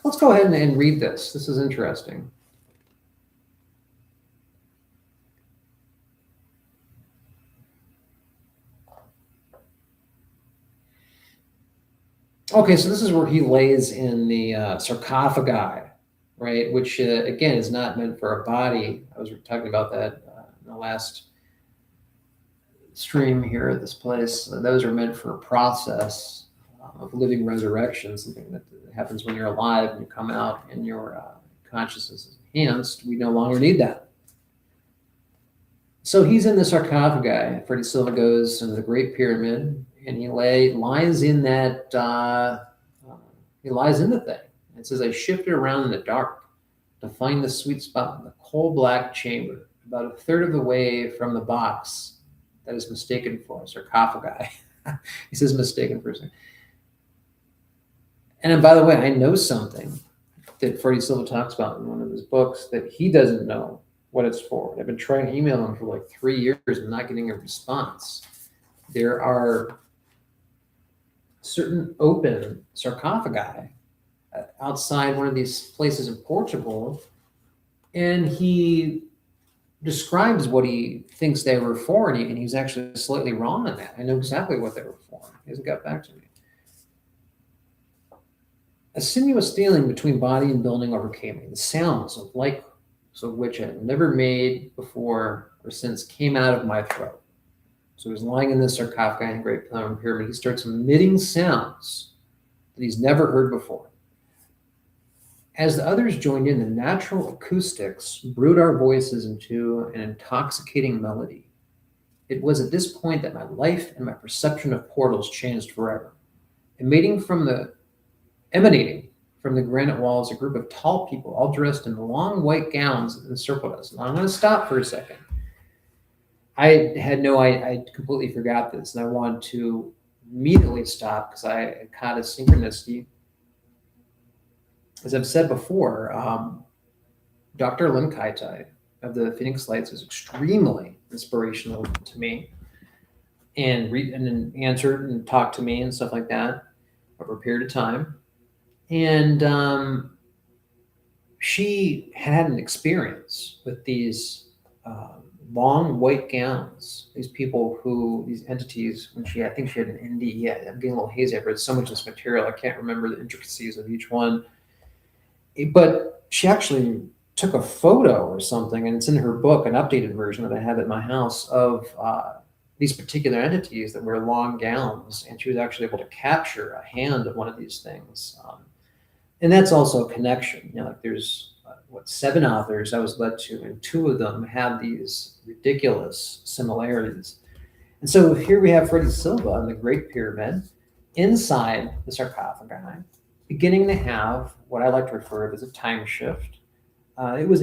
Let's go ahead and read this. This is interesting. Okay, so this is where he lays in the sarcophagi, right? Which, again, is not meant for a body. I was talking about that in the last stream here at this place. Those are meant for a process of living resurrection, something that happens when you're alive and you come out and your consciousness is enhanced. We no longer need that. So he's in the sarcophagi. Freddie Silva goes into the Great Pyramid, and he lies in that. He lies in the thing. It says, I shifted around in the dark to find the sweet spot in the coal black chamber, about a third of the way from the box that is mistaken for a sarcophagi. He says mistaken for a second. And by the way, I know something that Freddie Silva talks about in one of his books that he doesn't know what it's for. I've been trying to email him for like 3 years and not getting a response. There are certain open sarcophagi outside one of these places in Portugal, and he describes what he thinks they were for, and he's actually slightly wrong on that. I know exactly what they were for. He hasn't got back to me. A sinuous feeling between body and building overcame me. The sounds of which I had never made before or since came out of my throat. So he's lying in this sarcophagi in Great Pyramid. He starts emitting sounds that he's never heard before. As the others joined in, the natural acoustics brewed our voices into an intoxicating melody. It was at this point that my life and my perception of portals changed forever. Emanating from the granite walls, a group of tall people, all dressed in long white gowns, encircled us. Now I'm going to stop for a second. I completely forgot this, and I wanted to immediately stop because I caught a synchronicity. As I've said before, Dr. Lim Kai-tai of the Phoenix Lights is extremely inspirational to me, and answered and talked to me and stuff like that over a period of time. And she had an experience with these long white gowns, these entities, I think she had an NDE. I'm getting a little hazy. I've read so much of this material, I can't remember the intricacies of each one. But she actually took a photo or something, and it's in her book, an updated version that I have at my house, of these particular entities that wear long gowns, and she was actually able to capture a hand of one of these things. And that's also a connection. Like there's 7 authors I was led to, and 2 of them have these ridiculous similarities. And so here we have Freddie Silva in the Great Pyramid, inside the sarcophagi, beginning to have what I like to refer to as a time shift. It was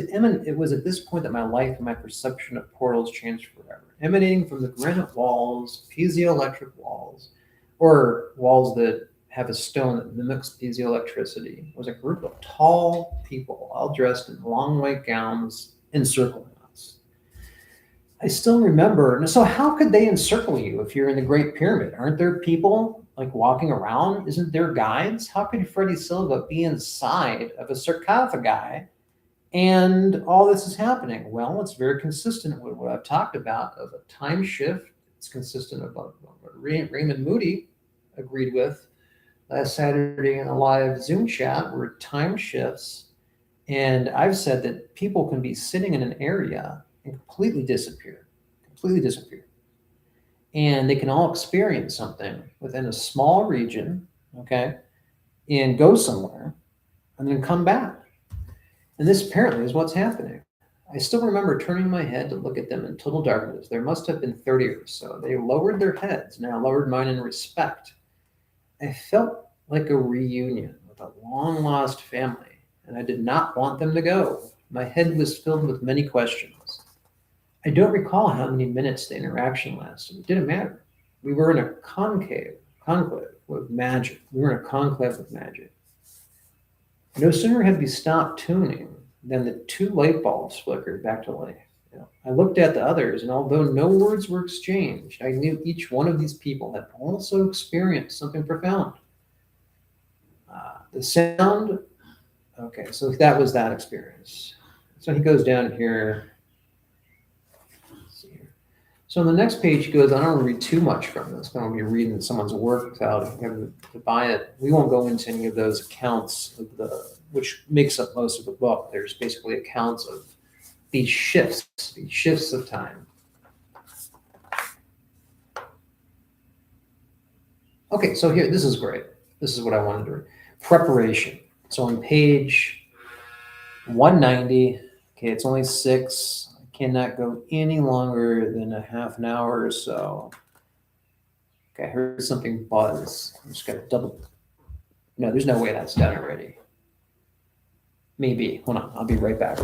at this point that my life and my perception of portals changed forever. Emanating from the granite walls, piezoelectric walls, or walls that have a stone that mimics piezoelectricity, was a group of tall people, all dressed in long white gowns, encircling us. I still remember. And so how could they encircle you if you're in the Great Pyramid? Aren't there people like walking around? Isn't there guides? How could Freddie Silva be inside of a sarcophagi and all this is happening? Well, it's very consistent with what I've talked about of a time shift. It's consistent with what Raymond Moody agreed with last Saturday in a live Zoom chat, where time shifts. And I've said that people can be sitting in an area and completely disappear. And they can all experience something within a small region, okay, and go somewhere and then come back. And this apparently is what's happening. I still remember turning my head to look at them in total darkness. There must have been 30 or so. They lowered their heads, and I lowered mine in respect. I felt like a reunion with a long-lost family, and I did not want them to go. My head was filled with many questions. I don't recall how many minutes the interaction lasted. It didn't matter. We were in a conclave with magic. No sooner had we stopped tuning than the 2 light bulbs flickered back to life. I looked at the others, and although no words were exchanged, I knew each one of these people had also experienced something profound. The sound, okay, so that was that experience. So he goes down here. Let's see here. So on the next page, he goes, I don't want to read too much from this. I don't want to be reading someone's work without having to buy it. We won't go into any of those accounts of which makes up most of the book. There's basically accounts of these shifts of time. Okay, so here, this is great. This is what I wanted to read. Preparation. So on page 190, okay, it's only 6. I cannot go any longer than a half an hour or so. Okay, I heard something buzz. I'm just gonna double. No, there's no way that's done already. Maybe. Hold on, I'll be right back.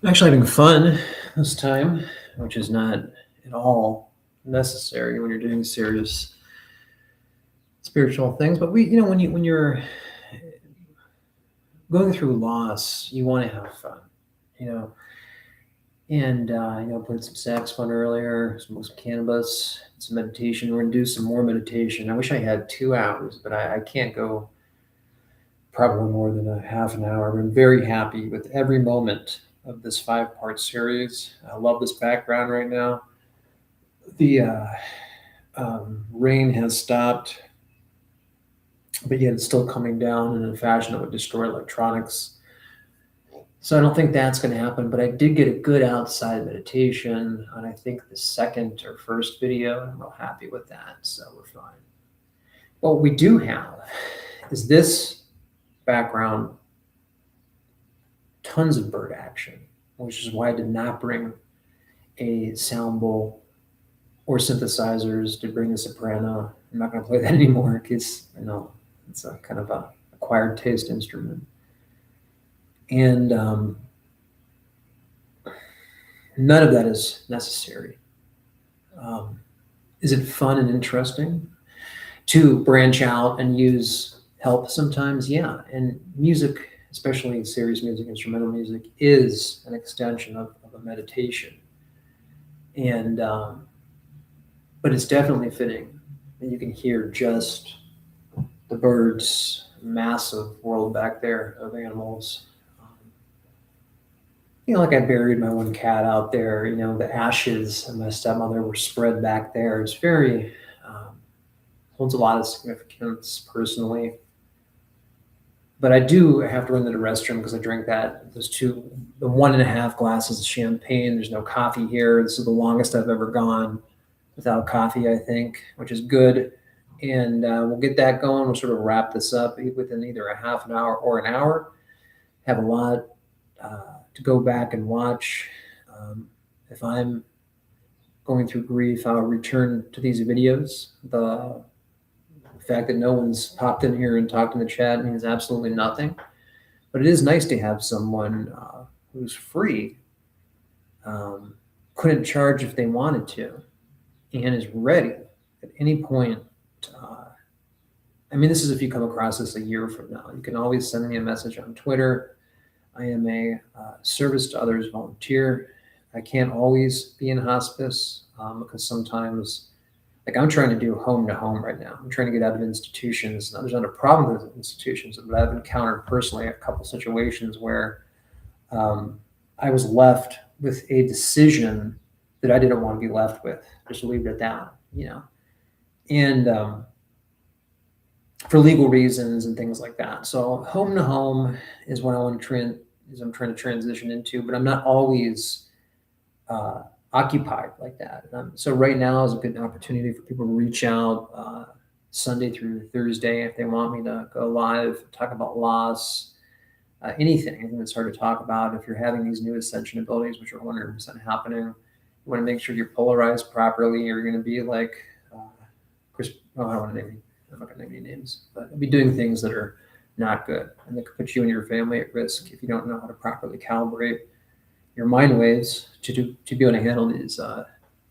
I'm actually having fun this time, which is not at all necessary when you're doing serious spiritual things. But when you're going through loss, you want to have fun, you know. And played some saxophone earlier, smoked some cannabis, some meditation. We're gonna do some more meditation. I wish I had 2 hours, but I can't go probably more than a half an hour. I'm very happy with every moment of this 5-part series. I love this background right now. The rain has stopped, but yet it's still coming down in a fashion that would destroy electronics. So I don't think that's going to happen, but I did get a good outside meditation on, I think, the second or first video, and I'm real happy with that, so we're fine. What we do have is this background, tons of bird action, which is why I did not bring a sound bowl or synthesizers to bring the soprano. I'm not going to play that anymore because I know it's a kind of a acquired taste instrument. And none of that is necessary. Is it fun and interesting to branch out and use help sometimes? Yeah. And music, especially serious music, instrumental music, is an extension of a meditation. And but it's definitely fitting. And you can hear just the birds, massive world back there of animals. Like I buried my one cat out there, the ashes of my stepmother were spread back there. It's very, holds a lot of significance personally. But I do have to run to the restroom because I drank the 1.5 glasses of champagne. There's no coffee here. This is the longest I've ever gone without coffee, I think, which is good. And we'll get that going. We'll sort of wrap this up within either a half an hour or an hour. Have a lot to go back and watch. If I'm going through grief, I'll return to these videos. The fact that no one's popped in here and talked in the chat means absolutely nothing. But it is nice to have someone who's free, couldn't charge if they wanted to, and is ready at any point. This is if you come across this a year from now. You can always send me a message on Twitter. I am a service to others volunteer. I can't always be in hospice because sometimes, like I'm trying to do home to home right now. I'm trying to get out of institutions. Now, there's not a problem with institutions, but I've encountered personally a couple situations where I was left with a decision that I didn't want to be left with. Just leave it at that, And for legal reasons and things like that. So home to home is what I'm trying to transition into, but I'm not always occupied like that. So right now is a good opportunity for people to reach out Sunday through Thursday if they want me to go live, talk about loss, anything that's hard to talk about. If you're having these new ascension abilities, which are 100% happening, you want to make sure you're polarized properly. You're going to be like Chris. Oh, I don't want to name. I'm not going to name any names, but I'll be doing things that are not good and that could put you and your family at risk if you don't know how to properly calibrate your mind waves to be able to handle these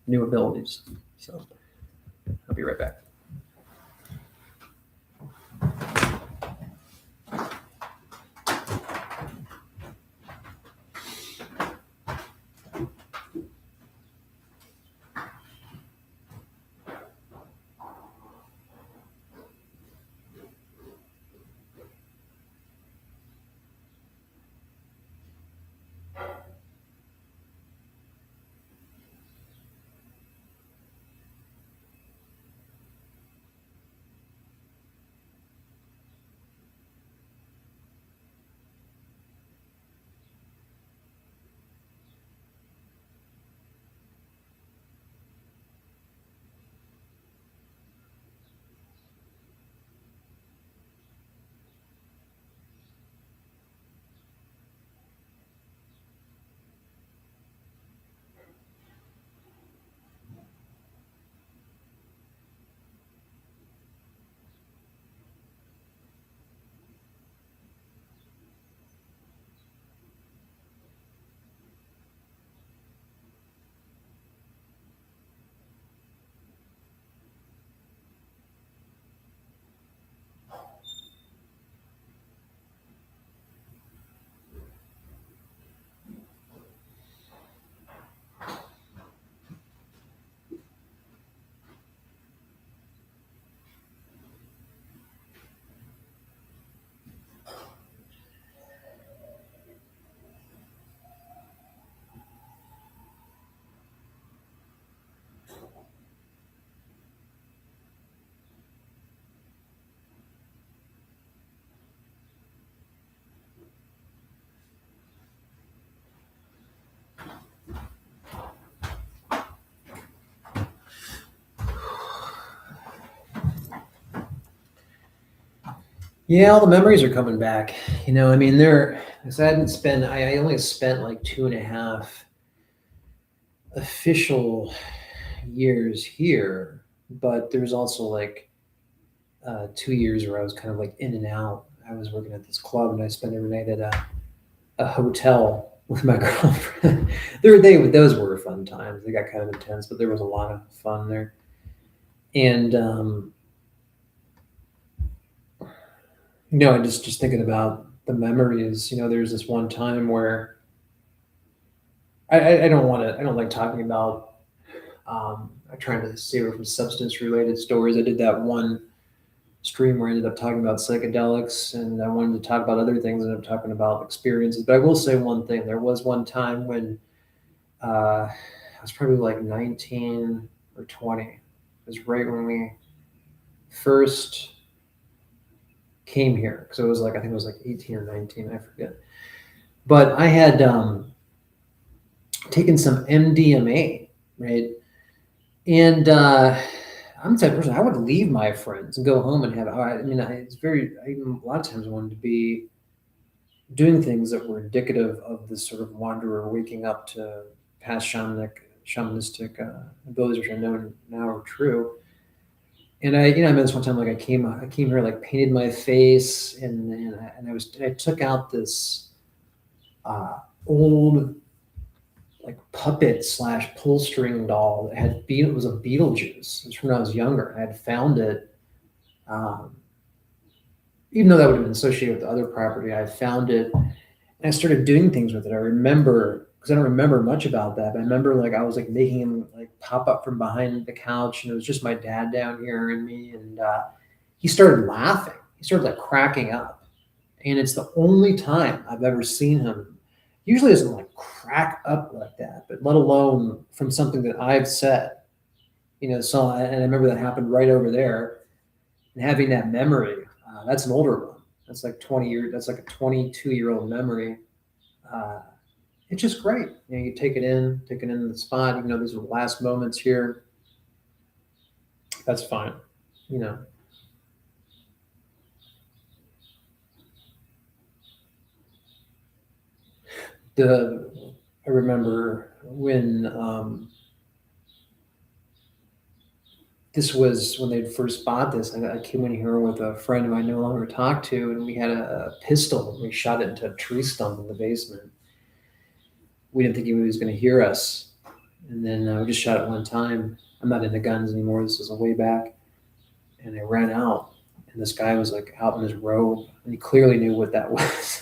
new abilities. So I'll be right back. Yeah, all the memories are coming back. I mean, because I only spent like 2.5 official years here, but there was also like 2 years where I was kind of like in and out. I was working at this club and I spent every night at a hotel with my girlfriend. Those were fun times. They got kind of intense, but there was a lot of fun there. And just thinking about the memories. There's this one time where I don't want to. I don't like talking about. I'm trying to stay away from substance related stories. I did that one stream where I ended up talking about psychedelics, and I wanted to talk about other things. I ended up talking about experiences. But I will say one thing. There was one time when I was probably like 19 or 20. It was right when we first came here, because it was like, I think it was like 18 or 19, I forget. But I had taken some MDMA, right? And I'm the type of person, I would leave my friends and go home and have. I mean, a lot of times I wanted to be doing things that were indicative of this sort of wanderer waking up to past shamanistic abilities, which I know now are true. And I remember this one time, like I came here, like painted my face, and I took out this old like puppet slash pull string doll that it was a Beetlejuice. It was from when I was younger. I had found it, um, even though that would have been associated with the other property. I found it and I started doing things with it. I remember, because I don't remember much about that, but I remember like I was like making him like pop up from behind the couch, and it was just my dad down here and me, and he started laughing. He started like cracking up, and it's the only time I've ever seen him. Usually doesn't like crack up like that, but let alone from something that I've said. So and I remember that happened right over there, and having that memory. That's an older one. That's like 20 years. That's like a 22-year-old memory. Uh, it's just great. You take it in the spot. These are the last moments here. That's fine. You know, the I remember when this was when they'd first bought this. I came in here with a friend who I no longer talk to, and we had a pistol. And we shot it into a tree stump in the basement. We didn't think he was going to hear us, and then we just shot it one time. I'm not into guns anymore. This was a way back, and I ran out, and this guy was like out in his robe, and he clearly knew what that was.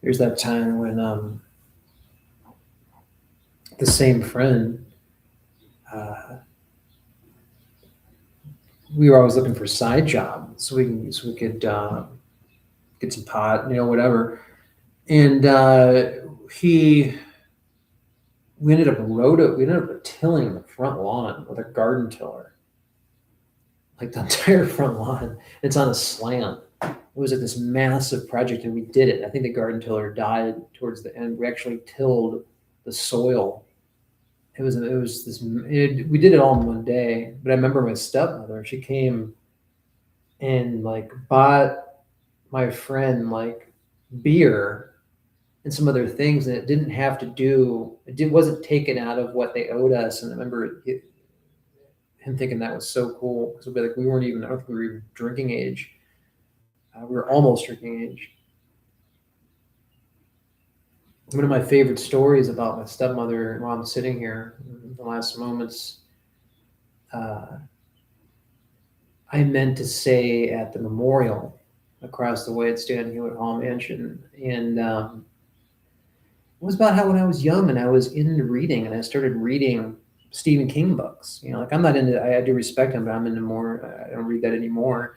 There's that time when the same friend, uh, we were always looking for side jobs so we could get some pot, whatever. And he we ended up tilling the front lawn with a garden tiller, like the entire front lawn. It's on a slant. It was like this massive project, and we did it. I think the garden tiller died towards the end. We actually tilled the soil. We did it all in one day. But I remember my stepmother. She came and like bought my friend like beer and some other things, and it didn't have to do. Wasn't taken out of what they owed us. And I remember him thinking that was so cool, because like we weren't even. I don't think we were even drinking age. We were almost drinking age. One of my favorite stories about my stepmother while I'm sitting here, the last moments, uh, I meant to say at the memorial across the way at Stan Hewitt Hall Mansion. And it was about how when I was young and I was into reading, and I started reading Stephen King books. Like I'm not into, I do respect him, but I'm into more, I don't read that anymore.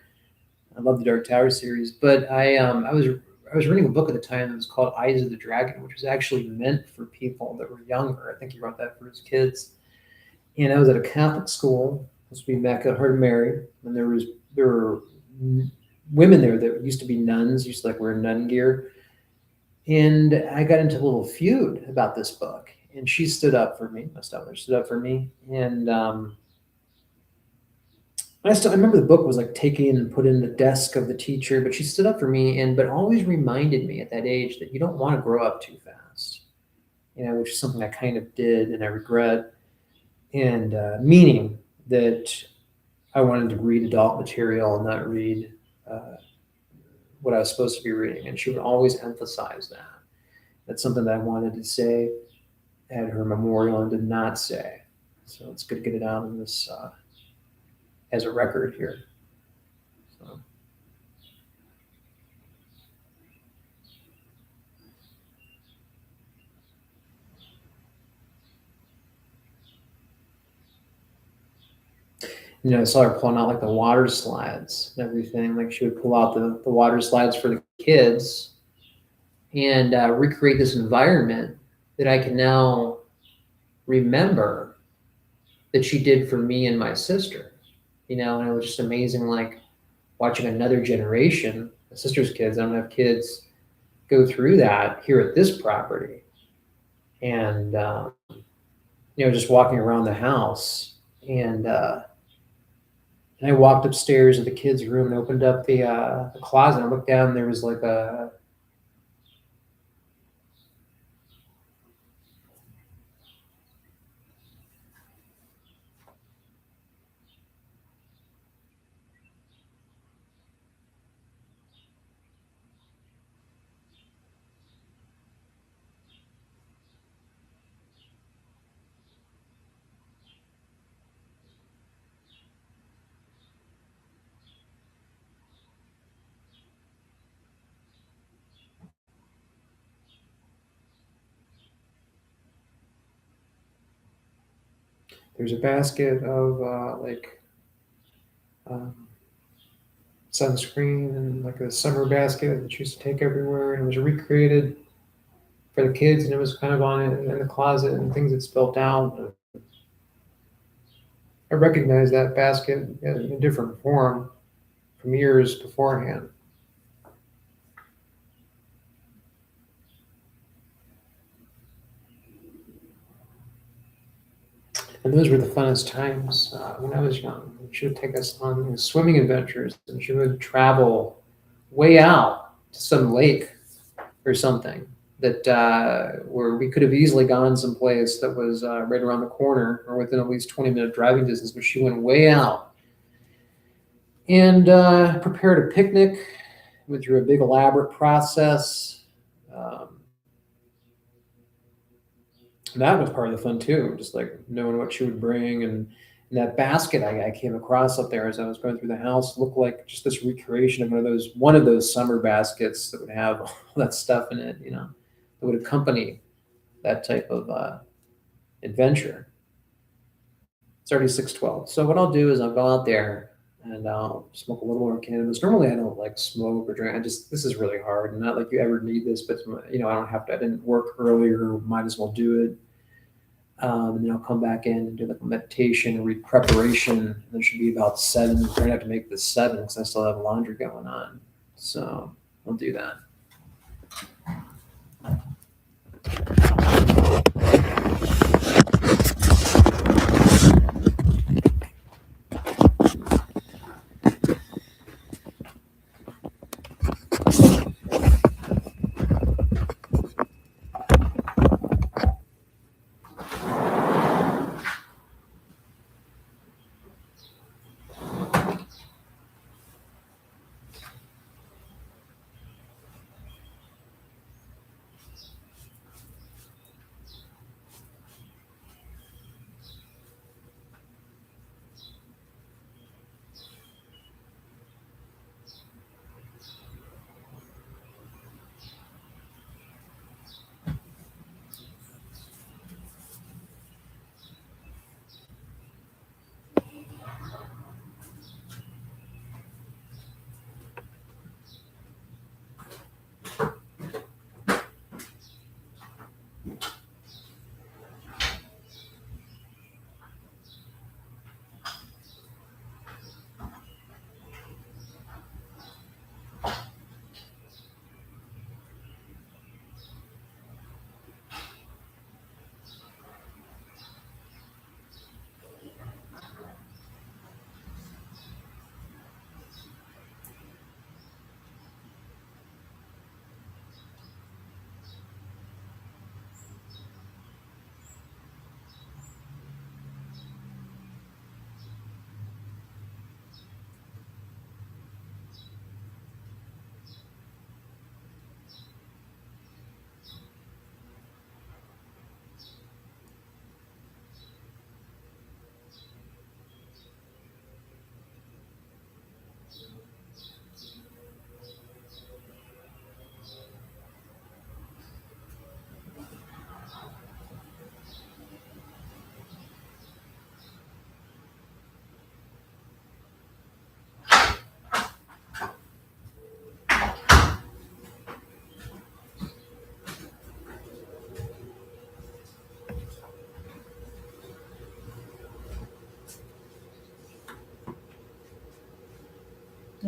I love the Dark Tower series, but I was reading a book at the time that was called Eyes of the Dragon, which was actually meant for people that were younger. I think he wrote that for his kids. And I was at a Catholic school, supposed to be Mecca, Heart of Mary, and there were women there that used to be nuns, used to like wear nun gear. And I got into a little feud about this book. And she stood up for me. My stepmother stood up for me. And I remember the book was like taken and put in the desk of the teacher, but she stood up for me but always reminded me at that age that you don't want to grow up too fast, which is something I kind of did and I regret. And meaning that I wanted to read adult material and not read what I was supposed to be reading. And she would always emphasize that. That's something that I wanted to say at her memorial and did not say. So it's good to get it out in this as a record here. So. I saw her pulling out like the water slides and everything. Like she would pull out the water slides for the kids and recreate this environment that I can now remember that she did for me and my sister. And it was just amazing, like watching another generation, my sister's kids, I don't have kids, go through that here at this property. And, just walking around the house and I walked upstairs to the kids' room and opened up the closet. I looked down and there was like there's a basket of sunscreen and like a summer basket that she used to take everywhere, and it was recreated for the kids, and it was kind of on it in the closet and things had spilt out. I recognized that basket in a different form from years beforehand. And those were the funnest times when I was young. She would take us on swimming adventures, and she would travel way out to some lake or something that where we could have easily gone someplace that was right around the corner or within at least 20-minute driving distance, but she went way out and prepared a picnic. Went through a big elaborate process. That was part of the fun too, just like knowing what she would bring. And that basket I came across up there as I was going through the house looked like just this recreation of one of those summer baskets that would have all that stuff in it, that would accompany that type of adventure. It's already 6:12. So what I'll do is I'll go out there and I'll smoke a little more cannabis. Normally I don't like smoke or drink. This is really hard. And not like you ever need this, but I don't have to, I didn't work earlier, might as well do it. And then I'll come back in and do like a meditation and read preparation. And there should be about 7. I'm going to have to make this 7 because I still have laundry going on. So I'll do that.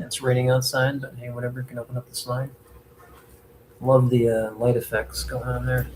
Yeah, it's raining outside, but hey, whatever, can open up the slide. Love the light effects going on there.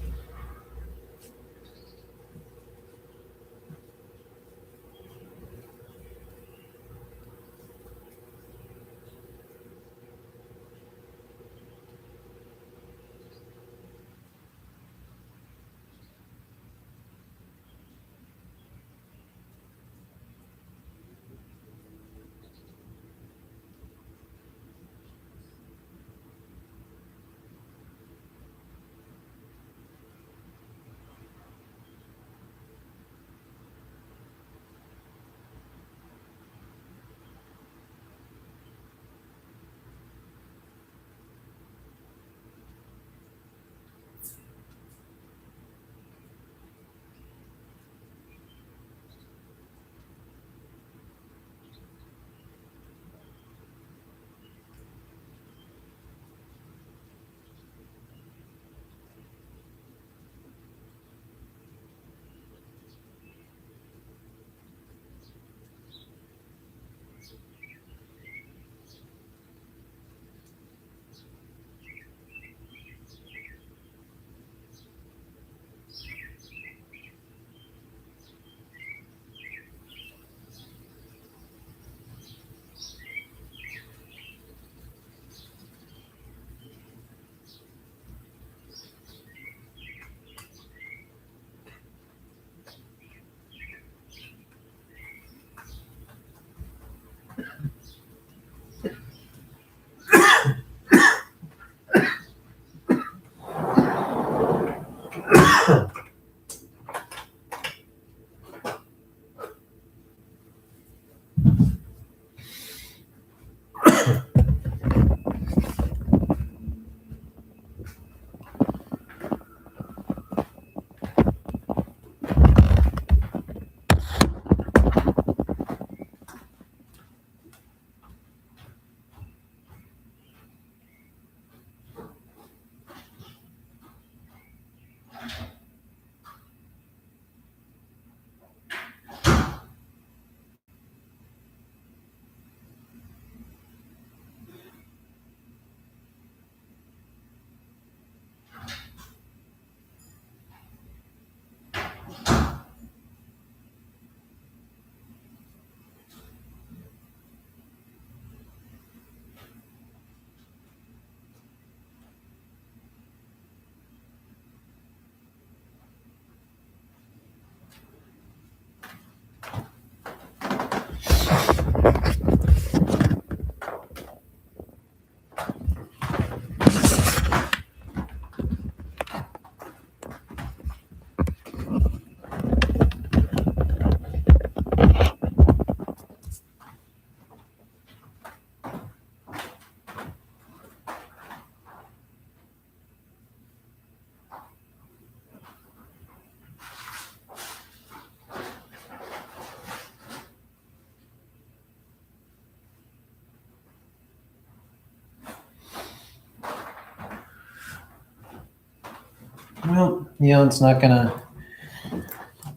Well, it's not gonna.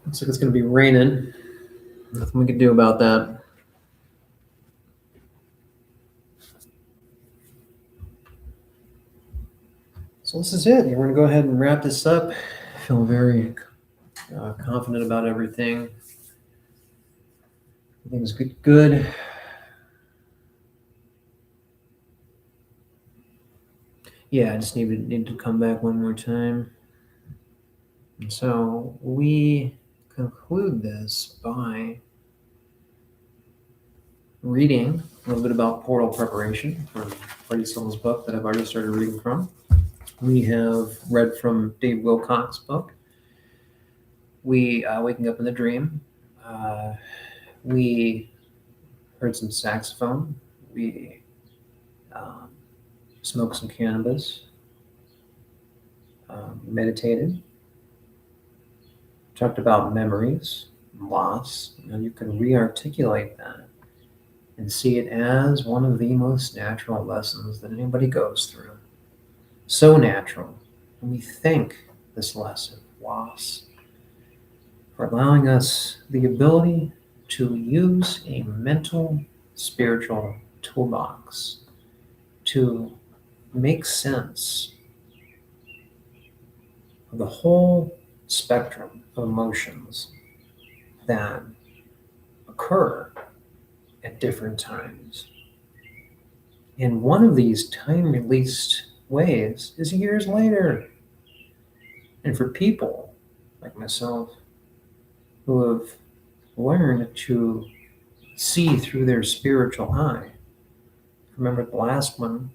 Looks like it's gonna be raining. Nothing we can do about that. So this is it. We're gonna go ahead and wrap this up. I feel very confident about everything. Everything's good. Yeah, I just need to come back one more time. And so we conclude this by reading a little bit about portal preparation from Freddie Solo's book that I've already started reading from. We have read from Dave Wilcox's book. We Waking Up in the Dream. We heard some saxophone. We smoked some cannabis. Meditated. Talked about memories, loss, and you can re-articulate that and see it as one of the most natural lessons that anybody goes through. So natural. And we thank this lesson, loss, for allowing us the ability to use a mental, spiritual toolbox to make sense of the whole spectrum of emotions that occur at different times. And one of these time-released ways is years later. And for people like myself who have learned to see through their spiritual eye, remember the last one,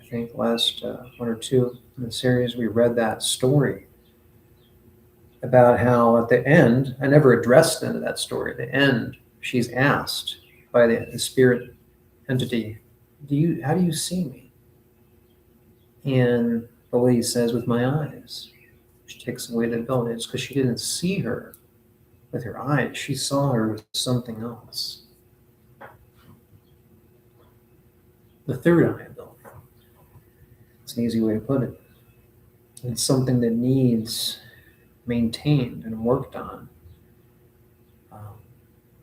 I think last one or two in the series, we read that story about how at the end, I never addressed the end of that story. At the end, she's asked by the spirit entity, how do you see me? And the lady says, with my eyes. She takes away the veil. It's because she didn't see her with her eyes. She saw her with something else. The third eye ability. It's an easy way to put it. It's something that needs maintained and worked on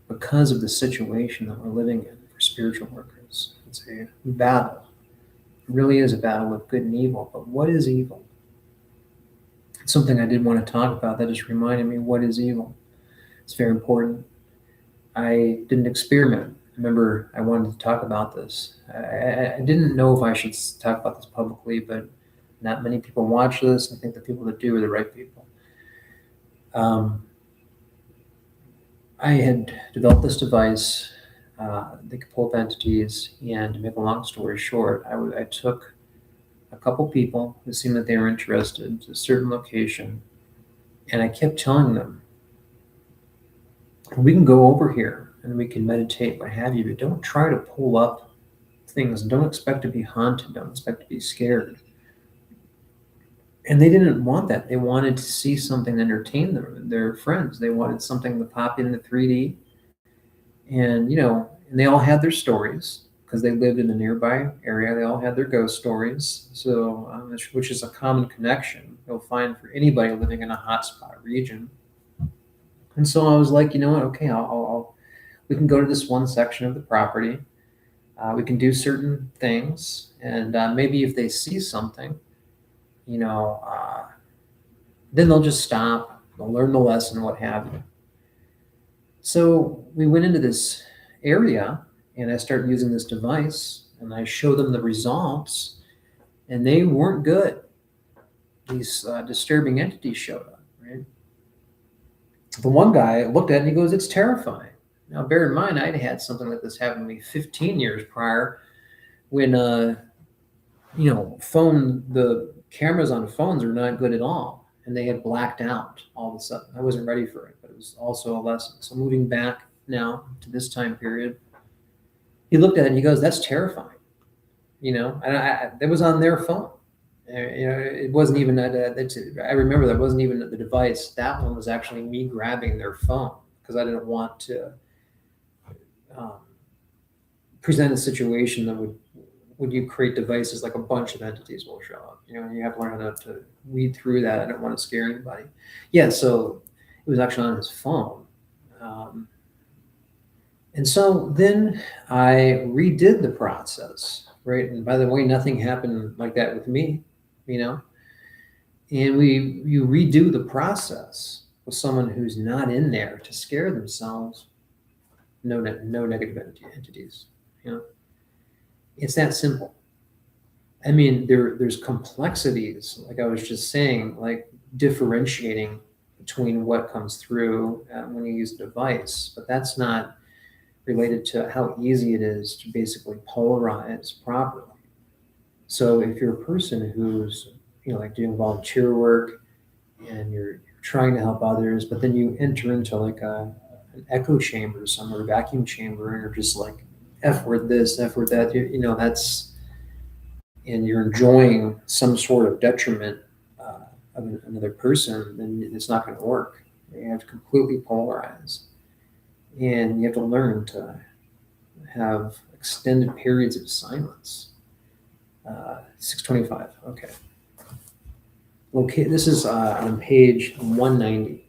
because of the situation that we're living in for spiritual workers. It's a battle. It really is a battle of good and evil. But what is evil? It's something I did want to talk about that just reminded me, what is evil? It's very important. I did an experiment. I remember I wanted to talk about this. I didn't know if I should talk about this publicly, but not many people watch this. I think the people that do are the right people. I had developed this device that could pull up entities, and to make a long story short, I took a couple people who seemed that they were interested to a certain location, and I kept telling them, we can go over here and we can meditate, what have you, but don't try to pull up things. Don't expect to be haunted. Don't expect to be scared. And they didn't want that. They wanted to see something to entertain their friends. They wanted something to pop into 3D. And, and they all had their stories because they lived in a nearby area. They all had their ghost stories. So, which is a common connection you'll find for anybody living in a hotspot region. And so I was like, you know what? Okay, we can go to this one section of the property. We can do certain things. And maybe if they see something, then they'll just stop, they'll learn the lesson, what have you. So we went into this area and I started using this device and I showed them the results and they weren't good. These disturbing entities showed up, right? The one guy looked at it and he goes, it's terrifying. Now, bear in mind, I'd had something like this happen to me 15 years prior when, the cameras on phones are not good at all. And they had blacked out all of a sudden. I wasn't ready for it, but it was also a lesson. So moving back now to this time period, he looked at it and he goes, that's terrifying. And it was on their phone. It wasn't even, I remember that wasn't even the device. That one was actually me grabbing their phone because I didn't want to present a situation that would you create devices like a bunch of entities will show up, and you have to learn how to weed through that. I don't want to scare anybody. Yeah, so it was actually on his phone. And so then I redid the process, right? And by the way, nothing happened like that with me, and you redo the process with someone who's not in there to scare themselves. No negative entities, It's that simple. I mean, there's complexities, like I was just saying, like differentiating between what comes through when you use a device, but that's not related to how easy it is to basically polarize properly. So if you're a person who's, like doing volunteer work and you're trying to help others, but then you enter into like an echo chamber somewhere, vacuum chamber, and you're just like, F word this, F word that, that's, and you're enjoying some sort of detriment of another person, then it's not going to work. You have to completely polarize. And you have to learn to have extended periods of silence. 625, okay. This is on page 190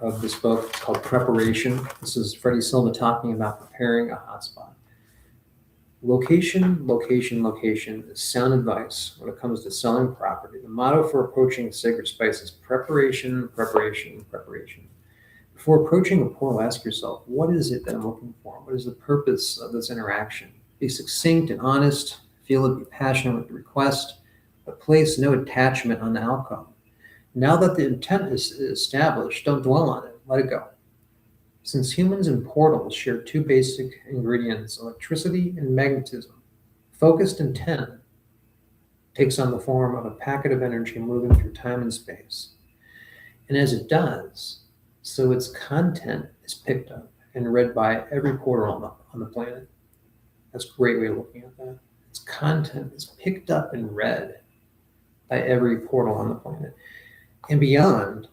of this book. It's called Preparation. This is Freddie Silva talking about preparing a hotspot. Location, location, location is sound advice when it comes to selling property. The motto for approaching a sacred space is preparation, preparation, preparation. Before approaching a portal, ask yourself, what is it that I'm looking for? What is the purpose of this interaction? Be succinct and honest, feel it, be passionate with the request, but place no attachment on the outcome. Now that the intent is established, don't dwell on it, let it go. Since humans and portals share two basic ingredients, electricity and magnetism, focused intent takes on the form of a packet of energy moving through time and space. And as it does, so its content is picked up and read by every portal on the planet. That's a great way of looking at that. Its content is picked up and read by every portal on the planet. And beyond,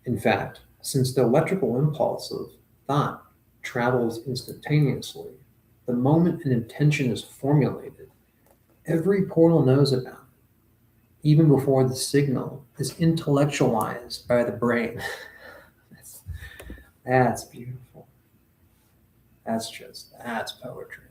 in fact, since the electrical impulse of thought travels instantaneously, the moment an intention is formulated, every portal knows about it, even before the signal is intellectualized by the brain. That's beautiful. That's poetry.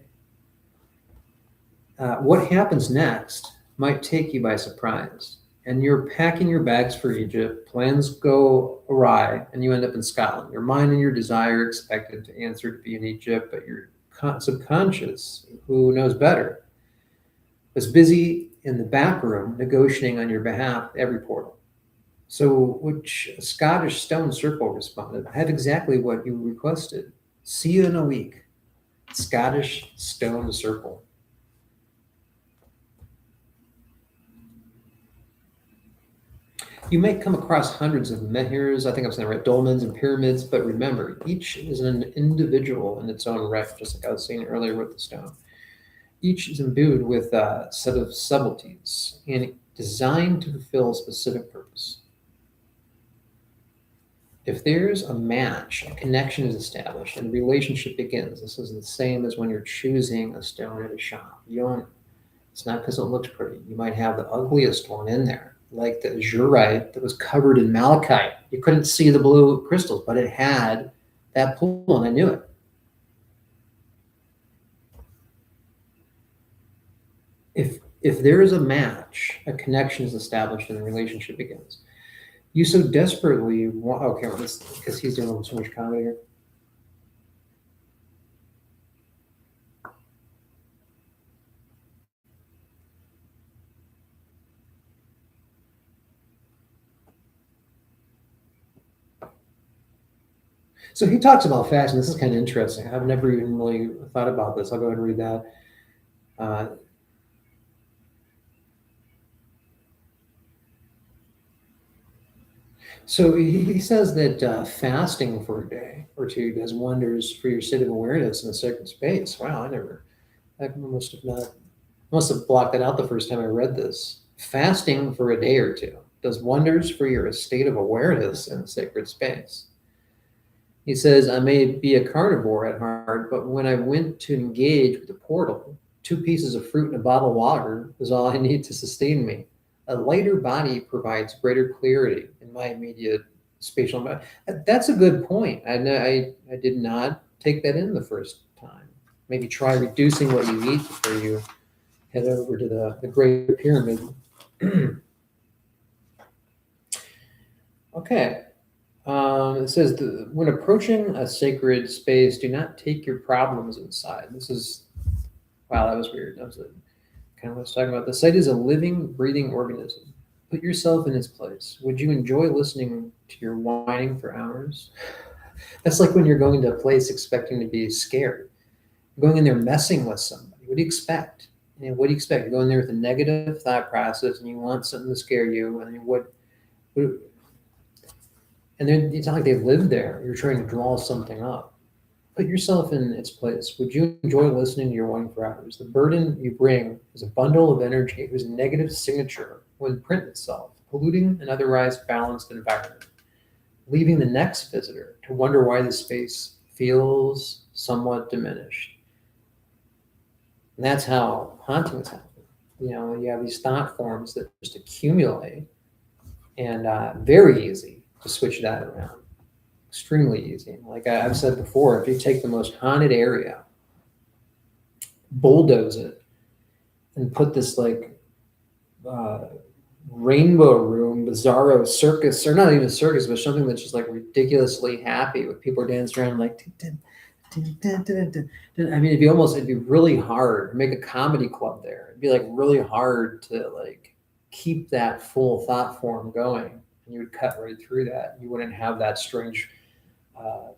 What happens next might take you by surprise. And you're packing your bags for Egypt, plans go awry, and you end up in Scotland. Your mind and your desire expected to answer to be in Egypt, but your subconscious, who knows better, was busy in the back room negotiating on your behalf at every portal. So, which Scottish stone circle responded, I have exactly what you requested. See you in a week. Scottish stone circle. You may come across hundreds of menhirs, I think I'm saying right, dolmens and pyramids, but remember, each is an individual in its own right, just like I was saying earlier with the stone. Each is imbued with a set of subtleties and designed to fulfill a specific purpose. If there's a match, a connection is established, and a relationship begins. This is the same as when you're choosing a stone at a shop. It's not because it looks pretty. You might have the ugliest one in there, like the azurite that was covered in malachite. You couldn't see the blue crystals, but it had that pull, and I knew it. If there is a match, a connection is established, and the relationship begins. You so desperately want, okay, well, because he's doing so much comedy here. So he talks about fashion. This is kind of interesting. I've never even really thought about this. I'll go ahead and read that. So he says that fasting for a day or two does wonders for your state of awareness in a sacred space. Wow, I must have blocked that out the first time I read this. Fasting for a day or two does wonders for your state of awareness in a sacred space. He says, I may be a carnivore at heart, but when I went to engage with the portal, 2 pieces of fruit and a bottle of water was all I need to sustain me. A lighter body provides greater clarity in my immediate spatial environment. That's a good point. I did not take that in the first time. Maybe try reducing what you eat before you head over to the Great Pyramid. Okay. It says, when approaching a sacred space, do not take your problems inside. Wow, that was weird. That was kind of what I was talking about. The site is a living, breathing organism. Put yourself in its place. Would you enjoy listening to your whining for hours? That's like when you're going to a place expecting to be scared. You're going in there messing with somebody. What do you expect? What do you expect? You're going there with a negative thought process and you want something to scare you. And and it's not like they've lived there. You're trying to draw something up. Put yourself in its place. Would you enjoy listening to your whining for hours? The burden you bring is a bundle of energy whose negative signature will imprint itself, polluting an otherwise balanced environment, leaving the next visitor to wonder why the space feels somewhat diminished. And that's how hauntings happen. You have these thought forms that just accumulate, and very easy to switch that around. Extremely easy. Like I've said before, if you take the most haunted area, bulldoze it and put this like uh, rainbow room, bizarro circus, or not even a circus, but something that's just like ridiculously happy with people dancing around like. I mean, it'd be really hard to make a comedy club there. It'd be like really hard to like keep that full thought form going, and you would cut right through that. You wouldn't have that strange, uh,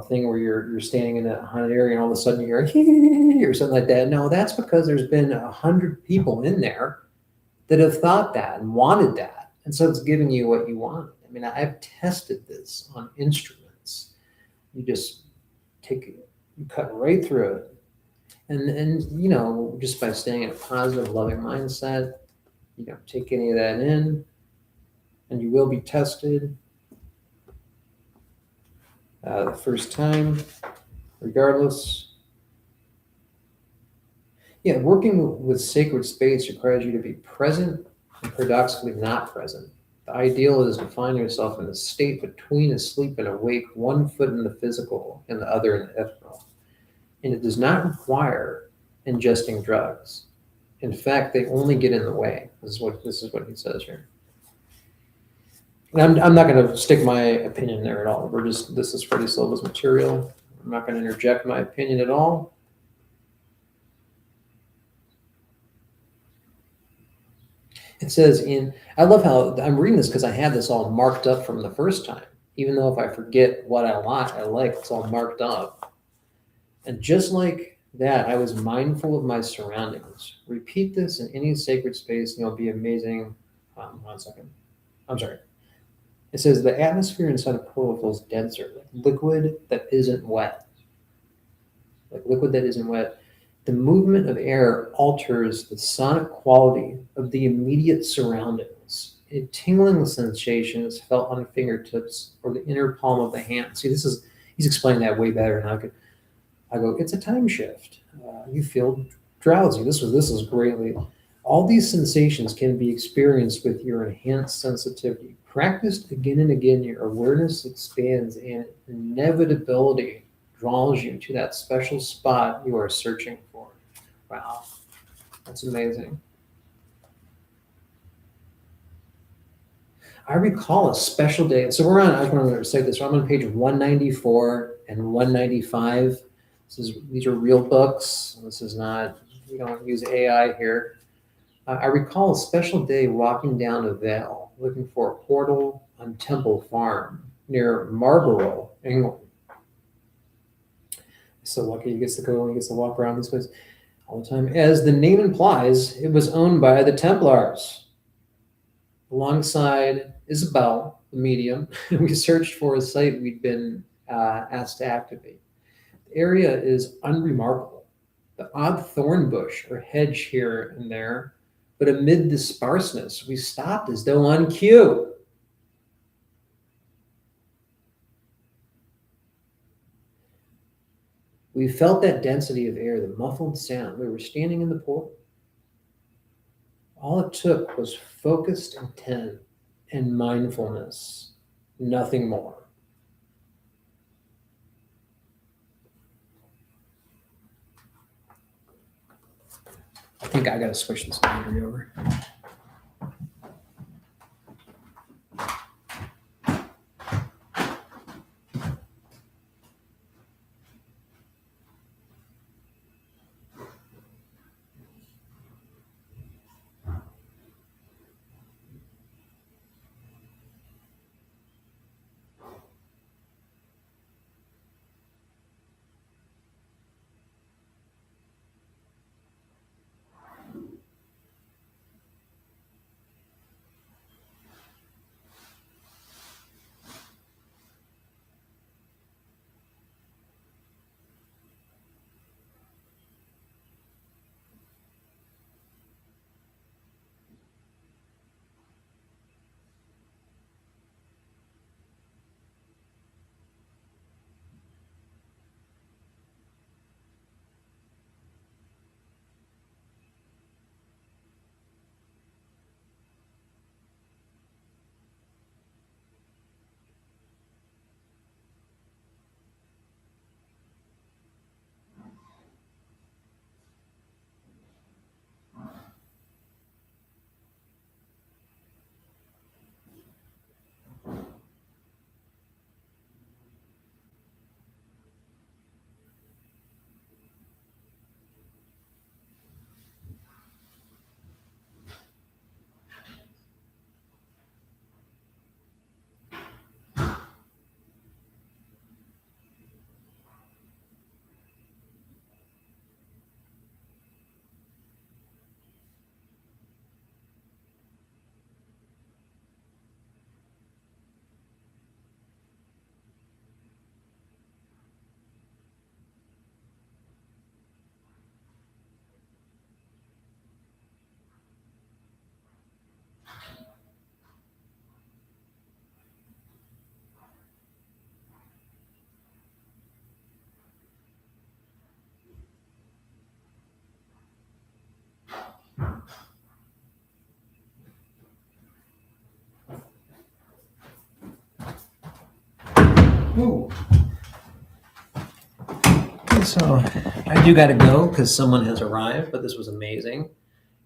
thing where you're standing in a haunted area and all of a sudden you hear or something like that. No, that's because there's been 100 people in there that have thought that and wanted that, and so it's giving you what you want. I mean, I've tested this on instruments. You just you cut right through it, and just by staying in a positive, loving mindset, you don't take any of that in, and you will be tested the first time, regardless. Yeah, working with sacred space requires you to be present and paradoxically not present. The ideal is to find yourself in a state between asleep and awake, one foot in the physical and the other in the ethereal. And it does not require ingesting drugs. In fact, they only get in the way. This is what he says here. And I'm not going to stick my opinion there at all. This is Freddie Silva's material. I'm not going to interject my opinion at all. It says I love how I'm reading this because I had this all marked up from the first time. Even though if I forget what I like, it's all marked up. And just like that, I was mindful of my surroundings. Repeat this in any sacred space and you'll be amazing. 1 second. I'm sorry. It says the atmosphere inside a portal feels denser, like liquid that isn't wet. Like liquid that isn't wet. The movement of air alters the sonic quality of the immediate surroundings. A tingling sensation is felt on the fingertips or the inner palm of the hand. See, he's explaining that way better than I go, it's a time shift. You feel drowsy. This is greatly. All these sensations can be experienced with your enhanced sensitivity. Practiced again and again, your awareness expands and inevitability draws you to that special spot you are searching for. Wow, that's amazing. I recall a special day. So I just want to say this. I'm on page 194 and 195. These are real books. This is not, we don't use AI here. I recall a special day walking down a vale, looking for a portal on Temple Farm near Marlborough, England. So lucky he gets to go and he gets to walk around this place all the time. As the name implies, it was owned by the Templars. Alongside Isabel, the medium, we searched for a site we'd been asked to activate. The area is unremarkable. The odd thorn bush or hedge here and there, but amid the sparseness, we stopped as though on cue. We felt that density of air, the muffled sound. We were standing in the portal. All it took was focused intent and mindfulness, nothing more. I think I got to switch this battery over. Whoa. So I do got to go because someone has arrived, but this was amazing.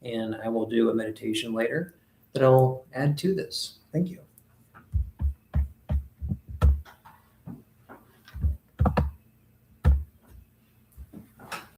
And I will do a meditation later that I'll add to this. Thank you.